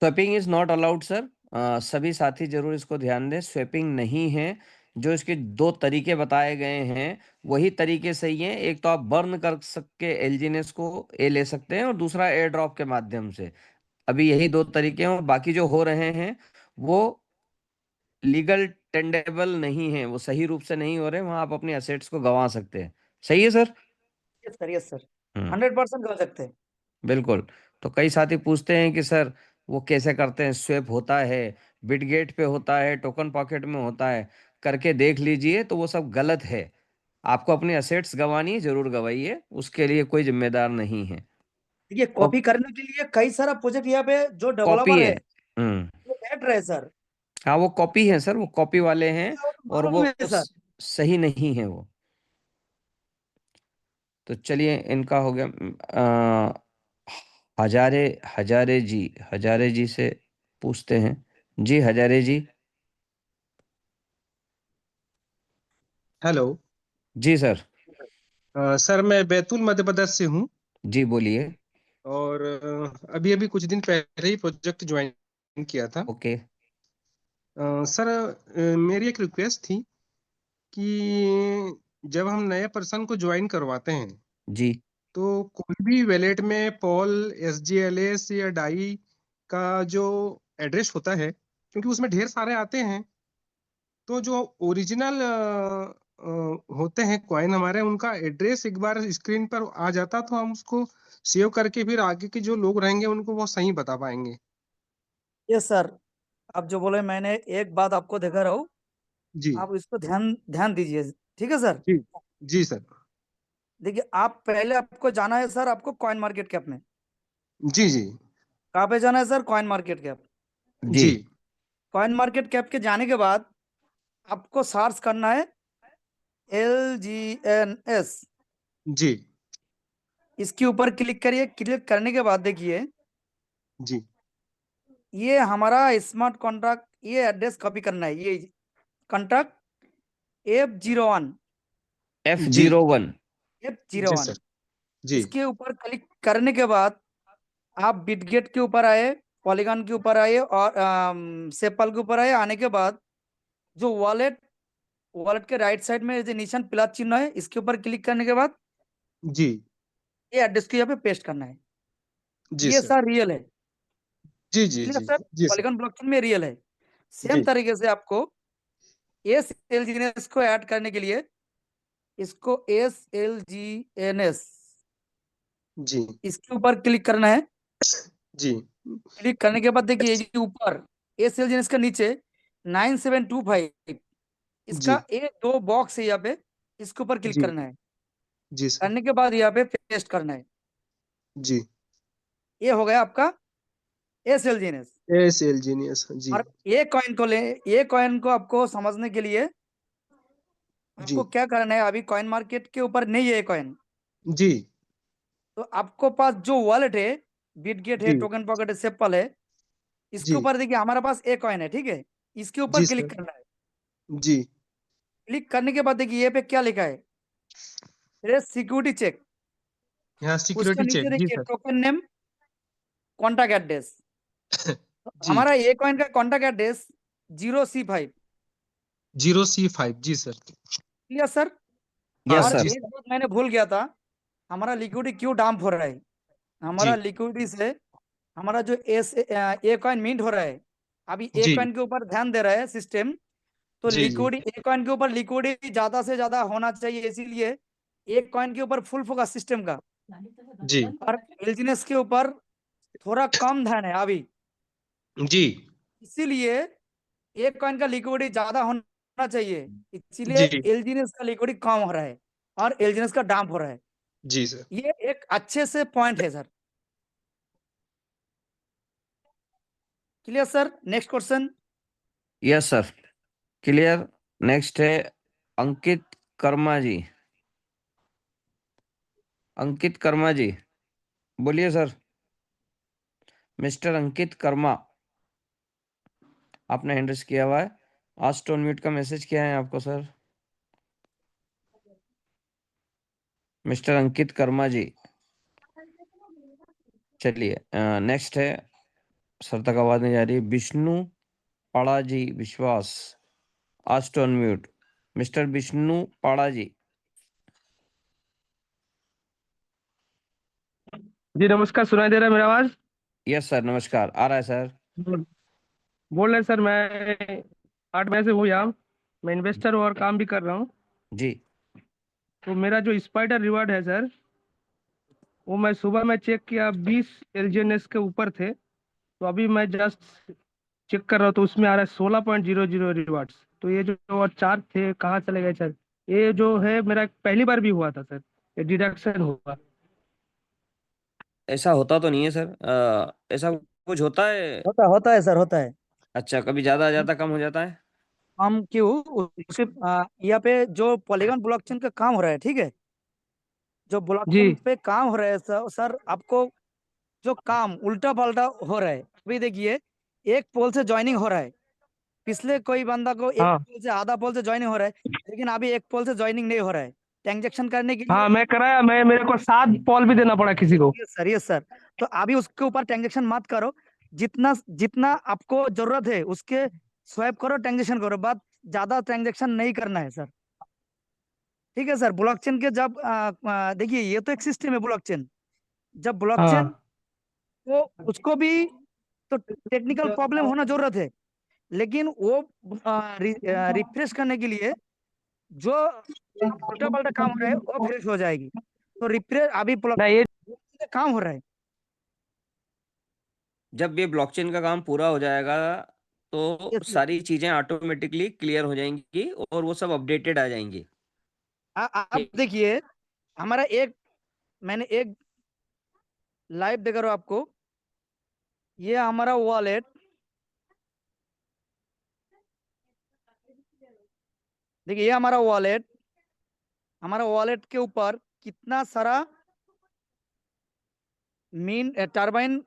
Swapping is not allowed sir. सभी साथी जरूर इसको ध्यान दें, स्वैपिंग नहीं है। जो इसके दो तरीके बताए गए हैं वही तरीके सही हैं। एक तो आप बर्न कर सके एलजीएनएस को ए ले सकते हैं, और दूसरा एयर ड्रॉप के माध्यम से। अभी यही दो तरीके हैं, और बाकी जो हो रहे हैं वो लीगल टेंडेबल नहीं है, वो सही रूप से नहीं हो रहे, वहां आप अपनी असेट्स को गंवा सकते हैं। सही है sir? Yes sir, yes sir, hmm 100% कर सकते हैं। बिल्कुल। तो कई साथी पूछते हैं कि सर वो कैसे करते हैं, स्वेप होता है, बिटगेट पे होता है, टोकन पॉकेट में होता है, करके देख लीजिए। तो वो सब गलत है। आपको अपनी असेट्स गंवानी है, जरूर गंवाइए, उसके लिए कोई जिम्मेदार नहीं है। देखिए, तो कॉपी करने के लिए कई सारा प्रोजेक्ट यहाँ पे जो कॉपी डेवलपर है। है वो बैठ रहे हैं सर। हाँ, वो कॉपी है सर, वो कॉपी वाले हैं, मुझे और और मालूम वो है सर। सही नहीं है वो। तो चलिए, इनका हो गया। हजारे हजारे जी से पूछते हैं। जी हजारे जी। हेलो। जी सर। सर मैं बैतूल मध्य प्रदेश से हूँ। जी बोलिए। और अभी अभी कुछ दिन पहले ही प्रोजेक्ट ज्वाइन किया था। ओके। सर मेरी एक रिक्वेस्ट थी कि जब हम नए पर्सन को ज्वाइन करवाते हैं जी। तो कोई भी वैलेट में पॉल, एसजीएलएस या डाई का जो एड्रेस होता है, क्योंकि उसमें ढेर सारे आते हैं, तो जो ओरिजिनल होते हैं कॉइन हमारे, उनका एड्रेस एक बार स्क्रीन पर आ जाता तो हम उसको सेव करके फिर आगे के जो लोग रहेंगे उनको वो सही बता पाएंगे। यस सर, आप जो बोले मैंने एक बात आपको देखा रहा हूँ, जी आप इसको ध्यान ध्यान दीजिए। ठीक है सर? जी। जी सर। देखिए, आप पहले आपको जाना है सर, आपको कॉइन मार्केट कैप में। जी जी। कहाँ पे जाना है सर? Coin market cap. जी। जी कॉइन मार्केट कैप के जाने के बाद आपको सर्च करना है LGNS। जी इसके ऊपर क्लिक करिए। क्लिक करने के बाद देखिए, जी ये हमारा स्मार्ट कॉन्ट्रैक्ट, ये एड्रेस कॉपी करना है, ये कॉन्ट्रैक्ट F01। F01। जी F01 सर। जी इसके ऊपर क्लिक करने के बाद आप बिटगेट के ऊपर आए, पॉलीगॉन के ऊपर आए और सेपल के ऊपर आए। आने के बाद जो वॉलेट वॉलेट के राइट साइड में जो निशान प्लस चिन्ह है, इसके ऊपर क्लिक करने के बाद जी ये एड्रेस को यहाँ पे पेस्ट करना है। जी ये सर। सर रियल है। जी जी क्लियर जी सर? जी सर। पॉलीगॉन ब्लॉकचेन में रियल है। सेम जी तरीके से आपको एस को ऐड करने के लिए इसको SLGNS जी इसके ऊपर क्लिक करना है। जी क्लिक करने के बाद देखिए, ये जो ऊपर SLGNS के नीचे 9725 जी इसका ये दो बॉक्स है यहाँ पे, इसके ऊपर क्लिक जी करना है। जी सर। करने के बाद यहाँ पे पेस्ट करना है। जी। ये हो गया आपका SLGNS। S L genius. जी और ये कॉइन को आपको समझने के लिए जी आपको क्या करना है, अभी कॉइन मार्केट के ऊपर नहीं है ये कॉइन, जी तो आपको पास जो वॉलेट है, बिटगेट है, जी टोकन पॉकेट है, सेपल है, इसके जी ऊपर देखिए हमारे पास एक कॉइन है, ठीक है, इसके ऊपर जी क्लिक सर करना है। जी क्लिक करने के बाद देखिए ये पे क्या लिखा है, सिक्योरिटी चेक। यहाँ उसके सिक्योरिटी नीचे चेक, जी देखिए sir. Token name, contact address. जी हमारा ये कॉइन का कॉन्टैक्ट एड्रेस 0C5। 0C5, जी सर। Clear sir. हाँ यस और सर। जी एक बात मैंने भूल गया था, हमारा लिक्विडिटी क्यों डंप हो रहा है। हमारा जी लिक्विडिटी से हमारा जो ए कॉइन मिंट हो रहा है, अभी ए जी कॉइन के ऊपर ध्यान दे रहा है सिस्टम। तो जी जी लिक्विडिटी ए कॉइन के ऊपर लिक्विडिटी ज्यादा से ज्यादा होना चाहिए, इसीलिए एक कॉइन के ऊपर फुल फोकस सिस्टम का। जी और एलजीनेस के ऊपर थोड़ा कम ध्यान है अभी, जी इसीलिए एक कॉइन का लिक्विडिटी ज्यादा होना चाहिए, इसीलिए जी एलजीनेस का लिक्विडिटी कम हो रहा है और एलजीनेस का डंप हो रहा है। जी सर। ये एक अच्छे से पॉइंट है sir. Clear sir. Next question. Yes sir, clear. Next है अंकित कर्मा जी। अंकित कर्मा जी, बोलिए सर। मिस्टर अंकित कर्मा, आपने हैंड रेज किया हुआ है। आस्क टू अनम्यूट का मैसेज किया है आपको सर। मिस्टर अंकित कर्मा जी, चलिए नेक्स्ट है। सर तक आवाज नहीं जा रही। Vishnu Pada ji Vishwas, ask to unmute. Mister Vishnu Pada ji. जी नमस्कार, सुनाई दे रहा है मेरा आवाज? यस सर, नमस्कार, आ रहा है सर। बोल रहे सर, मैं 8 महीने से हूँ यहाँ। मैं इन्वेस्टर हूँ और काम भी कर रहा हूँ। जी तो मेरा जो स्पाइडर रिवार्ड है सर, वो मैं सुबह में चेक किया 20 एलजीएनएस के ऊपर थे। तो अभी मैं जस्ट चेक कर रहा हूँ तो उसमें आ रहा है 16.00 रिवार्ड्स। तो ये जो और 4 थे कहाँ चले गए सर? ये जो है मेरा पहली बार भी हुआ था सर, ये डिडक्शन हुआ। ऐसा होता तो नहीं है सर, ऐसा कुछ होता है? होता है सर, होता है। अच्छा, कभी ज्यादा आ जाता, कम हो जाता है? हम क्यों उसके यहाँ पे जो पॉलीगॉन ब्लॉकचेन का काम हो रहा है, ठीक है, जो जी ब्लॉकचेन पे काम हो रहा है सर आपको जो काम उल्टा पल्टा हो रहा है, अभी देखिए एक पोल से ज्वाइनिंग हो रहा है। पिछले कोई बंदा को एक हाँ पोल से आधा पोल से ज्वाइनिंग हो रहा है, लेकिन अभी एक पोल से ज्वाइनिंग नहीं हो रहा है। ट्रांजेक्शन करने के लिए हाँ, मैं कराया, मैं मेरे को 7 पॉल भी देना पड़ा किसी को। ये सर। तो अभी उसके ऊपर ट्रांजेक्शन मत करो, जितना जितना आपको जरूरत है उसके स्वैप करो, ट्रांजेक्शन करो, बात ज्यादा ट्रांजेक्शन नहीं करना है सर। ठीक है सर। ब्लॉकचेन के जब देखिए ये तो एक सिस्टम है ब्लॉकचेन। जब ब्लॉकचेन हाँ को उसको भी तो टेक्निकल प्रॉब्लम होना जरूरत है, लेकिन वो रिफ्रेश करने के लिए जो उल्टा पल्टा काम हो रहा है वो फ्रेश हो जाएगी। तो रिफ्रेश अभी नहीं, ये काम हो रहा है। जब ये ब्लॉकचेन का काम पूरा हो जाएगा तो यस सारी चीजें ऑटोमेटिकली क्लियर हो जाएंगी और वो सब अपडेटेड आ जाएंगी। आप ठीक। देखिए हमारा मैंने एक लाइव दिखा रहा हूं आपको। ये हमारा वॉलेट, देखिए ये हमारा वॉलेट के ऊपर कितना सारा मीन टर्बाइन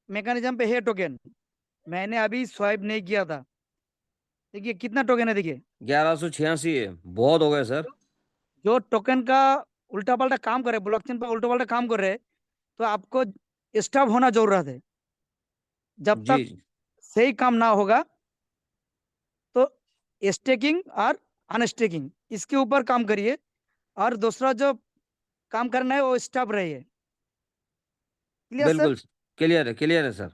मैकेनिज्म पे है टोकन। मैंने अभी स्वाइप नहीं किया था। देखिए कितना टोकन है, देखिए 1186 है, बहुत हो गए सर। जो टोकन का उल्टा पल्टा काम करे, ब्लॉकचेन पर उल्टा पल्टा काम कर रहे, तो आपको स्टॉप होना जरूरत है। जब जी तक सही काम ना होगा तो स्टेकिंग और अनस्टेकिंग इसके ऊपर काम करिए, और दूसरा जो काम करना है वो स्टॉप रहिए। Clear sir. बिल्कुल, क्लियर है सर।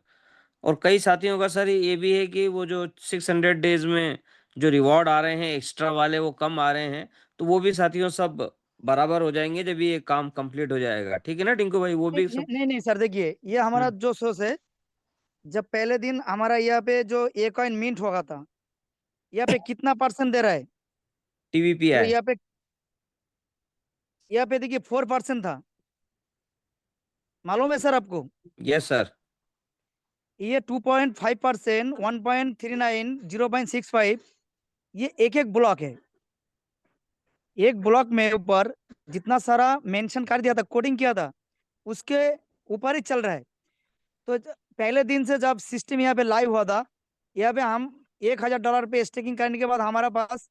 और कई साथियों का सर ये भी है कि वो जो 600 डेज में जो रिवॉर्ड आ रहे हैं एक्स्ट्रा वाले, वो कम आ रहे हैं। तो वो भी साथियों सब बराबर हो जाएंगे जब ये काम कंप्लीट हो जाएगा। ठीक है ना टिंकू भाई, वो नहीं भी नहीं सब। नहीं, नहीं सर, देखिए ये हमारा हम्म। जो सोच है, जब पहले दिन हमारा यहाँ पे जो ए कॉइन मिंट होगा था, यहाँ पे कितना परसेंट दे रहा है, टीवीपी तो है। यहाँ पे देखिए 4% था। मालूम है सर आपको? Yes sir. ये 2.5%, 1.39, 0.65, ये एक एक ब्लॉक है। एक ब्लॉक में ऊपर जितना सारा मेंशन कर दिया था, कोडिंग किया था, उसके ऊपर ही चल रहा है। तो पहले दिन से जब सिस्टम यहाँ पे लाइव हुआ था, यहाँ पे हम $1000 पे स्टेकिंग करने के बाद हमारा पास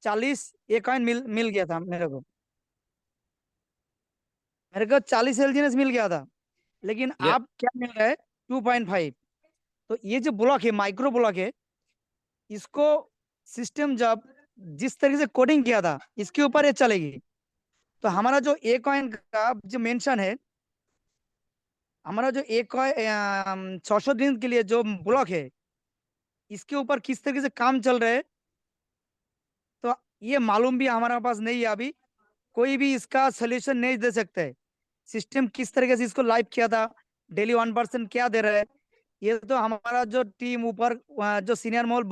40 ये कॉइन मिल गया था मेरे को 40 एलजीएनएस मिल गया था। लेकिन ये अब क्या मिल रहा है 2.5। तो ये जो ब्लॉक है, माइक्रो ब्लॉक है, इसको सिस्टम जब जिस तरीके से कोडिंग किया था इसके ऊपर ये चलेगी। तो हमारा जो ए कॉइन का जो मेंशन है, हमारा जो ए कॉइन 600 दिन के लिए जो ब्लॉक है, इसके ऊपर किस तरीके से काम चल रहा है तो ये मालूम भी हमारे पास नहीं है। अभी कोई भी इसका सोल्यूशन नहीं दे सकता है। सिस्टम किस तरीके से इसको लाइव किया था, डेली 1% क्या दे रहा है, ये तो हमारा जो टीम ऊपर जो सीनियर मोल